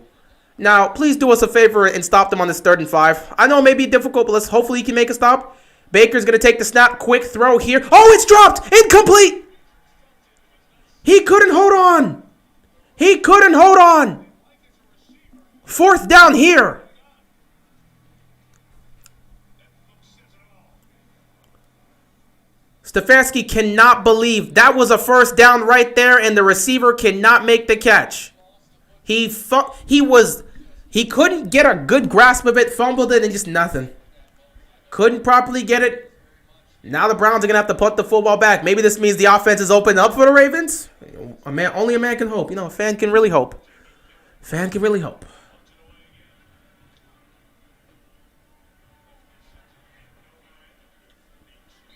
Now, please do us a favor and stop them on this 3rd and 5. I know it may be difficult, but hopefully you can make a stop. Baker's going to take the snap. Quick throw here. Oh, it's dropped. Incomplete. He couldn't hold on. 4th down here. Stefanski cannot believe that was a 1st down right there, and the receiver cannot make the catch. He couldn't get a good grasp of it, fumbled it, and just nothing. Couldn't properly get it. Now the Browns are going to have to put the football back. Maybe this means the offense is open up for the Ravens. Only a man can hope. A fan can really hope.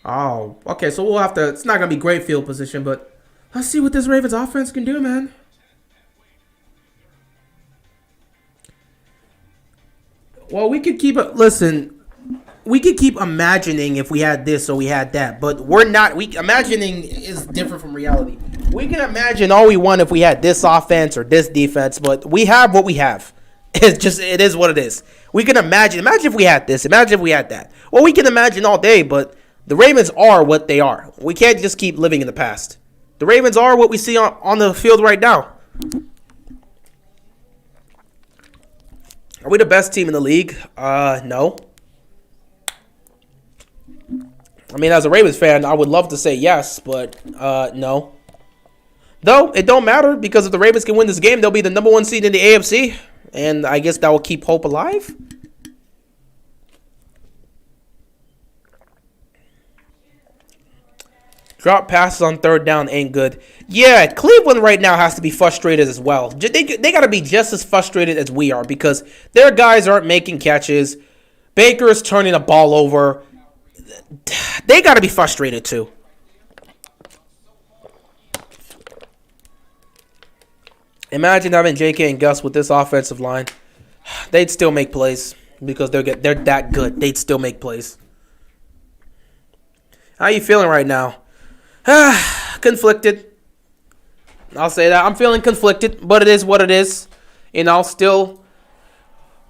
Oh, okay, so we'll have to... It's not going to be great field position, but let's see what this Ravens offense can do, man. Well, we could keep it... Listen, we could keep imagining if we had this or we had that, but we're not... Imagining is different from reality. We can imagine all we want if we had this offense or this defense, but we have what we have. It is what it is. We can imagine. Imagine if we had this. Imagine if we had that. Well, we can imagine all day, but... The Ravens are what they are. We can't just keep living in the past. The Ravens are what we see on the field right now. Are we the best team in the league? No. I mean, as a Ravens fan, I would love to say yes, but no. Though, it don't matter, because if the Ravens can win this game, they'll be the number 1 seed in the AFC, and I guess that will keep hope alive. Drop passes on third down ain't good. Yeah, Cleveland right now has to be frustrated as well. They got to be just as frustrated as we are because their guys aren't making catches. Baker is turning the ball over. They got to be frustrated too. Imagine having J.K. and Gus with this offensive line. They'd still make plays because they're that good. They'd still make plays. How you feeling right now? Conflicted. I'll say that. I'm feeling conflicted, but it is what it is. Still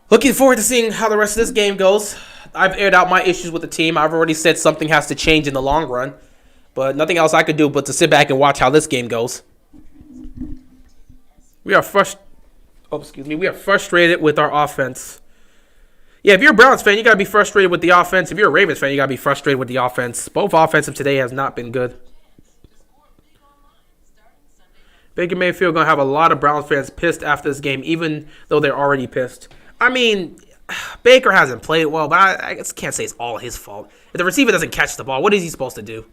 looking forward to seeing how the rest of this game goes. I've aired out my issues with the team. I've already said something has to change in the long run, but nothing else I could do but to sit back and watch how this game goes. We are frustrated with our offense. Yeah, if you're a Browns fan, you got to be frustrated with the offense. If you're a Ravens fan, you got to be frustrated with the offense. Both offensive today has not been good. Baker Mayfield going to have a lot of Browns fans pissed after this game, even though they're already pissed. I mean, Baker hasn't played well, but I just can't say it's all his fault. If the receiver doesn't catch the ball, what is he supposed to do?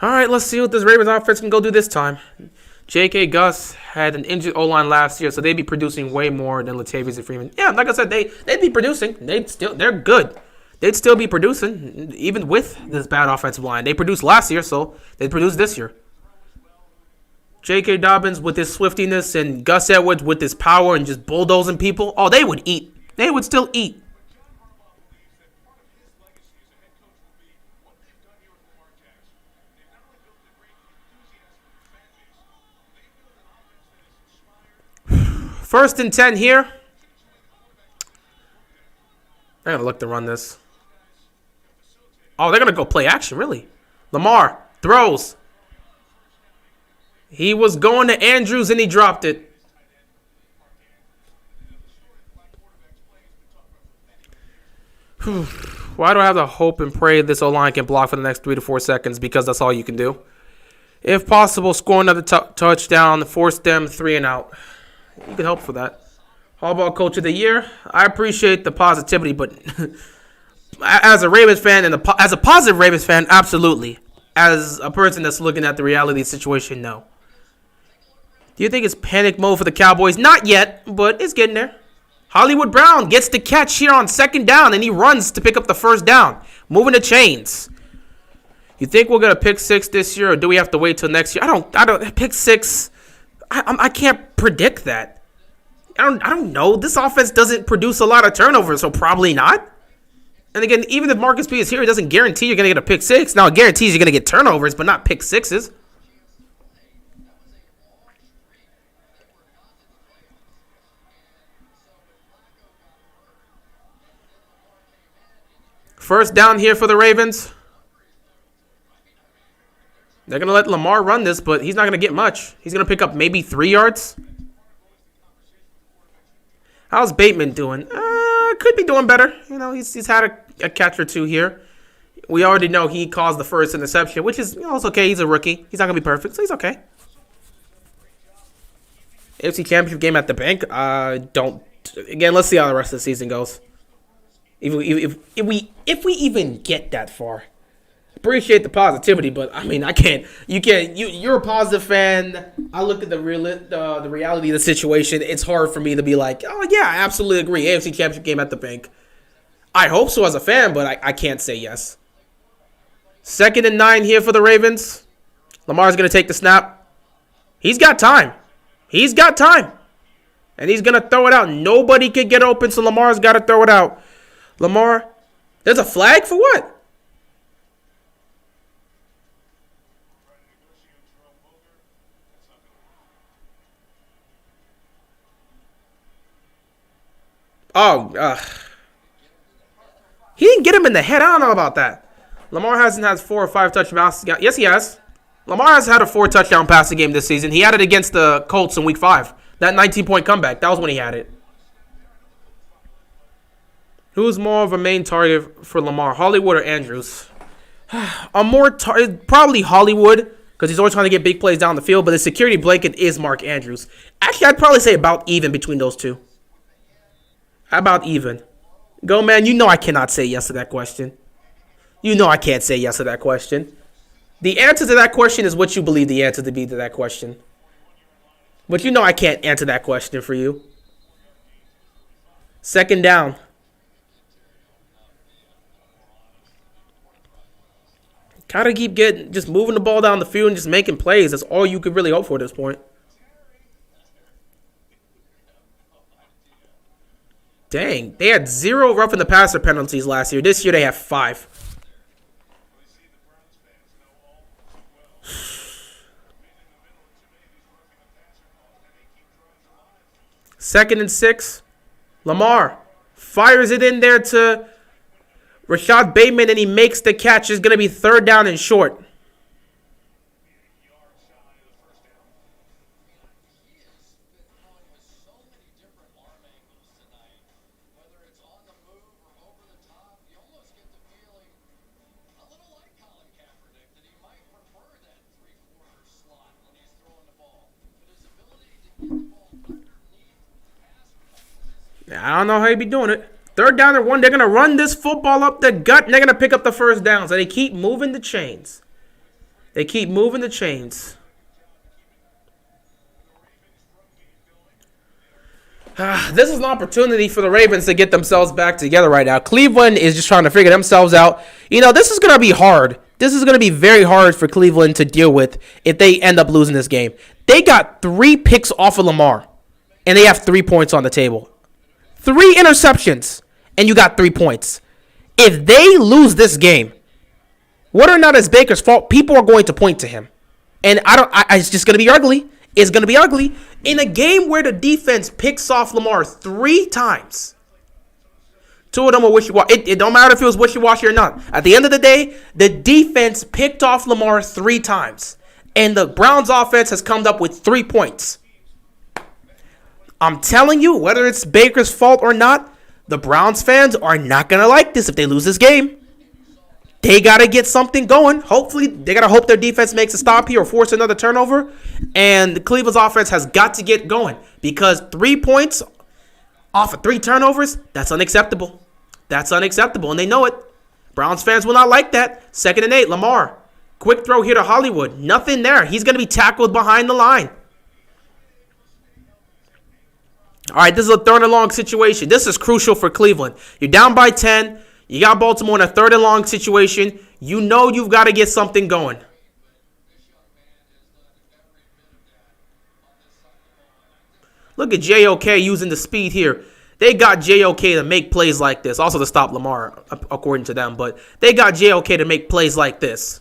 All right, let's see what this Ravens offense can go do this time. J.K. Gus had an injured O-line last year, so they'd be producing way more than Latavius and Freeman. Yeah, like I said, they'd be producing. They're good. They'd still be producing, even with this bad offensive line. They produced last year, so they'd produce this year. J.K. Dobbins with his swiftiness and Gus Edwards with his power and just bulldozing people. Oh, they would eat. They would still eat. First and 10 here. They're going to look to run this. Oh, they're going to go play action, really. Lamar throws. He was going to Andrews and he dropped it. Why do I have to hope and pray this O-line can block for the next 3 to 4 seconds? Because that's all you can do. If possible, score another touchdown, force them 3 and out. You can hope for that. Harbaugh Coach of the Year. I appreciate the positivity, but as a Ravens fan and as a positive Ravens fan, absolutely. As a person that's looking at the reality situation, no. Do you think it's panic mode for the Cowboys? Not yet, but it's getting there. Hollywood Brown gets the catch here on second down, and he runs to pick up the first down, moving the chains. You think we're gonna pick 6 this year, or do we have to wait till next year? I don't pick 6. I can't predict that. I don't know. This offense doesn't produce a lot of turnovers, so probably not. And again, even if Marcus P is here, it doesn't guarantee you're going to get a pick 6. Now, it guarantees you're going to get turnovers, but not pick 6s. First down here for the Ravens. They're going to let Lamar run this, but he's not going to get much. He's going to pick up maybe 3 yards. How's Bateman doing? Could be doing better. He's had a catch or 2 here. We already know he caused the first interception, which is, it's okay. He's a rookie. He's not going to be perfect, so he's okay. AFC Championship game at the bank. Again, let's see how the rest of the season goes. If we even get that far. Appreciate the positivity, but I mean, I can't. You're a positive fan. I look at the reality of the situation. It's hard for me to be like, oh yeah, I absolutely agree. AFC Championship game at the bank. I hope so as a fan, but I can't say yes. 2nd and 9 here for the Ravens. Lamar's gonna take the snap. He's got time. And he's gonna throw it out. Nobody can get open, so Lamar's got to throw it out. Lamar, there's a flag for what? He didn't get him in the head. I don't know about that. Lamar hasn't had 4 or 5 touchdowns. Yes, he has. Lamar has had a 4 touchdown passing game this season. He had it against the Colts in Week 5. That 19-point comeback. That was when he had it. Who's more of a main target for Lamar, Hollywood or Andrews? Probably Hollywood, because he's always trying to get big plays down the field, but the security blanket is Mark Andrews. Actually, I'd probably say about even between those two. About even. Go, man. You know I cannot say yes to that question. You know I can't say yes to that question. The answer to that question is what you believe the answer to be to that question. But you know I can't answer that question for you. Second down. Gotta keep just moving the ball down the field and just making plays. That's all you could really hope for at this point. Dang, they had 0 roughing the passer penalties last year. This year they have 5. Second and 6. Lamar fires it in there to Rashad Bateman, and he makes the catch. It's going to be third down and short. I don't know how he be doing it. Third down and 1. They're going to run this football up the gut, and they're going to pick up the first down. So they keep moving the chains. They keep moving the chains. This is an opportunity for the Ravens to get themselves back together right now. Cleveland is just trying to figure themselves out. You know, this is going to be hard. This is going to be very hard for Cleveland to deal with if they end up losing this game. They got 3 picks off of Lamar, and they have 3 points on the table. 3 interceptions, and you got 3 points. If they lose this game, whether or not it's Baker's fault, people are going to point to him. And it's just going to be ugly. It's going to be ugly. In a game where the defense picks off Lamar 3 times, 2 of them are wishy-washy. It don't matter if it was wishy-washy or not. At the end of the day, the defense picked off Lamar 3 times. And the Browns offense has come up with 3 points. I'm telling you, whether it's Baker's fault or not, the Browns fans are not going to like this if they lose this game. They got to get something going. Hopefully, they got to hope their defense makes a stop here or force another turnover. And Cleveland's offense has got to get going because 3 points off of 3 turnovers, that's unacceptable. That's unacceptable, and they know it. Browns fans will not like that. 2nd and 8, Lamar. Quick throw here to Hollywood. Nothing there. He's going to be tackled behind the line. All right, this is a 3rd and long situation. This is crucial for Cleveland. You're down by 10. You got Baltimore in a 3rd and long situation. You know you've got to get something going. Look at JOK using the speed here. They got JOK to make plays like this. Also to stop Lamar, according to them. But they got JOK to make plays like this.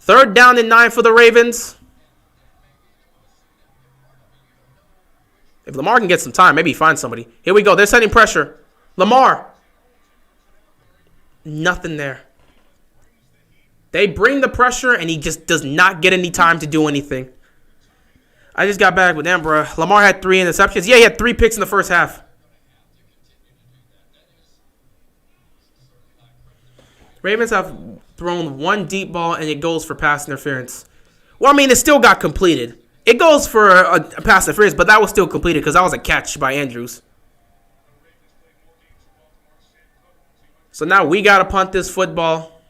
3rd down and 9 for the Ravens. If Lamar can get some time, maybe find somebody. Here we go. They're sending pressure. Lamar. Nothing there. They bring the pressure, and he just does not get any time to do anything. I just got back with them, bro. Lamar had 3 interceptions. Yeah, he had 3 picks in the first half. Ravens have thrown 1 deep ball, and it goes for pass interference. Well, I mean, it still got completed. It goes for a pass interference, but that was still completed because that was a catch by Andrews. So now we got to punt this football.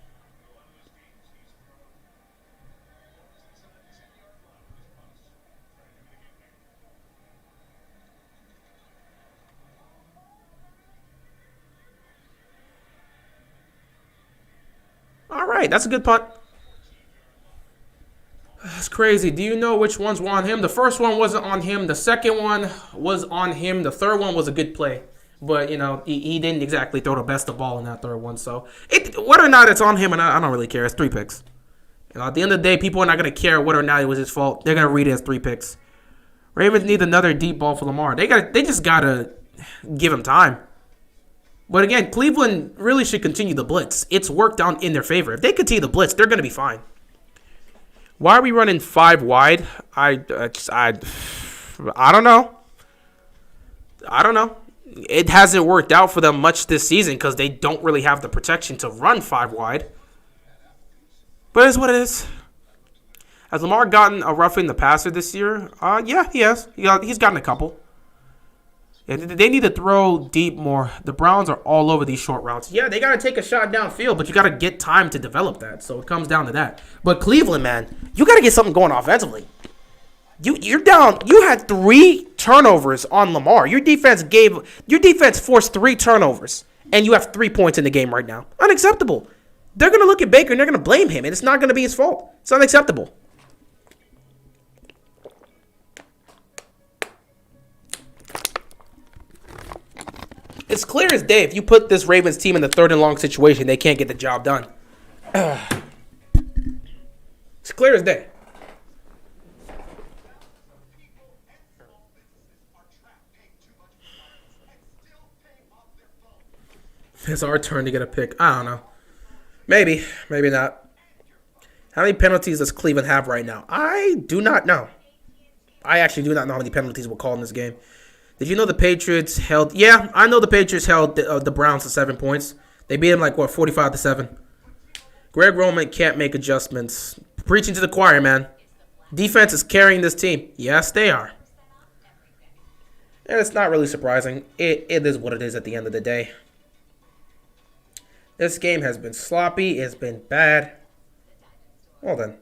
All right, that's a good punt. That's crazy. Do you know which ones were on him? The first one wasn't on him. The second one was on him. The third one was a good play. But, you know, he didn't exactly throw the best of ball in that third one. So, whether or not it's on him, and I don't really care. It's 3 picks. You know, at the end of the day, people are not going to care whether or not it was his fault. They're going to read it as 3 picks. Ravens need another deep ball for Lamar. They just got to give him time. But again, Cleveland really should continue the blitz. It's worked out in their favor. If they continue the blitz, they're going to be fine. Why are we running 5 wide? I don't know. I don't know. It hasn't worked out for them much this season because they don't really have the protection to run 5 wide. But it's what it is. Has Lamar gotten a roughing the passer this year? Yeah, he has. He's gotten a couple. They need to throw deep more. The Browns are all over these short routes. Yeah, they got to take a shot downfield, but you got to get time to develop that. So it comes down to that. But Cleveland, man, you got to get something going offensively. You're down. You had 3 turnovers on Lamar. Your defense forced 3 turnovers, and you have 3 points in the game right now. Unacceptable. They're going to look at Baker, and they're going to blame him, and it's not going to be his fault. It's unacceptable. It's clear as day. If you put this Ravens team in the 3rd and long situation, they can't get the job done. It's clear as day. It's our turn to get a pick. I don't know. Maybe. Maybe not. How many penalties does Cleveland have right now? I do not know. I actually do not know how many penalties were called in this game. Did you know the Patriots held... Yeah, I know the Patriots held the Browns to 7 points. They beat them 45-7. Greg Roman can't make adjustments. Preaching to the choir, man. Defense is carrying this team. Yes, they are. And it's not really surprising. It is what it is at the end of the day. This game has been sloppy. It's been bad. Well then.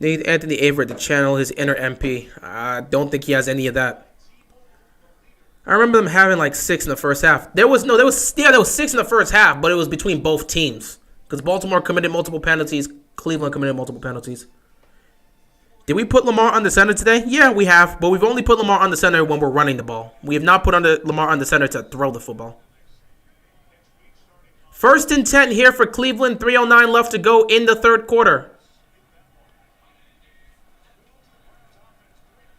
Need Anthony Averett to channel his inner MP. I don't think he has any of that. I remember them having 6 in the first half. There was 6 in the first half, but it was between both teams. Because Baltimore committed multiple penalties. Cleveland committed multiple penalties. Did we put Lamar on the center today? Yeah, we have. But we've only put Lamar on the center when we're running the ball. We have not put Lamar on the center to throw the football. 1st and 10 here for Cleveland. 3:09 left to go in the 3rd quarter.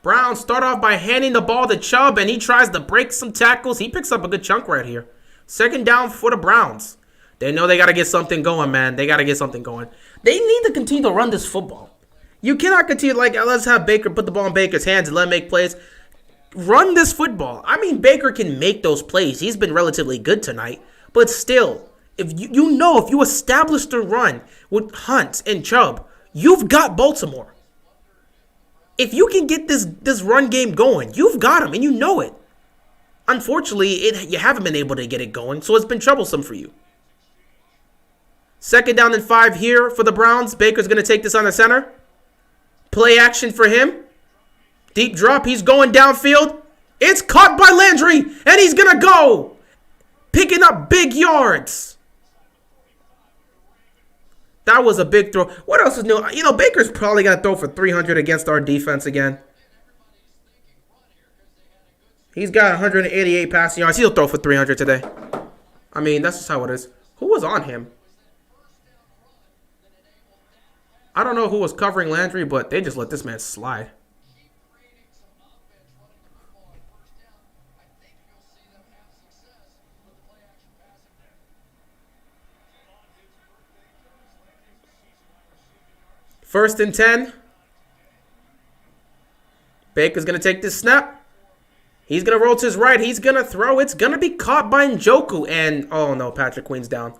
Browns start off by handing the ball to Chubb, and he tries to break some tackles. He picks up a good chunk right here. 2nd down for the Browns. They know they got to get something going, man. They got to get something going. They need to continue to run this football. You cannot continue let's have Baker put the ball in Baker's hands and let him make plays. Run this football. I mean, Baker can make those plays. He's been relatively good tonight. But still, if you establish the run with Hunt and Chubb, you've got Baltimore. If you can get this run game going, you've got him, and you know it. Unfortunately, you haven't been able to get it going, so it's been troublesome for you. 2nd down and 5 here for the Browns. Baker's going to take this on the center. Play action for him. Deep drop. He's going downfield. It's caught by Landry, and he's going to go. Picking up big yards. That was a big throw. What else is new? Baker's probably going to throw for 300 against our defense again. He's got 188 passing yards. He'll throw for 300 today. I mean, that's just how it is. Who was on him? I don't know who was covering Landry, but they just let this man slide. First and 10. Baker's going to take this snap. He's going to roll to his right. He's going to throw. It's going to be caught by Njoku. And, oh no, Patrick Queen's down.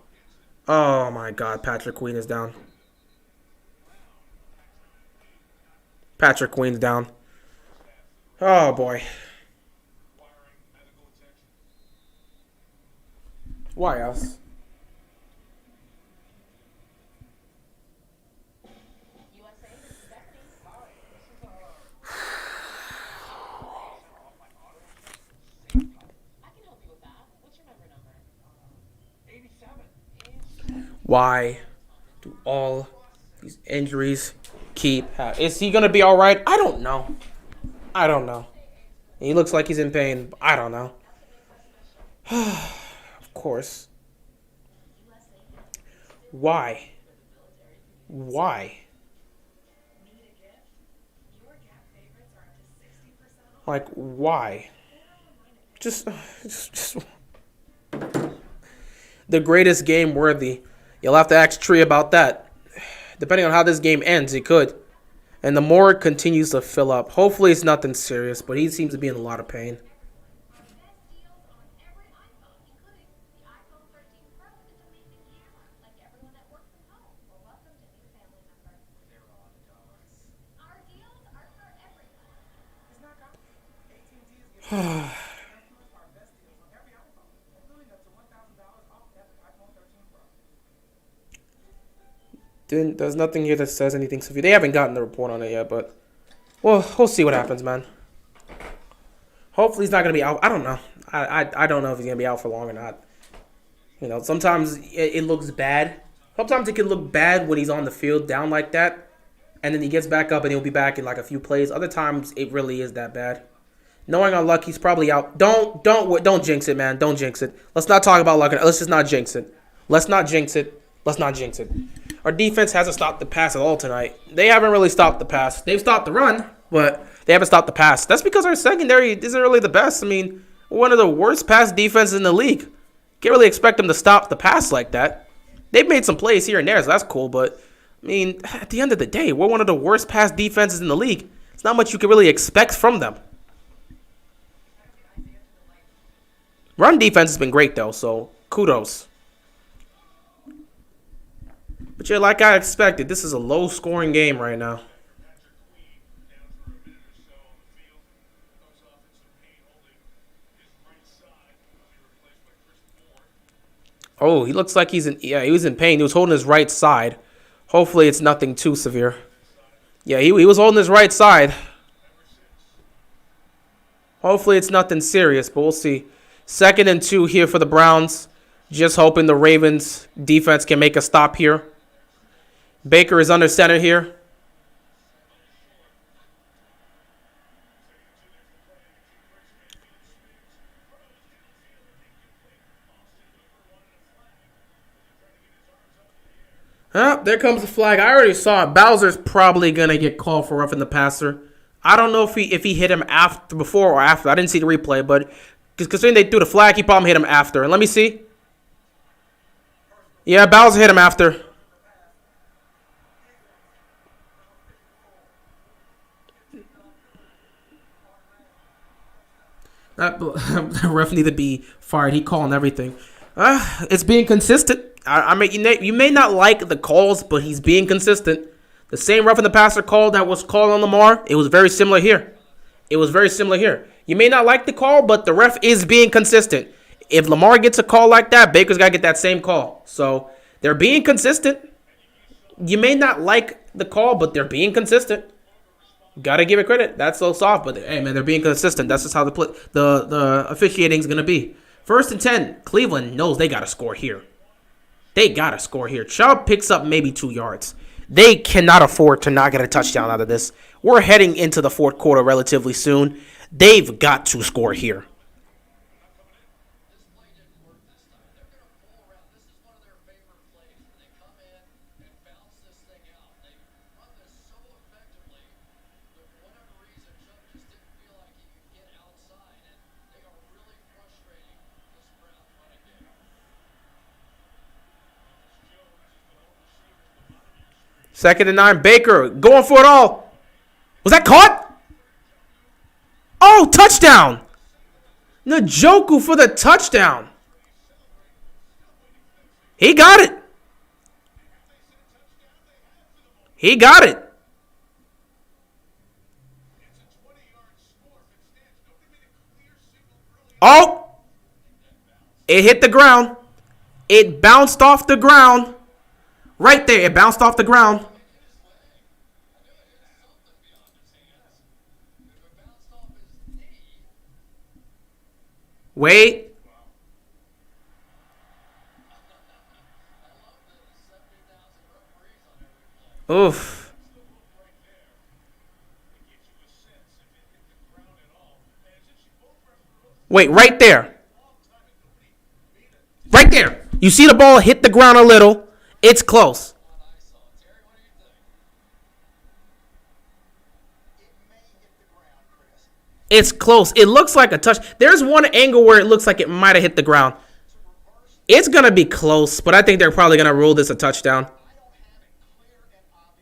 Oh my God, Patrick Queen is down. Patrick Queen's down. Oh boy. Why us? Why do all these injuries keep happening? Is he going to be all right? I don't know. I don't know. He looks like he's in pain. But I don't know. Of course. Why? Why? Like, why? Just the greatest game worthy. You'll have to ask Tree about that. Depending on how this game ends, it could. And the more it continues to fill up, hopefully it's nothing serious, but he seems to be in a lot of pain. There's nothing here that says anything severe. They haven't gotten the report on it yet, but well, we'll see what happens, man. Hopefully he's not gonna be out. I don't know. I don't know if he's gonna be out for long or not. You know, sometimes it looks bad. Sometimes it can look bad when he's on the field down like that, and then he gets back up and he'll be back in like a few plays. Other times it really is that bad. Knowing our luck, he's probably out. Don't jinx it, man. Don't jinx it. Let's not talk about luck. Let's just not jinx it. Let's not jinx it. Let's not jinx it. Our defense hasn't stopped the pass at all tonight. They haven't really stopped the pass. They've stopped the run, but they haven't stopped the pass. That's because our secondary isn't really the best. I mean, we're one of the worst pass defenses in the league. Can't really expect them to stop the pass like that. They've made some plays here and there, so that's cool. But, I mean, at the end of the day, we're one of the worst pass defenses in the league. It's not much you can really expect from them. Run defense has been great, though, so kudos. But yeah, like I expected, this is a low-scoring game right now. Oh, he looks like he was in pain. He was holding his right side. Hopefully it's nothing too severe. Yeah, he was holding his right side. Hopefully it's nothing serious, but we'll see. 2nd and 2 here for the Browns. Just hoping the Ravens defense can make a stop here. Baker is under center here. There comes the flag. I already saw it. Bowser's probably going to get called for roughing the passer. I don't know if he hit him before or after. I didn't see the replay, but considering they threw the flag, he probably hit him after. And let me see. Yeah, Bowser hit him after. The ref need to be fired. He calling everything. It's being consistent. I mean, you may not like the calls, but he's being consistent. The same roughing the passer call that was called on Lamar, it was very similar here. You may not like the call, but the ref is being consistent. If Lamar gets a call like that, Baker's got to get that same call. So they're being consistent. You may not like the call, but they're being consistent. Gotta give it credit. That's so soft, but hey, man, they're being consistent. That's just how the officiating is gonna be. 1st and 10. Cleveland knows they gotta score here. Chubb picks up maybe 2 yards. They cannot afford to not get a touchdown out of this. We're heading into the 4th quarter relatively soon. They've got to score here.
This play didn't work this time. They're going to pull around. This is one of their favorite plays where they come in and bounce this thing out. They run this so effectively, but for whatever reason, Chubb just didn't feel like he could get outside, and they are really frustrating this Brown running game.
2nd and 9. Baker going for it all. Was that caught? Oh, touchdown! Njoku for the touchdown. He got it. Oh! It hit the ground. It bounced off the ground. Right there, it bounced off the ground. Wait. Oof. Wait, right there. Right there. You see the ball hit the ground a little. It's close. It's close. It looks like a touch. There's one angle where it looks like it might have hit the ground. It's going to be close, but I think they're probably going to rule this a touchdown.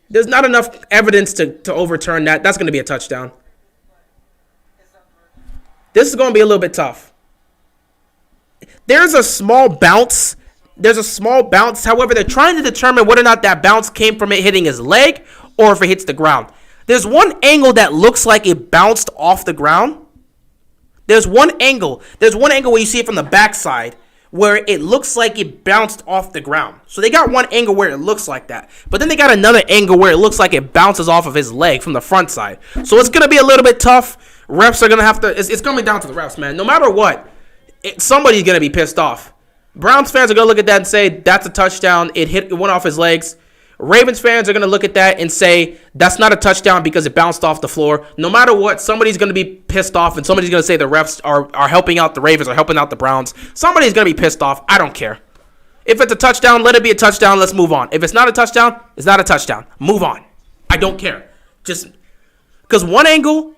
There's not enough evidence to overturn that. That's going to be a touchdown. This is going to be a little bit tough. There's a small bounce. However, they're trying to determine whether or not that bounce came from it hitting his leg or if it hits the ground. There's one angle that looks like it bounced off the ground. There's one angle. There's one angle where you see it from the backside where it looks like it bounced off the ground. So they got one angle where it looks like that. But then they got another angle where it looks like it bounces off of his leg from the front side. So it's going to be a little bit tough. Refs are going to have to, it's going to be down to the refs, man. No matter what, somebody's going to be pissed off. Browns fans are going to look at that and say, that's a touchdown. It went off his legs. Ravens fans are going to look at that and say, that's not a touchdown because it bounced off the floor. No matter what, somebody's going to be pissed off, and somebody's going to say the refs are helping out the Ravens or helping out the Browns. Somebody's going to be pissed off. I don't care. If it's a touchdown, let it be a touchdown. Let's move on. If it's not a touchdown, it's not a touchdown. Move on. I don't care. Just because one angle,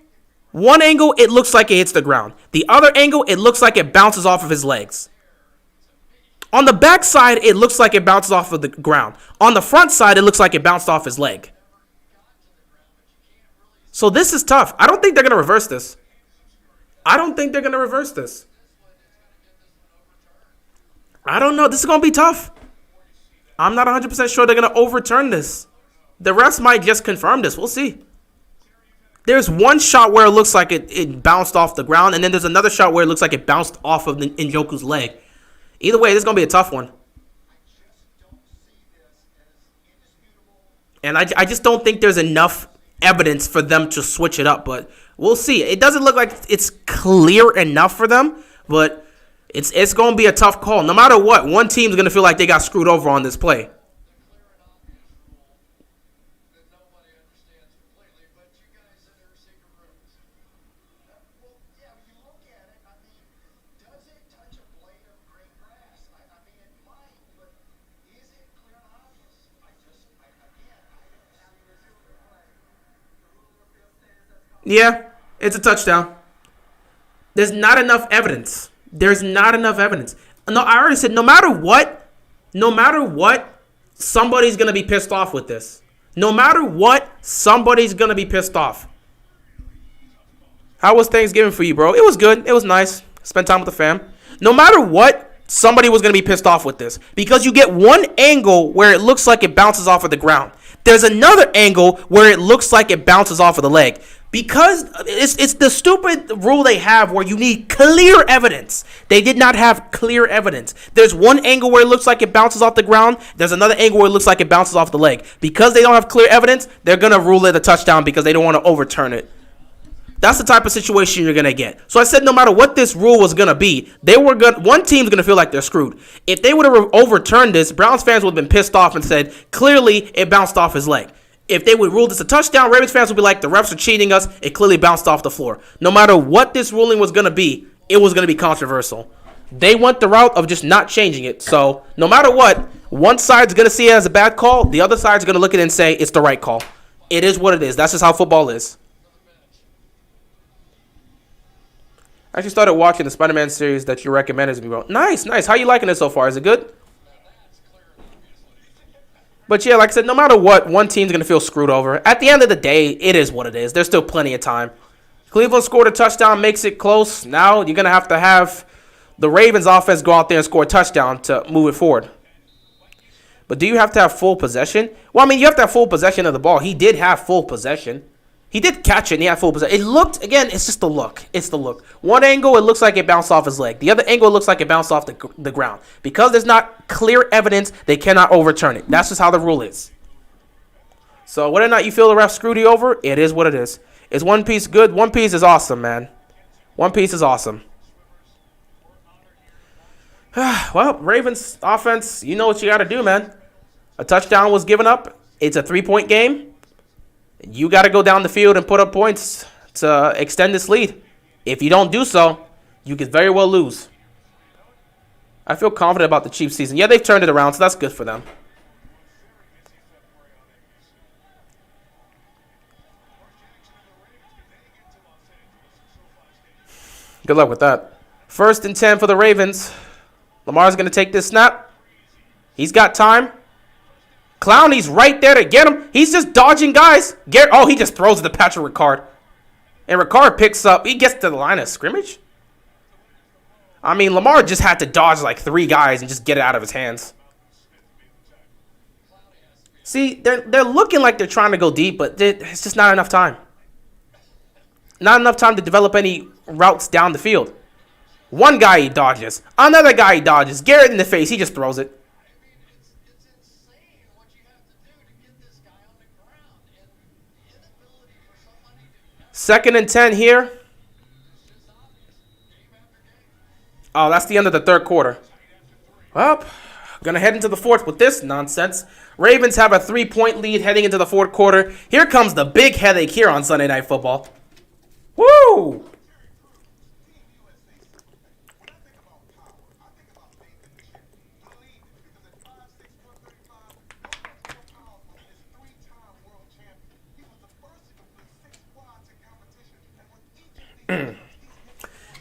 it looks like it hits the ground. The other angle, it looks like it bounces off of his legs. On the back side, it looks like it bounces off of the ground. On the front side, it looks like it bounced off his leg. So this is tough. I don't think they're going to reverse this. I don't know. This is going to be tough. I'm not 100% sure they're going to overturn this. The refs might just confirm this. We'll see. There's one shot where it looks like it bounced off the ground, and then there's another shot where it looks like it bounced off of Njoku's leg. Either way, this is going to be a tough one. And I just don't think there's enough evidence for them to switch it up, but we'll see. It doesn't look like it's clear enough for them, but it's going to be a tough call. No matter what, one team's going to feel like they got screwed over on this play. Yeah, it's a touchdown. There's not enough evidence. No, I already said no matter what, somebody's going to be pissed off with this. No matter what, somebody's going to be pissed off. How was Thanksgiving for you, bro? It was good. It was nice. Spent time with the fam. No matter what, somebody was going to be pissed off with this. Because you get one angle where it looks like it bounces off of the ground. There's another angle where it looks like it bounces off of the leg. Because it's the stupid rule they have where you need clear evidence. They did not have clear evidence. There's one angle where it looks like it bounces off the ground. There's another angle where it looks like it bounces off the leg. Because they don't have clear evidence, they're going to rule it a touchdown because they don't want to overturn it. That's the type of situation you're going to get. So I said no matter what this rule was going to be, one team's going to feel like they're screwed. If they would have overturned this, Browns fans would have been pissed off and said, clearly it bounced off his leg. If they would rule this a touchdown, Ravens fans would be like, the refs are cheating us. It clearly bounced off the floor. No matter what this ruling was going to be, it was going to be controversial. They went the route of just not changing it. So no matter what, one side's going to see it as a bad call. The other side's going to look at it and say it's the right call. It is what it is. That's just how football is. I actually started watching the Spider-Man series that you recommended to me, bro. Nice. How you liking it so far? Is it good? But yeah, like I said, no matter what, one team's going to feel screwed over. At the end of the day, it is what it is. There's still plenty of time. Cleveland scored a touchdown, makes it close. Now you're going to have the Ravens offense go out there and score a touchdown to move it forward. But do you have to have full possession? Well, I mean, you have to have full possession of the ball. He did have full possession. He did catch it, and he had full possession. It looked, again, it's just the look. It's the look. One angle, it looks like it bounced off his leg. The other angle, it looks like it bounced off the ground. Because there's not clear evidence, they cannot overturn it. That's just how the rule is. So whether or not you feel the ref screwed you over, it is what it is. Is One Piece good? One Piece is awesome, man. One Piece is awesome. Well, Ravens offense, you know what you got to do, man. A touchdown was given up. It's a 3-point game. You got to go down the field and put up points to extend this lead. If you don't do so, you could very well lose. I feel confident about the Chiefs season. Yeah, they've turned it around, so that's good for them. Good luck with that. 1st and 10 for the Ravens. Lamar's going to take this snap. He's got time. Clowney's right there to get him. He's just dodging guys. He just throws it to Patrick Ricard. And Ricard picks up. He gets to the line of scrimmage. I mean, Lamar just had to dodge like 3 guys and just get it out of his hands. See, they're looking like they're trying to go deep, but it's just not enough time. Not enough time to develop any routes down the field. One guy he dodges. Another guy he dodges. Garrett in the face. He just throws it.
It's insane what you have to do to get this guy on the ground, and the inability for somebody to.
2nd and 10 here. Oh, that's the end of the 3rd quarter. Well, gonna head into the 4th with this nonsense. Ravens have a 3-point lead heading into the 4th quarter. Here comes the big headache here on Sunday Night Football. Woo!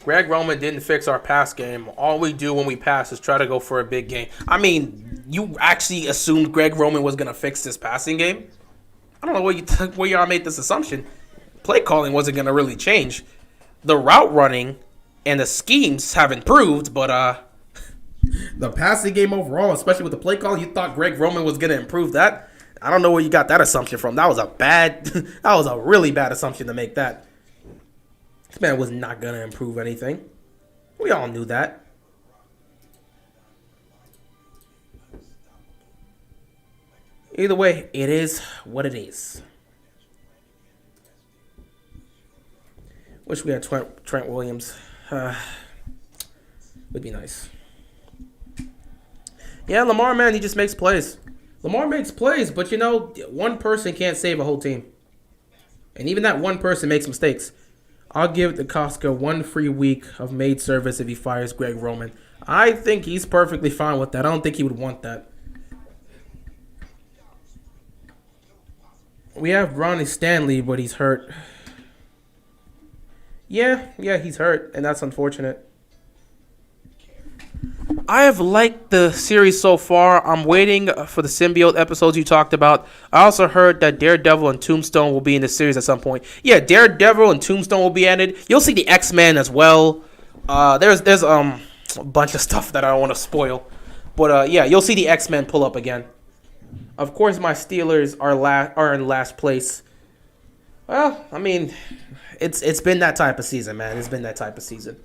Greg Roman didn't fix our pass game. All we do when we pass is try to go for a big game. I mean, you actually assumed Greg Roman was going to fix this passing game? I don't know where y'all made this assumption. Play calling wasn't going to really change. The route running and the schemes have improved, but the passing game overall, especially with the play calling, you thought Greg Roman was going to improve that? I don't know where you got that assumption from. That was a really bad assumption to make that. This man was not going to improve anything. We all knew that. Either way, it is what it is. Wish we had Trent Williams. Would be nice. Yeah, Lamar, man, he just makes plays. Lamar makes plays, but you know, one person can't save a whole team. And even that one person makes mistakes. I'll give the Costco 1 free week of maid service if he fires Greg Roman. I think he's perfectly fine with that. I don't think he would want that. We have Ronnie Stanley, but he's hurt. Yeah, he's hurt, and that's unfortunate. I have liked the series so far. I'm waiting for the symbiote episodes you talked about. I also heard that Daredevil and Tombstone will be in the series at some point. Yeah, Daredevil and Tombstone will be added. You'll see the X-Men as well. There's a bunch of stuff that I don't want to spoil. But yeah, you'll see the X-Men pull up again. Of course, my Steelers are in last place. Well, I mean, it's been that type of season, man. It's been that type of season.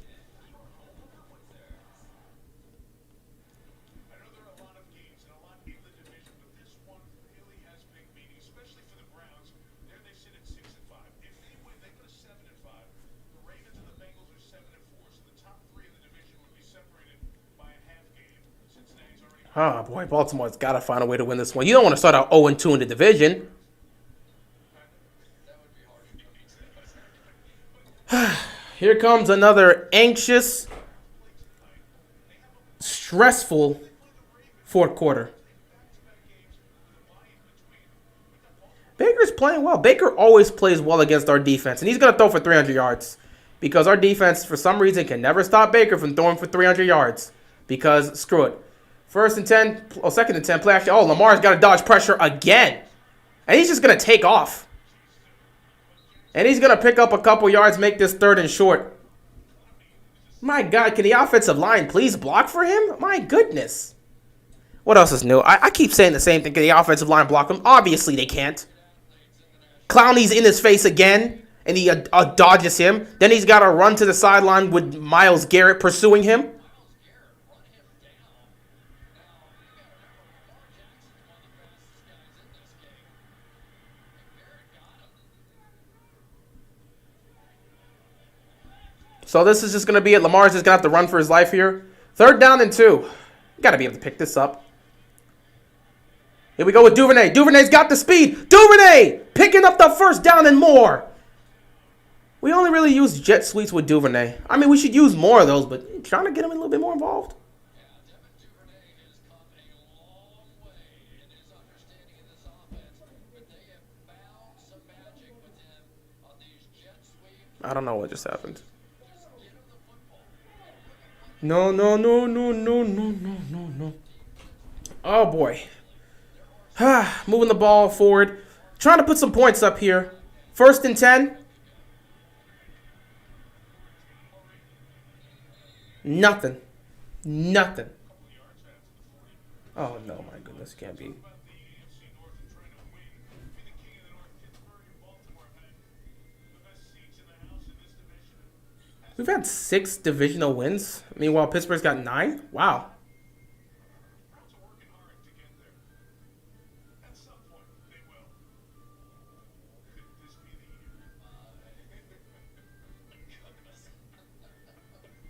Oh, boy, Baltimore's got to find a way to win this one. You don't want to start out 0-2 in the division. Here comes another anxious, stressful 4th quarter. Baker's playing well. Baker always plays well against our defense, and he's going to throw for 300 yards because our defense, for some reason, can never stop Baker from throwing for 300 yards because, screw it. 1st and 10, or 2nd and 10, play action. Oh, Lamar's got to dodge pressure again. And he's just going to take off. And he's going to pick up a couple yards, make this 3rd and short. My God, can the offensive line please block for him? My goodness. What else is new? I keep saying the same thing. Can the offensive line block him? Obviously they can't. Clowney's in his face again, and he dodges him. Then he's got to run to the sideline with Myles Garrett pursuing him. So this is just going to be it. Lamar's just going to have to run for his life here. 3rd down and 2. You got to be able to pick this up. Here we go with Duvernay. Duvernay's got the speed. Duvernay picking up the 1st down and more. We only really use jet sweeps with Duvernay. I mean, we should use more of those, but trying to get him a little bit more involved. I don't know what just happened. No. Oh, boy. Moving the ball forward. Trying to put some points up here. 1st and 10. Nothing. Oh, no, my goodness. Can't be. We've had 6 divisional wins. Meanwhile, Pittsburgh's got 9. Wow.
Browns are working hard to get there. At some point, they will. Could this be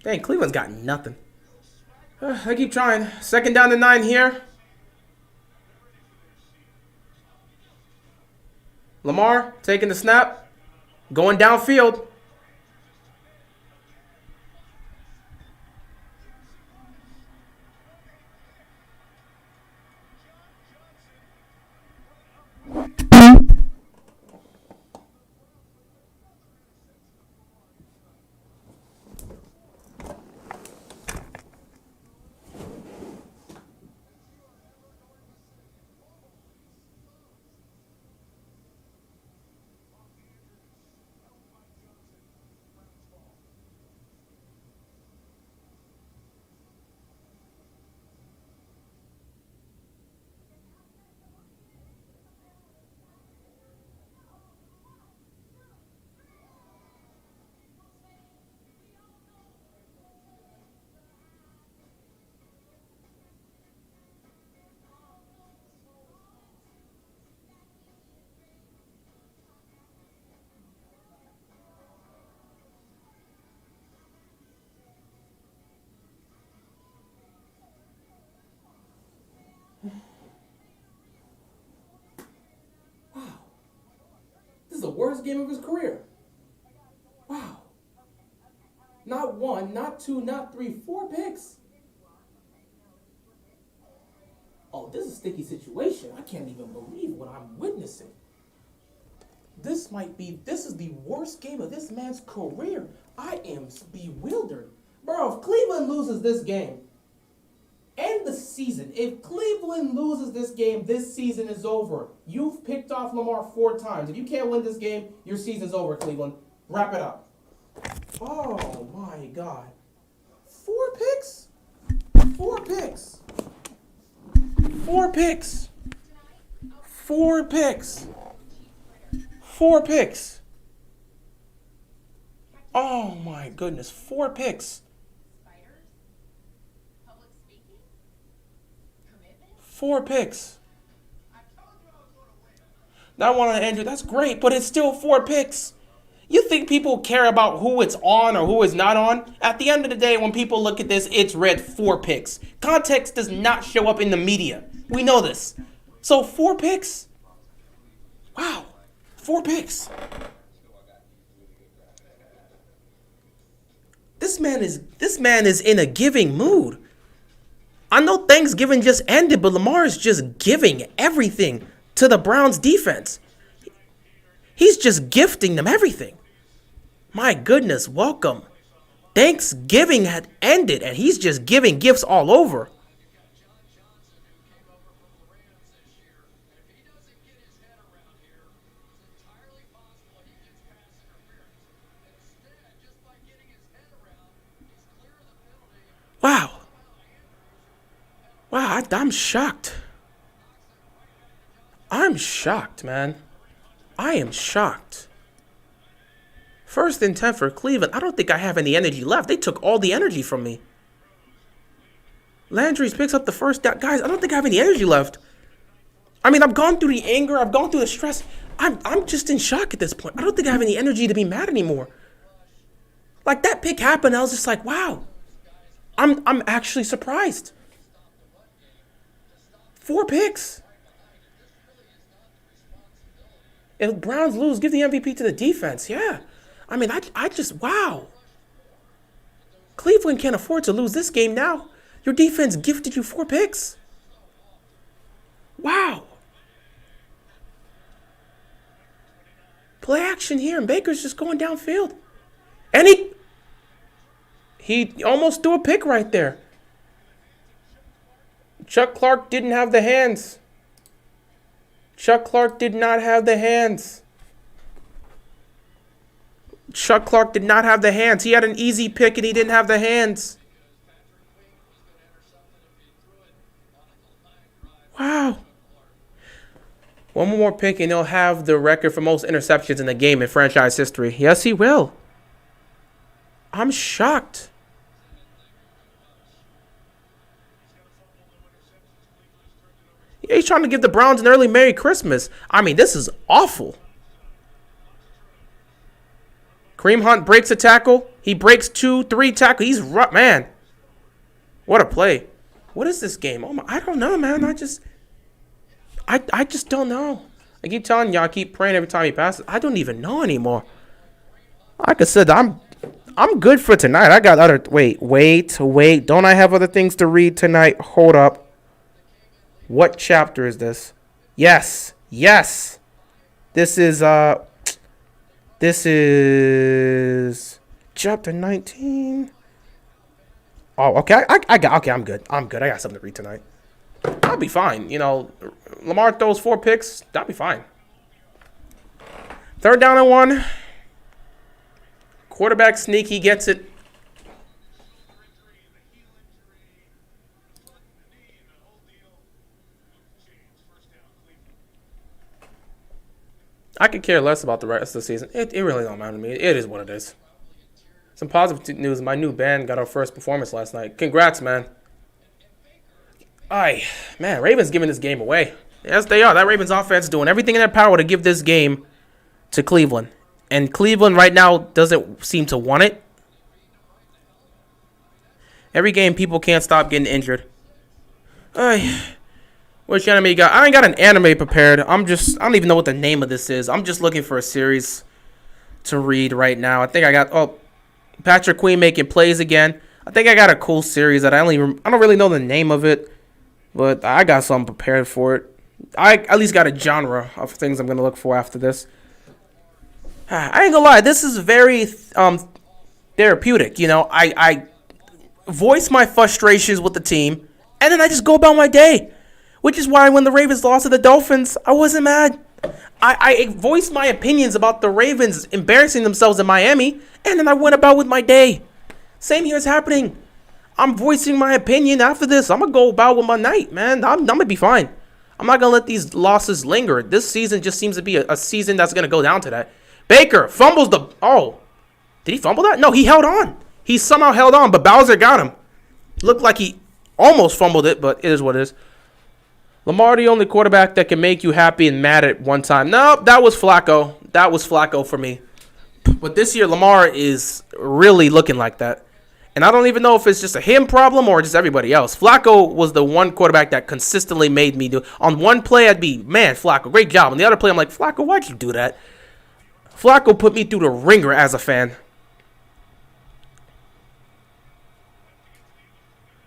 the year?
Dang, Cleveland's got nothing. I keep trying. Second down to 9 here. Lamar taking the snap. Going downfield. This is the worst game of his career. Wow. Not 1, not 2, not 3, 4 picks. Oh, this is a sticky situation. I can't even believe what I'm witnessing. This is the worst game of this man's career. I am bewildered. Bro, if Cleveland loses this game, end the season. If Cleveland loses this game, this season is over. You've picked off Lamar 4 times. If you can't win this game, your season's over, Cleveland. Wrap it up. Oh, my God. 4 picks? 4 picks. 4 picks. 4 picks. 4 picks. Oh, my goodness. 4 picks. 4 picks. That one on Andrew, that's great, but it's still 4 picks. You think people care about who it's on or who is not on? At the end of the day, when people look at this, it's read 4 picks. Context does not show up in the media. We know this. So 4 picks? Wow. 4 picks. This man is in a giving mood. I know Thanksgiving just ended, but Lamar is just giving everything to the Browns defense. He's just gifting them everything. My goodness, welcome. Thanksgiving had ended, and he's just giving gifts all over. Wow. Wow, I'm shocked. I'm shocked, man. I am shocked. 1st and 10 for Cleveland. I don't think I have any energy left. They took all the energy from me. Landry picks up the first down. Guys, I don't think I have any energy left. I mean, I've gone through the anger. I've gone through the stress. I'm just in shock at this point. I don't think I have any energy to be mad anymore. Like, that pick happened. I was just like, wow. I'm actually surprised. 4 picks. If Browns lose, give the MVP to the defense. Yeah. I mean, I just, wow. Cleveland can't afford to lose this game now. Your defense gifted you 4 picks. Wow. Play action here, and Baker's just going downfield. And he almost threw a pick right there. Chuck Clark didn't have the hands. Chuck Clark did not have the hands. Chuck Clark did not have the hands. He had an easy pick and he didn't have the hands. Wow. One more pick and he'll have the record for most interceptions in the game in franchise history. Yes, he will. I'm shocked. Yeah, he's trying to give the Browns an early Merry Christmas. I mean, this is awful. Kareem Hunt breaks a tackle. He breaks 2-3 tackles. He's rough, man. What a play. What is this game? Oh my, I don't know, man. I just don't know. I keep telling y'all, I keep praying every time he passes. I don't even know anymore. Like I said, I'm good for tonight. I got other wait. Don't I have other things to read tonight? Hold up. What chapter is this? Yes. This is chapter 19. Oh, okay. I'm good. I got something to read tonight. I'll be fine. You know, Lamar throws 4 picks. That'll be fine. 3rd down and 1. Quarterback sneak. He gets it. I could care less about the rest of the season. It really don't matter to me. It is what it is. Some positive news. My new band got our first performance last night. Congrats, man. Man, Ravens giving this game away. Yes, they are. That Ravens offense is doing everything in their power to give this game to Cleveland. And Cleveland right now doesn't seem to want it. Every game, people can't stop getting injured. Which anime you got? I ain't got an anime prepared. I don't even know what the name of this is. I'm just looking for a series to read right now. I think I got, Patrick Queen making plays again. I think I got a cool series that I don't really know the name of it, but I got something prepared for it. I at least got a genre of things I'm going to look for after this. I ain't gonna lie, this is very therapeutic. You know, I voice my frustrations with the team, and then I just go about my day. Which is why when the Ravens lost to the Dolphins, I wasn't mad. I voiced my opinions about the Ravens embarrassing themselves in Miami, and then I went about with my day. Same here is happening. I'm voicing my opinion after this. I'm going to go about with my night, man. I'm going to be fine. I'm not going to let these losses linger. This season just seems to be a season that's going to go down to that. Baker fumbles the... Oh. Did he fumble that? No, he held on. He somehow held on, but Bowser got him. Looked like he almost fumbled it, but it is what it is. Lamar, the only quarterback that can make you happy and mad at one time. Nope, that was Flacco. That was Flacco for me. But this year, Lamar is really looking like that. And I don't even know if it's just a him problem or just everybody else. Flacco was the one quarterback that consistently made me do. On one play, I'd be, man, Flacco, great job. On the other play, I'm like, Flacco, why'd you do that? Flacco put me through the ringer as a fan.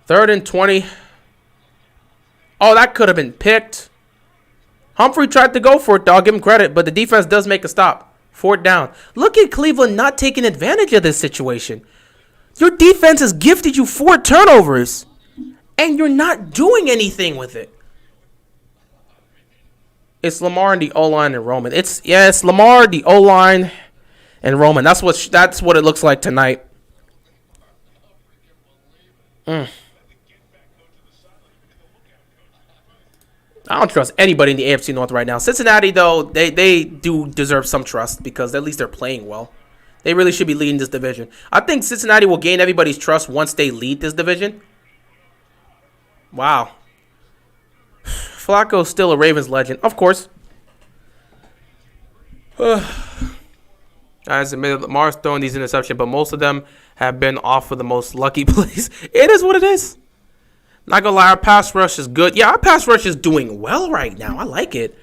3rd and 20. Oh, that could have been picked. Humphrey tried to go for it, though. I'll give him credit, but the defense does make a stop. 4th down. Look at Cleveland not taking advantage of this situation. Your defense has gifted you 4 turnovers, and you're not doing anything with it. It's Lamar and the O-line and Roman. It's Lamar, the O-line, and Roman. That's what it looks like tonight. I don't trust anybody in the AFC North right now. Cincinnati, though, they do deserve some trust because at least they're playing well. They really should be leading this division. I think Cincinnati will gain everybody's trust once they lead this division. Wow. Flacco's still a Ravens legend. Of course. As admitted, Lamar's throwing these interceptions, but most of them have been off of the most lucky plays. It is what it is. Not gonna lie, our pass rush is good. Yeah, our pass rush is doing well right now. I like it.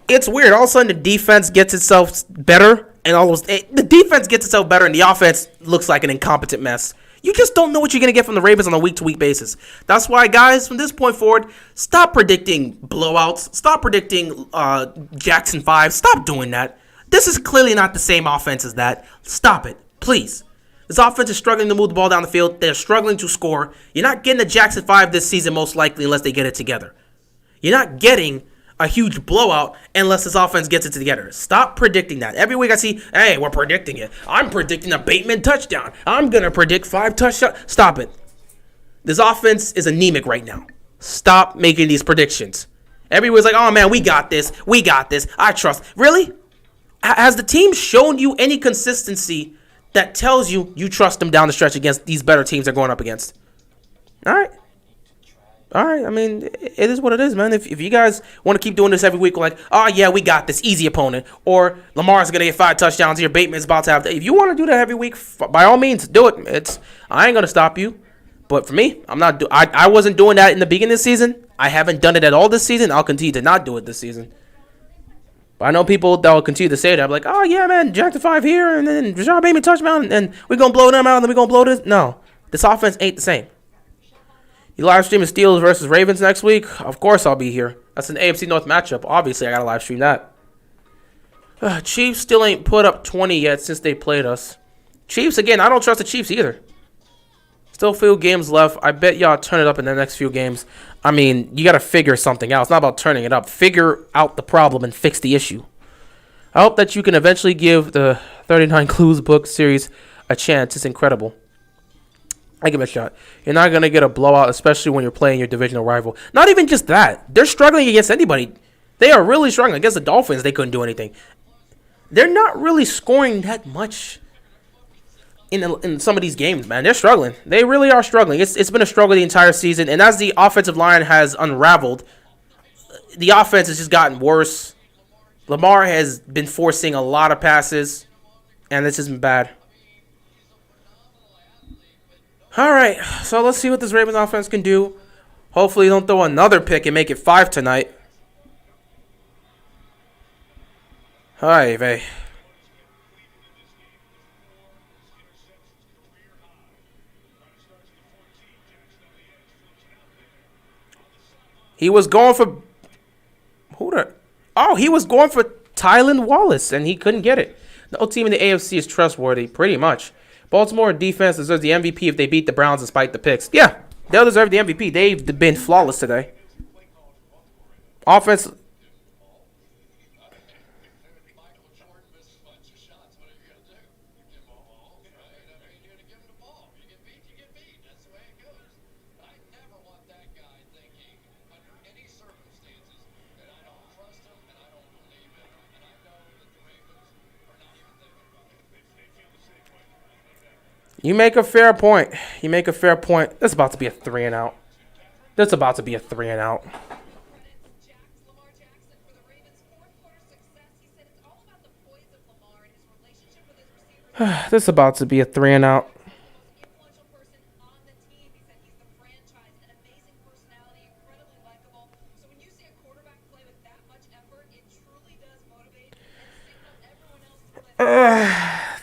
It's weird. All of a sudden, the defense gets itself better, and the defense gets itself better, and the offense looks like an incompetent mess. You just don't know what you're gonna get from the Ravens on a week-to-week basis. That's why, guys, from this point forward, stop predicting blowouts. Stop predicting Jackson 5. Stop doing that. This is clearly not the same offense as that. Stop it, please. This offense is struggling to move the ball down the field. They're struggling to score. You're not getting a Jackson 5 this season, most likely, unless they get it together. You're not getting a huge blowout unless this offense gets it together. Stop predicting that. Every week I see, hey, we're predicting it. I'm predicting a Bateman touchdown. I'm going to predict 5 touchdowns. Stop it. This offense is anemic right now. Stop making these predictions. Everyone's like, oh, man, we got this. We got this. I trust. Really? Has the team shown you any consistency that tells you trust them down the stretch against these better teams they're going up against. All right. I mean, it is what it is, man. If you guys want to keep doing this every week, like, oh, yeah, we got this easy opponent, or Lamar's going to get 5 touchdowns here, Bateman's about to have, if you want to do that every week, by all means, do it. I ain't going to stop you. But for me, I wasn't doing that in the beginning of the season. I haven't done it at all this season. I'll continue to not do it this season. But I know people that will continue to say that. I'm like, oh, yeah, man, Jack to 5 here, and then Rashad Bateman touchdown, and we're going to blow them out, and then we're going to blow this. No, this offense ain't the same. You live streaming Steelers versus Ravens next week? Of course I'll be here. That's an AFC North matchup. Obviously, I got to live stream that. Chiefs still ain't put up 20 yet since they played us. Chiefs, again, I don't trust the Chiefs either. Still a few games left. I bet y'all turn it up in the next few games. I mean, you got to figure something out. It's not about turning it up. Figure out the problem and fix the issue. I hope that you can eventually give the 39 Clues book series a chance. It's incredible. I give it a shot. You're not going to get a blowout, especially when you're playing your divisional rival. Not even just that. They're struggling against anybody. They are really struggling. Against the Dolphins, they couldn't do anything. They're not really scoring that much in some of these games, man. They're struggling. They really are struggling. It's been a struggle the entire season. And as the offensive line has unraveled, the offense has just gotten worse. Lamar has been forcing a lot of passes, and this has been bad. All right, so let's see what this Ravens offense can do. Hopefully, they don't throw another pick and make it 5 tonight. Hi, Vay. He was going for he was going for Tylan Wallace, and he couldn't get it. No team in the AFC is trustworthy, pretty much. Baltimore defense deserves the MVP if they beat the Browns despite the picks. Yeah, they'll deserve the MVP. They've been flawless today. Offense. You make a fair point. That's about to be a 3-and-out. This is about to be a 3-and-out.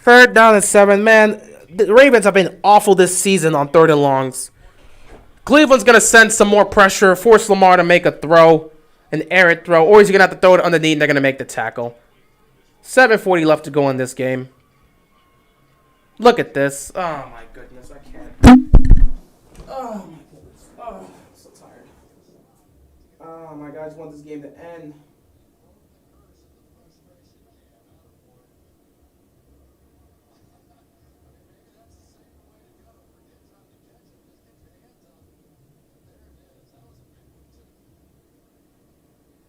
Third down and 7, man. The Ravens have been awful this season on 3rd and longs. Cleveland's going to send some more pressure, force Lamar to make a throw, an errant throw, or he's going to have to throw it underneath and they're going to make the tackle. 7:40 left to go in this game. Look at this. Oh, my goodness. I can't. Oh, my goodness. Oh, I'm so tired. Oh, my God. I just want this game to end.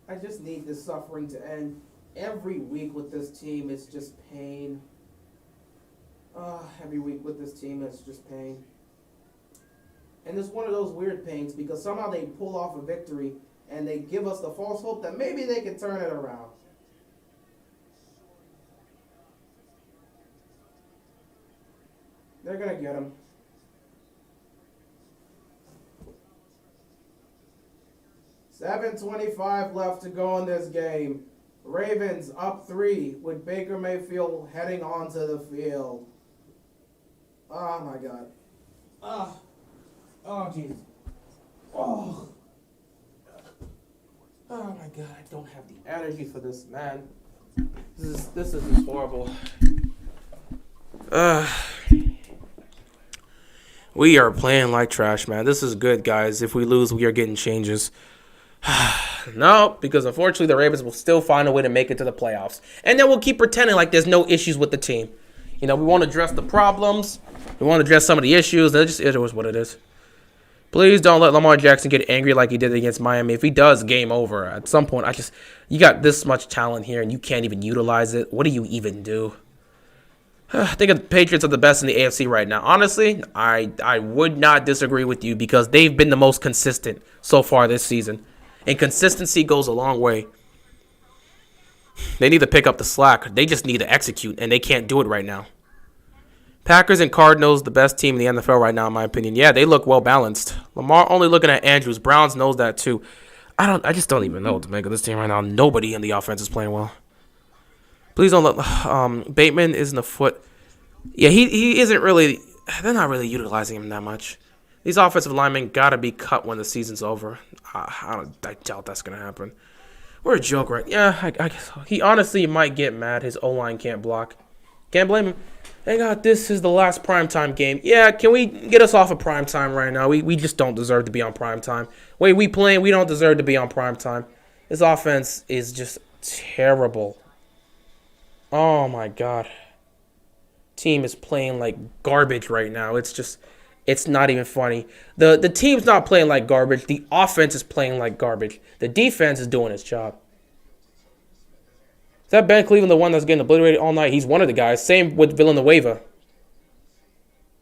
I just need this suffering to end. Every week with this team, it's just pain. Every week with this team, it's just pain. And it's one of those weird pains because somehow they pull off a victory and they give us the false hope that maybe they can turn it around. They're going to get him. $7:25 left to go in this game. Ravens up 3 with Baker Mayfield heading onto the field. Oh, my God. Oh, Jesus. Oh, my God. I don't have the energy for this, man. This is just horrible. We are playing like trash, man. This is good, guys. If we lose, we are getting changes. No, because unfortunately the Ravens will still find a way to make it to the playoffs. And then we'll keep pretending like there's no issues with the team. You know, we want to address the problems. We want to address some of the issues. It is what it is. Please don't let Lamar Jackson get angry like he did against Miami. If he does, game over. At some point, you got this much talent here and you can't even utilize it. What do you even do? I think the Patriots are the best in the AFC right now. Honestly, I would not disagree with you because they've been the most consistent so far this season. And consistency goes a long way. They need to pick up the slack. They just need to execute, and they can't do it right now. Packers and Cardinals, the best team in the NFL right now, in my opinion. Yeah, they look well balanced. Lamar only looking at Andrews. Browns knows that too. I just don't even know what to make of this team right now. Nobody in the offense is playing well. Please don't let Bateman isn't a foot. Yeah, he isn't really. They're not really utilizing him that much. These offensive linemen gotta be cut when the season's over. I doubt that's gonna happen. We're a joke, right? Yeah, I guess so. He honestly might get mad. His O-line can't block. Can't blame him. Hey God, this is the last primetime game. Yeah, can we get us off of primetime right now? We just don't deserve to be on primetime. Wait, we don't deserve to be on primetime. This offense is just terrible. Oh my God. Team is playing like garbage right now. It's not even funny. The team's not playing like garbage. The offense is playing like garbage. The defense is doing its job. Is that Ben Cleveland the one that's getting obliterated all night? He's one of the guys. Same with Villanueva.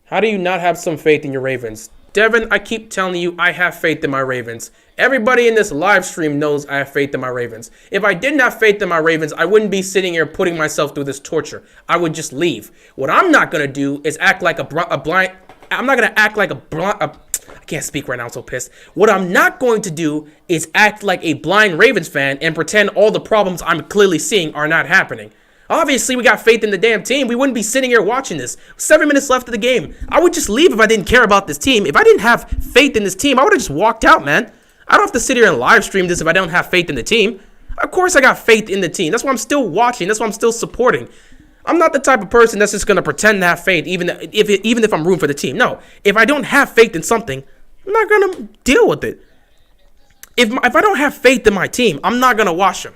How do you not have some faith in your Ravens? Devin, I keep telling you, I have faith in my Ravens. Everybody in this live stream knows I have faith in my Ravens. If I didn't have faith in my Ravens, I wouldn't be sitting here putting myself through this torture. I would just leave. What I'm not going to do is act like a blind... I'm not going to act like I can't speak right now, I'm so pissed. What I'm not going to do is act like a blind Ravens fan and pretend all the problems I'm clearly seeing are not happening. Obviously, we got faith in the damn team. We wouldn't be sitting here watching this. 7 minutes left of the game. I would just leave if I didn't care about this team. If I didn't have faith in this team, I would have just walked out, man. I don't have to sit here and live stream this if I don't have faith in the team. Of course I got faith in the team. That's why I'm still watching. That's why I'm still supporting. I'm not the type of person that's just going to pretend to have faith even if I'm rooting for the team. No, if I don't have faith in something, I'm not going to deal with it. If I don't have faith in my team, I'm not going to watch them.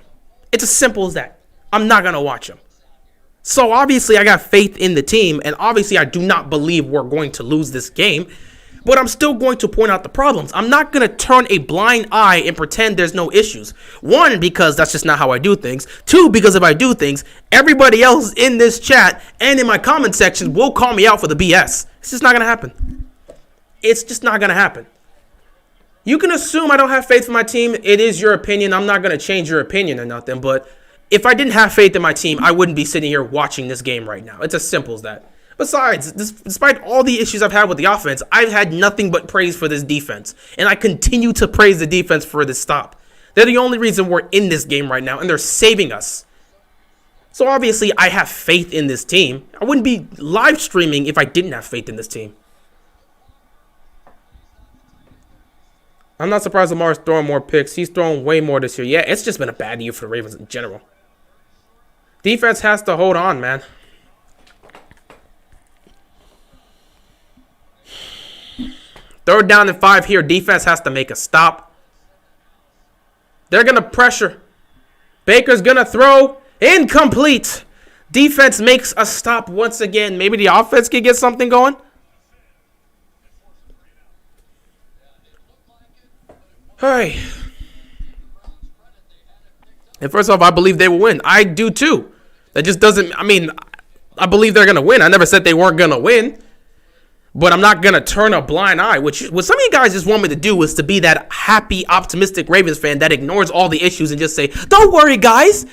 It's as simple as that. I'm not going to watch them. So obviously I got faith in the team, and obviously I do not believe we're going to lose this game, but I'm still going to point out the problems. I'm not going to turn a blind eye and pretend there's no issues. One, because that's just not how I do things. Two, because if I do things, everybody else in this chat and in my comment section will call me out for the BS. It's just not going to happen. It's just not going to happen. You can assume I don't have faith in my team. It is your opinion. I'm not going to change your opinion or nothing, but if I didn't have faith in my team, I wouldn't be sitting here watching this game right now. It's as simple as that. Besides, despite all the issues I've had with the offense, I've had nothing but praise for this defense. And I continue to praise the defense for this stop. They're the only reason we're in this game right now, and they're saving us. So obviously, I have faith in this team. I wouldn't be live streaming if I didn't have faith in this team. I'm not surprised Lamar's throwing more picks. He's thrown way more this year. Yeah, it's just been a bad year for the Ravens in general. Defense has to hold on, man. Third down and 5 here. Defense has to make a stop. They're going to pressure. Baker's going to throw. Incomplete. Defense makes a stop once again. Maybe the offense can get something going. All right. And first off, I believe they will win. I do too. That just doesn't, I believe they're going to win. I never said they weren't going to win. But I'm not going to turn a blind eye, which what some of you guys just want me to do is to be that happy, optimistic Ravens fan that ignores all the issues and just say, don't worry, guys.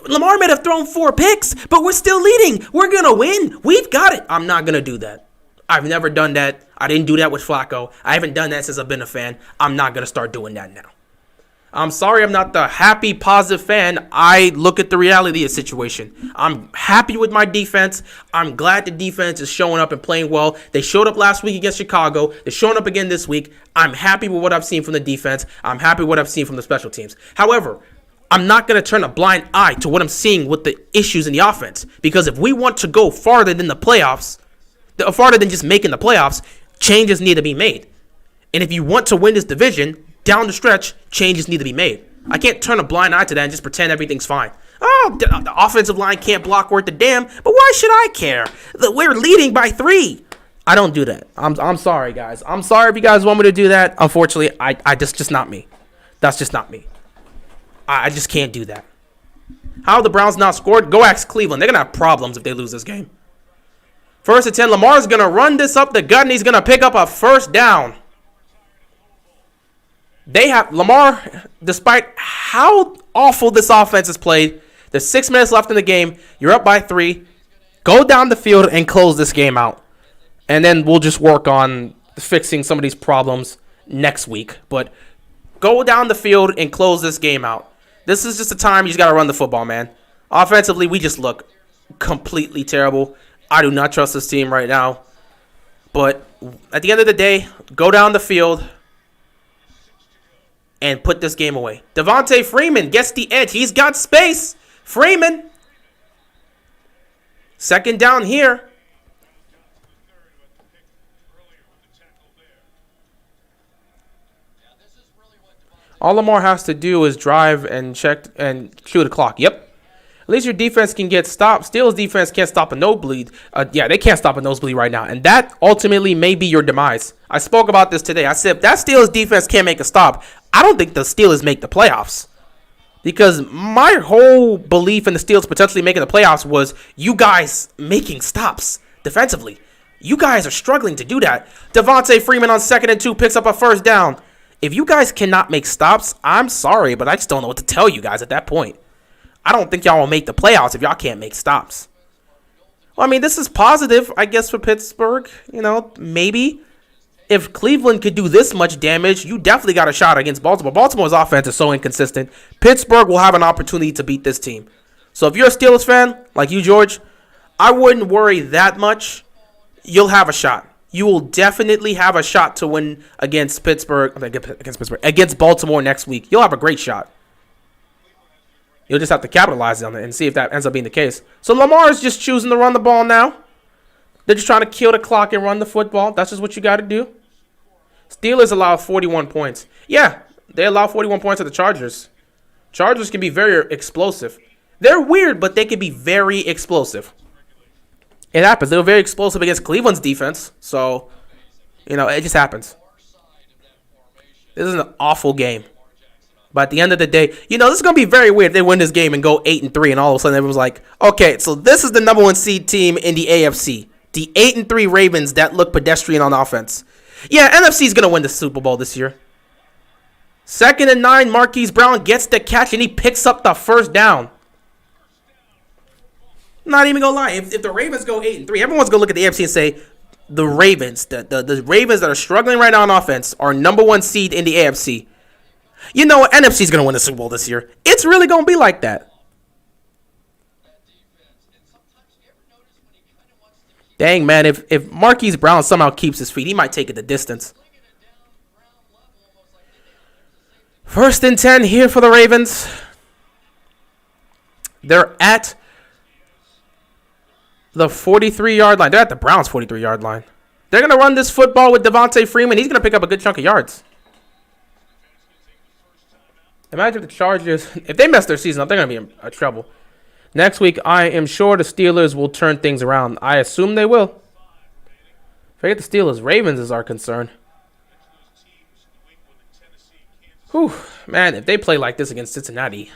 Lamar may have thrown 4 picks, but we're still leading. We're going to win. We've got it. I'm not going to do that. I've never done that. I didn't do that with Flacco. I haven't done that since I've been a fan. I'm not going to start doing that now. I'm sorry I'm not the happy, positive fan. I look at the reality of the situation. I'm happy with my defense. I'm glad the defense is showing up and playing well. They showed up last week against Chicago. They're showing up again this week. I'm happy with what I've seen from the defense. I'm happy with what I've seen from the special teams. However, I'm not going to turn a blind eye to what I'm seeing with the issues in the offense. Because if we want to go farther than the playoffs, farther than just making the playoffs, changes need to be made. And if you want to win this division, down the stretch, changes need to be made. I can't turn a blind eye to that and just pretend everything's fine. Oh, the offensive line can't block worth a damn, but why should I care? We're leading by 3. I don't do that. I'm sorry, guys. I'm sorry if you guys want me to do that. Unfortunately, that's just not me. That's just not me. I just can't do that. How have the Browns not scored? Go ask Cleveland. They're going to have problems if they lose this game. First and 10. Lamar's going to run this up the gut, and he's going to pick up a first down. They have Lamar, despite how awful this offense is played, there's 6 minutes left in the game. You're up by 3. Go down the field and close this game out. And then we'll just work on fixing some of these problems next week. But go down the field and close this game out. This is just a time you just got to run the football, man. Offensively, we just look completely terrible. I do not trust this team right now. But at the end of the day, go down the field and put this game away. Devontae Freeman gets the edge. He's got space. Freeman. Second down here. All Lamar has to do is drive and check and shoot the clock. Yep. At least your defense can get stopped. Steelers defense can't stop a nosebleed. Yeah, they can't stop a nosebleed right now. And that ultimately may be your demise. I spoke about this today. I said, if that Steelers defense can't make a stop, I don't think the Steelers make the playoffs. Because my whole belief in the Steelers potentially making the playoffs was you guys making stops defensively. You guys are struggling to do that. Devontae Freeman on 2nd and 2 picks up a first down. If you guys cannot make stops, I'm sorry, but I just don't know what to tell you guys at that point. I don't think y'all will make the playoffs if y'all can't make stops. Well, I mean, this is positive, I guess, for Pittsburgh. You know, maybe. If Cleveland could do this much damage, you definitely got a shot against Baltimore. Baltimore's offense is so inconsistent. Pittsburgh will have an opportunity to beat this team. So if you're a Steelers fan, like you, George, I wouldn't worry that much. You'll have a shot. You will definitely have a shot to win against against Baltimore next week. You'll have a great shot. You'll just have to capitalize on it and see if that ends up being the case. So Lamar is just choosing to run the ball now. They're just trying to kill the clock and run the football. That's just what you got to do. Steelers allow 41 points. Yeah, they allow 41 points to the Chargers. Chargers can be very explosive. They're weird, but they can be very explosive. It happens. They were very explosive against Cleveland's defense. So, you know, it just happens. This is an awful game. But at the end of the day, you know, this is going to be very weird if they win this game and go 8-3, and all of a sudden everyone's like, okay, so this is the number 1 seed team in the AFC. The 8-3 Ravens that look pedestrian on offense. Yeah, NFC is going to win the Super Bowl this year. 2nd and 9, Marquise Brown gets the catch, and he picks up the first down. Not even going to lie. If the Ravens go 8-3, everyone's going to look at the AFC and say, the Ravens, the Ravens that are struggling right now on offense are number 1 seed in the AFC. You know what? NFC is going to win the Super Bowl this year. It's really going to be like that. Dang, man, if Marquise Brown somehow keeps his feet, he might take it the distance. 1st and 10 here for the Ravens. They're at the 43-yard line. They're at the Browns' 43-yard line. They're going to run this football with Devontae Freeman. He's going to pick up a good chunk of yards. Imagine if the Chargers, if they mess their season up, they're going to be in trouble. Next week, I am sure the Steelers will turn things around. I assume they will. Forget the Steelers. Ravens is our concern. Whew, man, if they play like this against Cincinnati,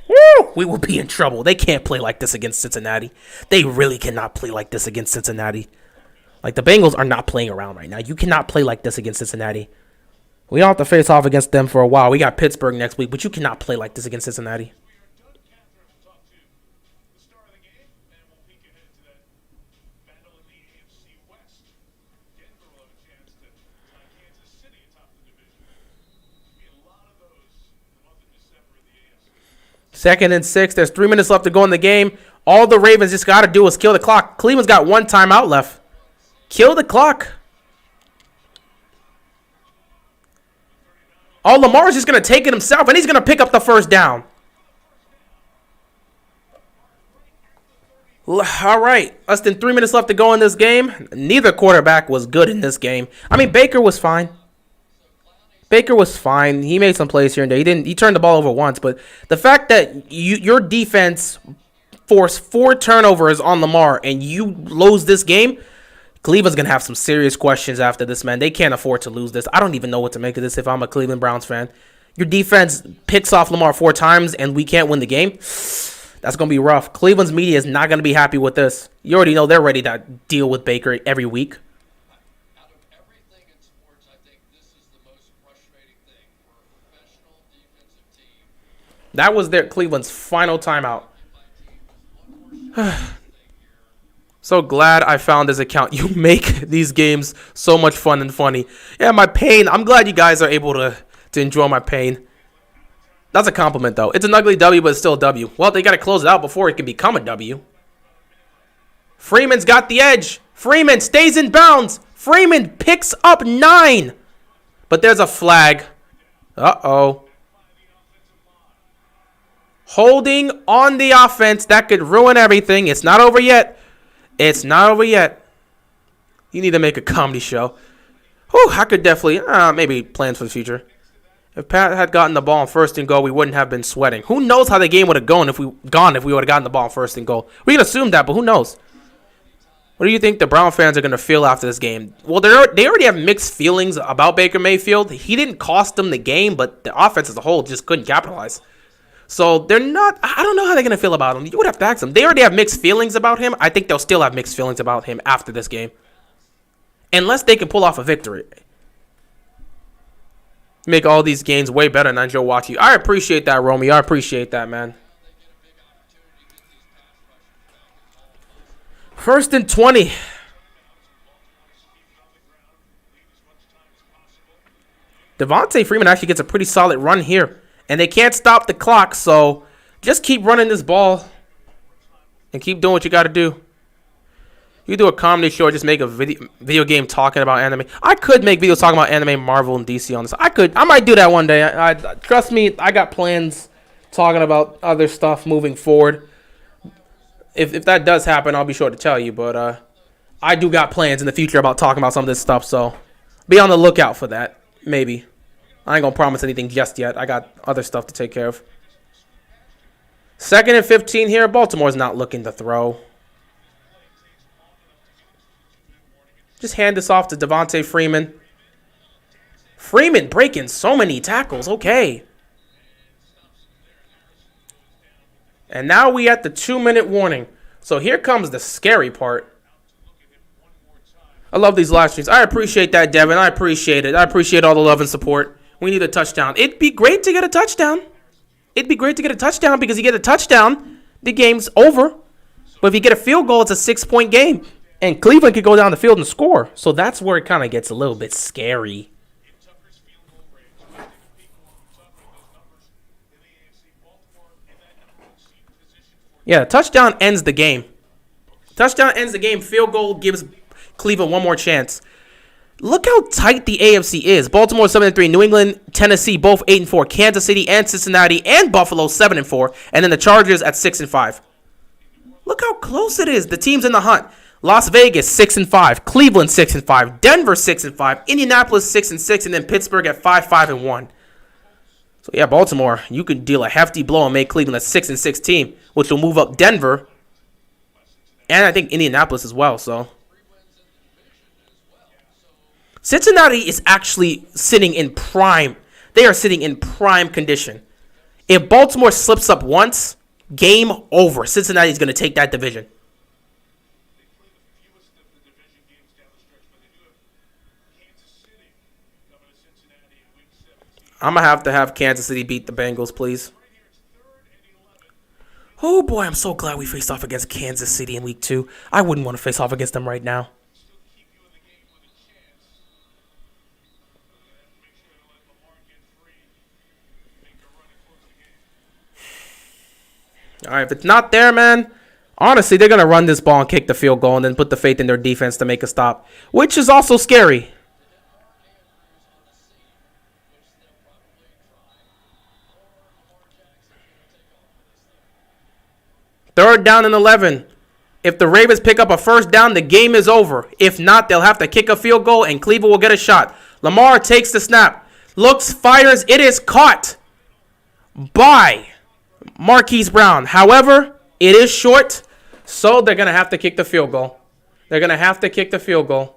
woo, we will be in trouble. They can't play like this against Cincinnati. They really cannot play like this against Cincinnati. Like, the Bengals are not playing around right now. You cannot play like this against Cincinnati. We don't have to face off against them for a while. We got Pittsburgh next week, but you cannot play like this against Cincinnati. Second and 6. There's 3 minutes left to go in the game. All the Ravens just got to do is kill the clock. Cleveland's got 1 timeout left. Kill the clock. Oh, Lamar's just going to take it himself, and he's going to pick up the first down. All right. Less than 3 minutes left to go in this game. Neither quarterback was good in this game. I mean, Baker was fine. Baker was fine. He made some plays here and there. He turned the ball over once, but the fact that your defense forced 4 turnovers on Lamar and you lose this game, Cleveland's going to have some serious questions after this, man. They can't afford to lose this. I don't even know what to make of this if I'm a Cleveland Browns fan. Your defense picks off Lamar 4 times and we can't win the game. That's That's going to be rough. Cleveland's media is not going to be happy with this. You already know they're ready to deal with Baker every week.
Out of everything in sports, I think this is the most frustrating thing for a professional defensive team.
That was Cleveland's final timeout. So glad I found this account. You make these games so much fun and funny. Yeah, my pain. I'm glad you guys are able to enjoy my pain. That's a compliment, though. It's an ugly W, but it's still a W. Well, they got to close it out before it can become a W. Freeman's got the edge. Freeman stays in bounds. Freeman picks up 9. But there's a flag. Uh-oh. Holding on the offense. That could ruin everything. It's not over yet. It's not over yet. You need to make a comedy show. Whew, I could definitely, maybe plans for the future. If Pat had gotten the ball on first and goal, we wouldn't have been sweating. Who knows how the game would have gone if we would have gotten the ball on first and goal? We can assume that, but who knows? What do you think the Brown fans are going to feel after this game? Well, they already have mixed feelings about Baker Mayfield. He didn't cost them the game, but the offense as a whole just couldn't capitalize. So they're not, I don't know how they're going to feel about him. You would have to ask them. They already have mixed feelings about him. I think they'll still have mixed feelings about him after this game. Unless they can pull off a victory. Make all these games way better than Joe watch you. I appreciate that, Romeo. I appreciate that, man. 1st and 20. Devontae Freeman actually gets a pretty solid run here. And they can't stop the clock, so just keep running this ball and keep doing what you got to do. You do a comedy show or just make a video game talking about anime. I could make videos talking about anime, Marvel, and DC on this. I might do that one day. I trust me, I got plans talking about other stuff moving forward. If that does happen, I'll be sure to tell you. But I do got plans in the future about talking about some of this stuff, so be on the lookout for that, maybe. I ain't going to promise anything just yet. I got other stuff to take care of. 2nd and 15 here. Baltimore's not looking to throw. Just hand this off to Devontae Freeman. Freeman breaking so many tackles. Okay. And now we at the 2-minute warning. So here comes the scary part. I love these live streams. I appreciate that, Devin. I appreciate it. I appreciate all the love and support. We need a touchdown. It'd be great to get a touchdown. It'd be great to get a touchdown because you get a touchdown, the game's over. But if you get a field goal, it's a 6-point game. And Cleveland could go down the field and score. So that's where it kind of gets a little bit scary. Yeah, touchdown ends the game. Touchdown ends the game. Field goal gives Cleveland one more chance. Look how tight the AFC is. Baltimore 7-3, New England, Tennessee both 8-4, Kansas City and Cincinnati and Buffalo 7-4, and then the Chargers at 6-5. Look how close it is. The teams in the hunt. Las Vegas 6-5, Cleveland 6-5, Denver 6-5, Indianapolis 6-6, and then Pittsburgh at 5-1. So yeah, Baltimore, you could deal a hefty blow and make Cleveland a 6-6 team, which will move up Denver and I think Indianapolis as well. So Cincinnati is actually sitting in prime. They are sitting in prime condition. If Baltimore slips up once, game over. Cincinnati is going to take that division. I'm going to have Kansas City beat the Bengals, please. Oh, boy, I'm so glad we faced off against Kansas City in Week 2. I wouldn't want to face off against them right now. All right, if it's not there, man, honestly, they're going to run this ball and kick the field goal and then put the faith in their defense to make a stop, which is also scary. Third down and 11. If the Ravens pick up a first down, the game is over. If not, they'll have to kick a field goal and Cleveland will get a shot. Lamar takes the snap. Looks, fires. It is caught by Marquise Brown. However, it is short, so they're going to have to kick the field goal. They're going to have to kick the field goal.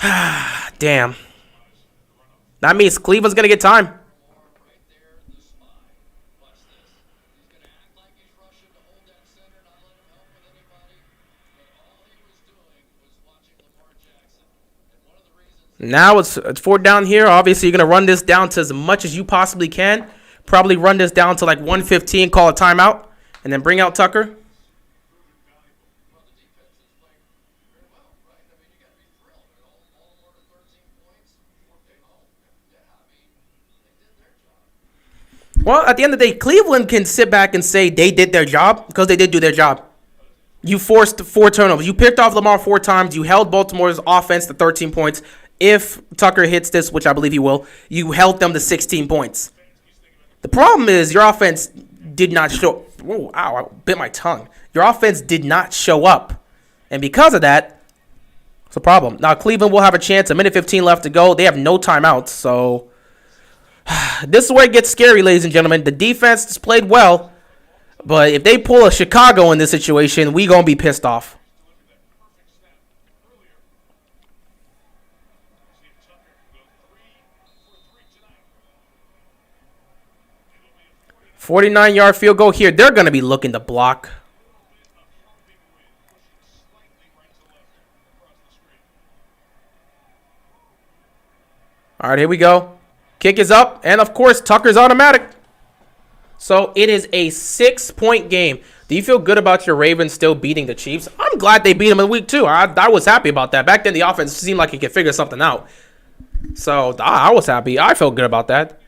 Damn. That means Cleveland's going to get time. Now it's fourth down here. Obviously, you're going to run this down to as much as you possibly can. Probably run this down to like 115, call a timeout, and then bring out Tucker. Well, at the end of the day, Cleveland can sit back and say they did their job because they did do their job. You forced 4 turnovers. You picked off Lamar 4 times. You held Baltimore's offense to 13 points. If Tucker hits this, which I believe he will, you held them to 16 points. The problem is your offense did not show. Whoa, ow, I bit my tongue. Your offense did not show up. And because of that, it's a problem. Now, Cleveland will have a chance. 1:15 left to go. They have no timeouts. So, this is where it gets scary, ladies and gentlemen. The defense has played well. But if they pull a Chicago in this situation, we going to be pissed off. $49-yard field goal here. They're going to be looking to block. All right, here we go. Kick is up. And, of course, Tucker's automatic. So, it is a 6-point game. Do you feel good about your Ravens still beating the Chiefs? I'm glad they beat them in week 2. I was happy about that. Back then, the offense seemed like it could figure something out. So, I was happy. I felt good about that.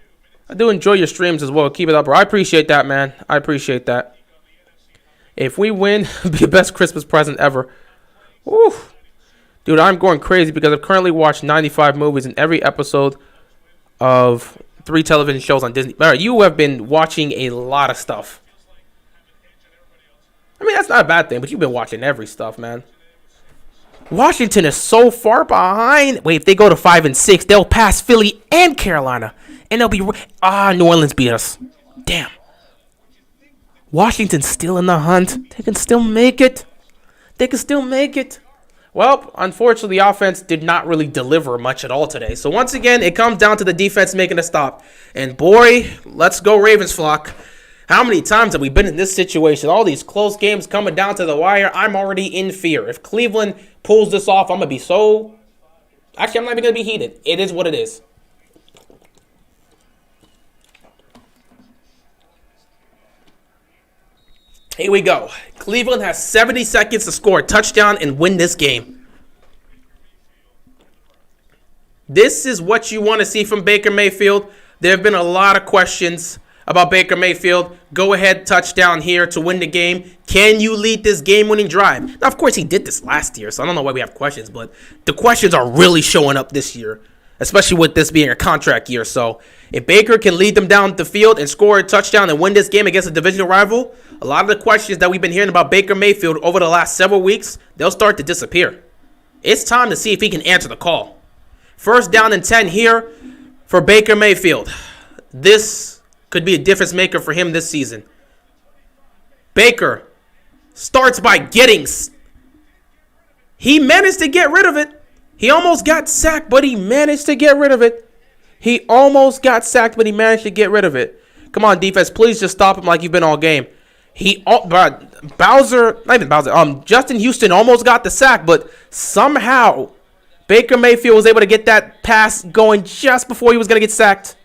I do enjoy your streams as well. Keep it up, bro. I appreciate that, man. I appreciate that. If we win, it'll be the best Christmas present ever. Woo. Dude, I'm going crazy because I've currently watched 95 movies in every episode of 3 television shows on Disney. All right, you have been watching a lot of stuff. I mean, that's not a bad thing, but you've been watching every stuff, man. Washington is so far behind. Wait, if they go to 5 and 6, they'll pass Philly and Carolina. And they'll be... New Orleans beat us. Damn. Washington's still in the hunt. They can still make it. They can still make it. Well, unfortunately, the offense did not really deliver much at all today. So, once again, it comes down to the defense making a stop. And, boy, let's go Ravens flock. How many times have we been in this situation? All these close games coming down to the wire. I'm already in fear. If Cleveland pulls this off, I'm going to be so... Actually, I'm not even going to be heated. It is what it is. Here we go. Cleveland has 70 seconds to score a touchdown and win this game. This is what you want to see from Baker Mayfield. There have been a lot of questions about Baker Mayfield. Go ahead, touchdown here to win the game. Can you lead this game-winning drive? Now, of course, he did this last year, so I don't know why we have questions, but the questions are really showing up this year, especially with this being a contract year. So if Baker can lead them down the field and score a touchdown and win this game against a divisional rival, a lot of the questions that we've been hearing about Baker Mayfield over the last several weeks, they'll start to disappear. It's time to see if he can answer the call. First down and 10 here for Baker Mayfield. This could be a difference maker for him this season. Baker starts by getting... He managed to get rid of it. He almost got sacked, but he managed to get rid of it. He almost got sacked, but he managed to get rid of it. Come on, defense. Please just stop him like you've been all game. Justin Houston almost got the sack, but somehow Baker Mayfield was able to get that pass going just before he was going to get sacked.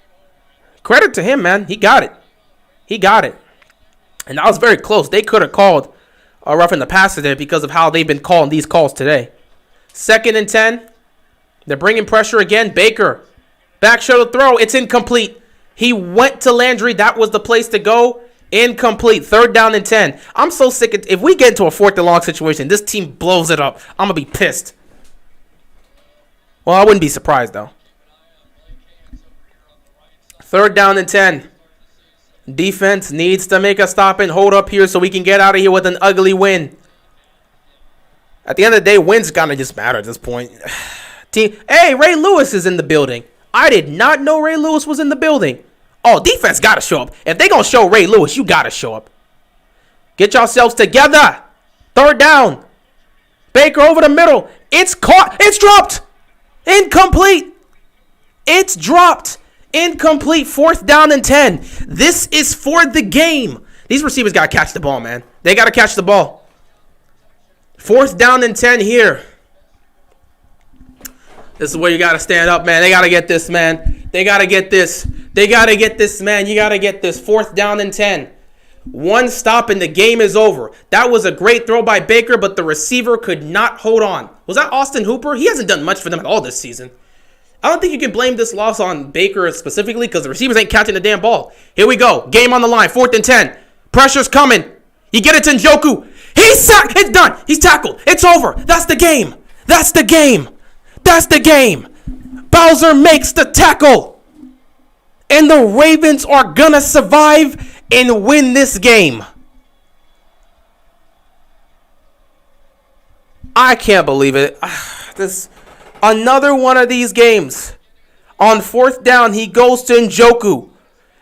Credit to him, man. He got it. He got it. And that was very close. They could have called a roughing the passer there because of how they've been calling these calls today. 2nd and 10. They're bringing pressure again. Baker. Back shoulder throw. It's incomplete. He went to Landry. That was the place to go. Incomplete. 3rd down and 10. I'm so sick of... If we get into a 4th and long situation, this team blows it up. I'm going to be pissed. Well, I wouldn't be surprised, though. 3rd down and 10. Defense needs to make a stop and hold up here so we can get out of here with an ugly win. At the end of the day, wins kind of just matter at this point. Hey, Ray Lewis is in the building. I did not know Ray Lewis was in the building. Oh, defense got to show up. If they going to show Ray Lewis, you got to show up. Get yourselves together. 3rd down. Baker over the middle. It's caught. It's dropped. Incomplete. It's dropped. Incomplete. 4th down and 10. This is for the game. These receivers got to catch the ball, man. They got to catch the ball. 4th down and 10 here. This is where you got to stand up, man. They got to get this, man. They got to get this. They got to get this, man. You got to get this. 4th down and 10. One stop and the game is over. That was a great throw by Baker, but the receiver could not hold on. Was that Austin Hooper? He hasn't done much for them at all this season. I don't think you can blame this loss on Baker specifically because the receivers ain't catching the damn ball. Here we go. Game on the line. 4th and 10. Pressure's coming. You get it to Njoku. He's sacked. It's done. He's tackled. It's over. That's the game. That's the game. That's the game. Bowser makes the tackle. And the Ravens are gonna survive and win this game. I can't believe it. This another one of these games. On 4th down, he goes to Njoku.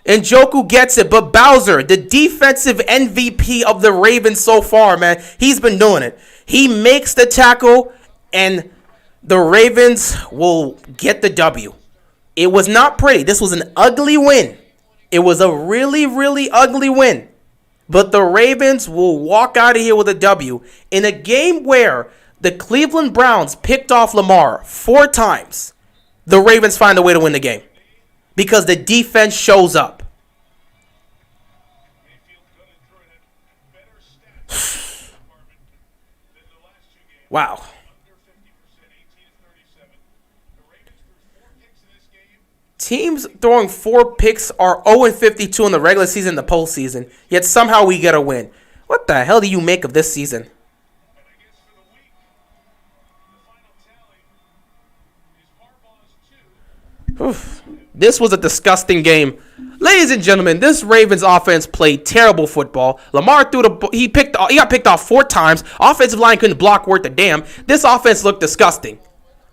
Njoku gets it, but Bowser, the defensive MVP of the Ravens so far, man, he's been doing it. He makes the tackle, and the Ravens will get the W. It was not pretty. This was an ugly win. It was a really, really ugly win. But the Ravens will walk out of here with a W in a game where the Cleveland Browns picked off Lamar 4 times. The Ravens find a way to win the game because the defense shows up. Wow. Teams throwing 4 picks are 0-52 in the regular season and the postseason, yet somehow we get a win. What the hell do you make of this season? Oof. This was a disgusting game. Ladies and gentlemen, this Ravens offense played terrible football. Lamar he got picked off 4 times. Offensive line couldn't block worth a damn. This offense looked disgusting.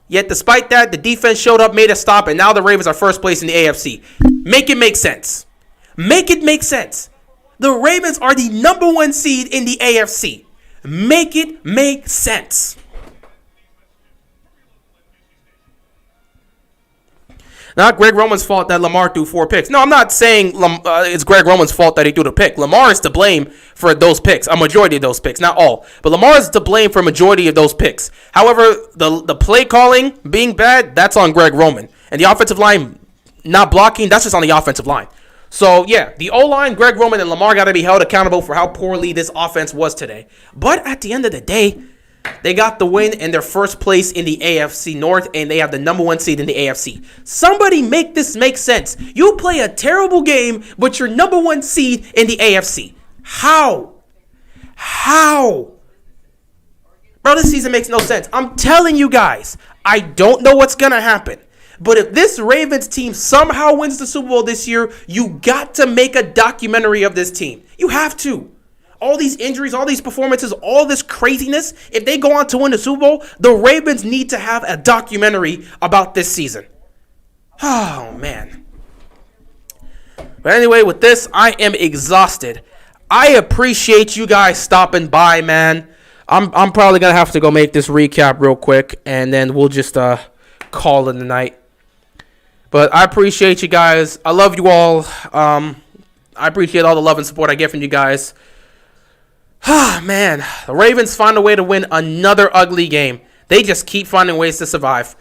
Yet despite that, the defense showed up, made a stop, and now the Ravens are first place in the AFC. Make it make sense. Make it make sense. The Ravens are the number 1 seed in the AFC. Make it make sense. Not Greg Roman's fault that Lamar threw 4 picks. No, I'm not saying it's Greg Roman's fault that he threw the pick. Lamar is to blame for those picks, a majority of those picks, not all. But Lamar is to blame for a majority of those picks. However, the play calling being bad, that's on Greg Roman. And the offensive line not blocking, that's just on the offensive line. So, yeah, the O-line, Greg Roman, and Lamar got to be held accountable for how poorly this offense was today. But at the end of the day, they got the win and they're first place in the AFC North, and they have the number 1 seed in the AFC. Somebody make this make sense. You play a terrible game, but you're number 1 seed in the AFC. How? How? Bro, this season makes no sense. I'm telling you guys, I don't know what's going to happen. But if this Ravens team somehow wins the Super Bowl this year, you got to make a documentary of this team. You have to. All these injuries, all these performances, all this craziness, if they go on to win the Super Bowl, the Ravens need to have a documentary about this season. Oh, man. But anyway, with this, I am exhausted. I appreciate you guys stopping by, man. I'm probably going to have to go make this recap real quick, and then we'll just call it a night. But I appreciate you guys. I love you all. I appreciate all the love and support I get from you guys. Ah, man, the Ravens find a way to win another ugly game. They just keep finding ways to survive.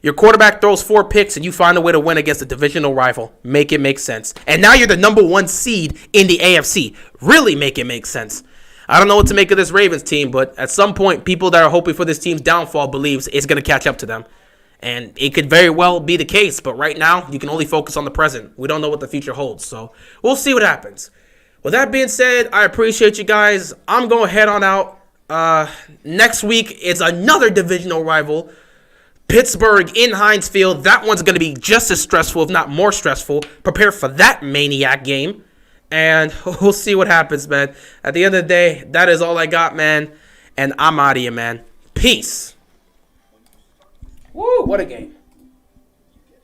Your quarterback throws 4 picks and you find a way to win against a divisional rival. Make it make sense. And now you're the number 1 seed in the AFC. Really make it make sense. I don't know what to make of this Ravens team, but at some point, people that are hoping for this team's downfall believes it's going to catch up to them. And it could very well be the case, but right now, you can only focus on the present. We don't know what the future holds, so we'll see what happens. With that being said, I appreciate you guys. I'm going to head on out. Next week is another divisional rival. Pittsburgh in Heinz Field. That one's going to be just as stressful, if not more stressful. Prepare for that maniac game. And we'll see what happens, man. At the end of the day, that is all I got, man. And I'm out of here, man. Peace. Woo, what a game.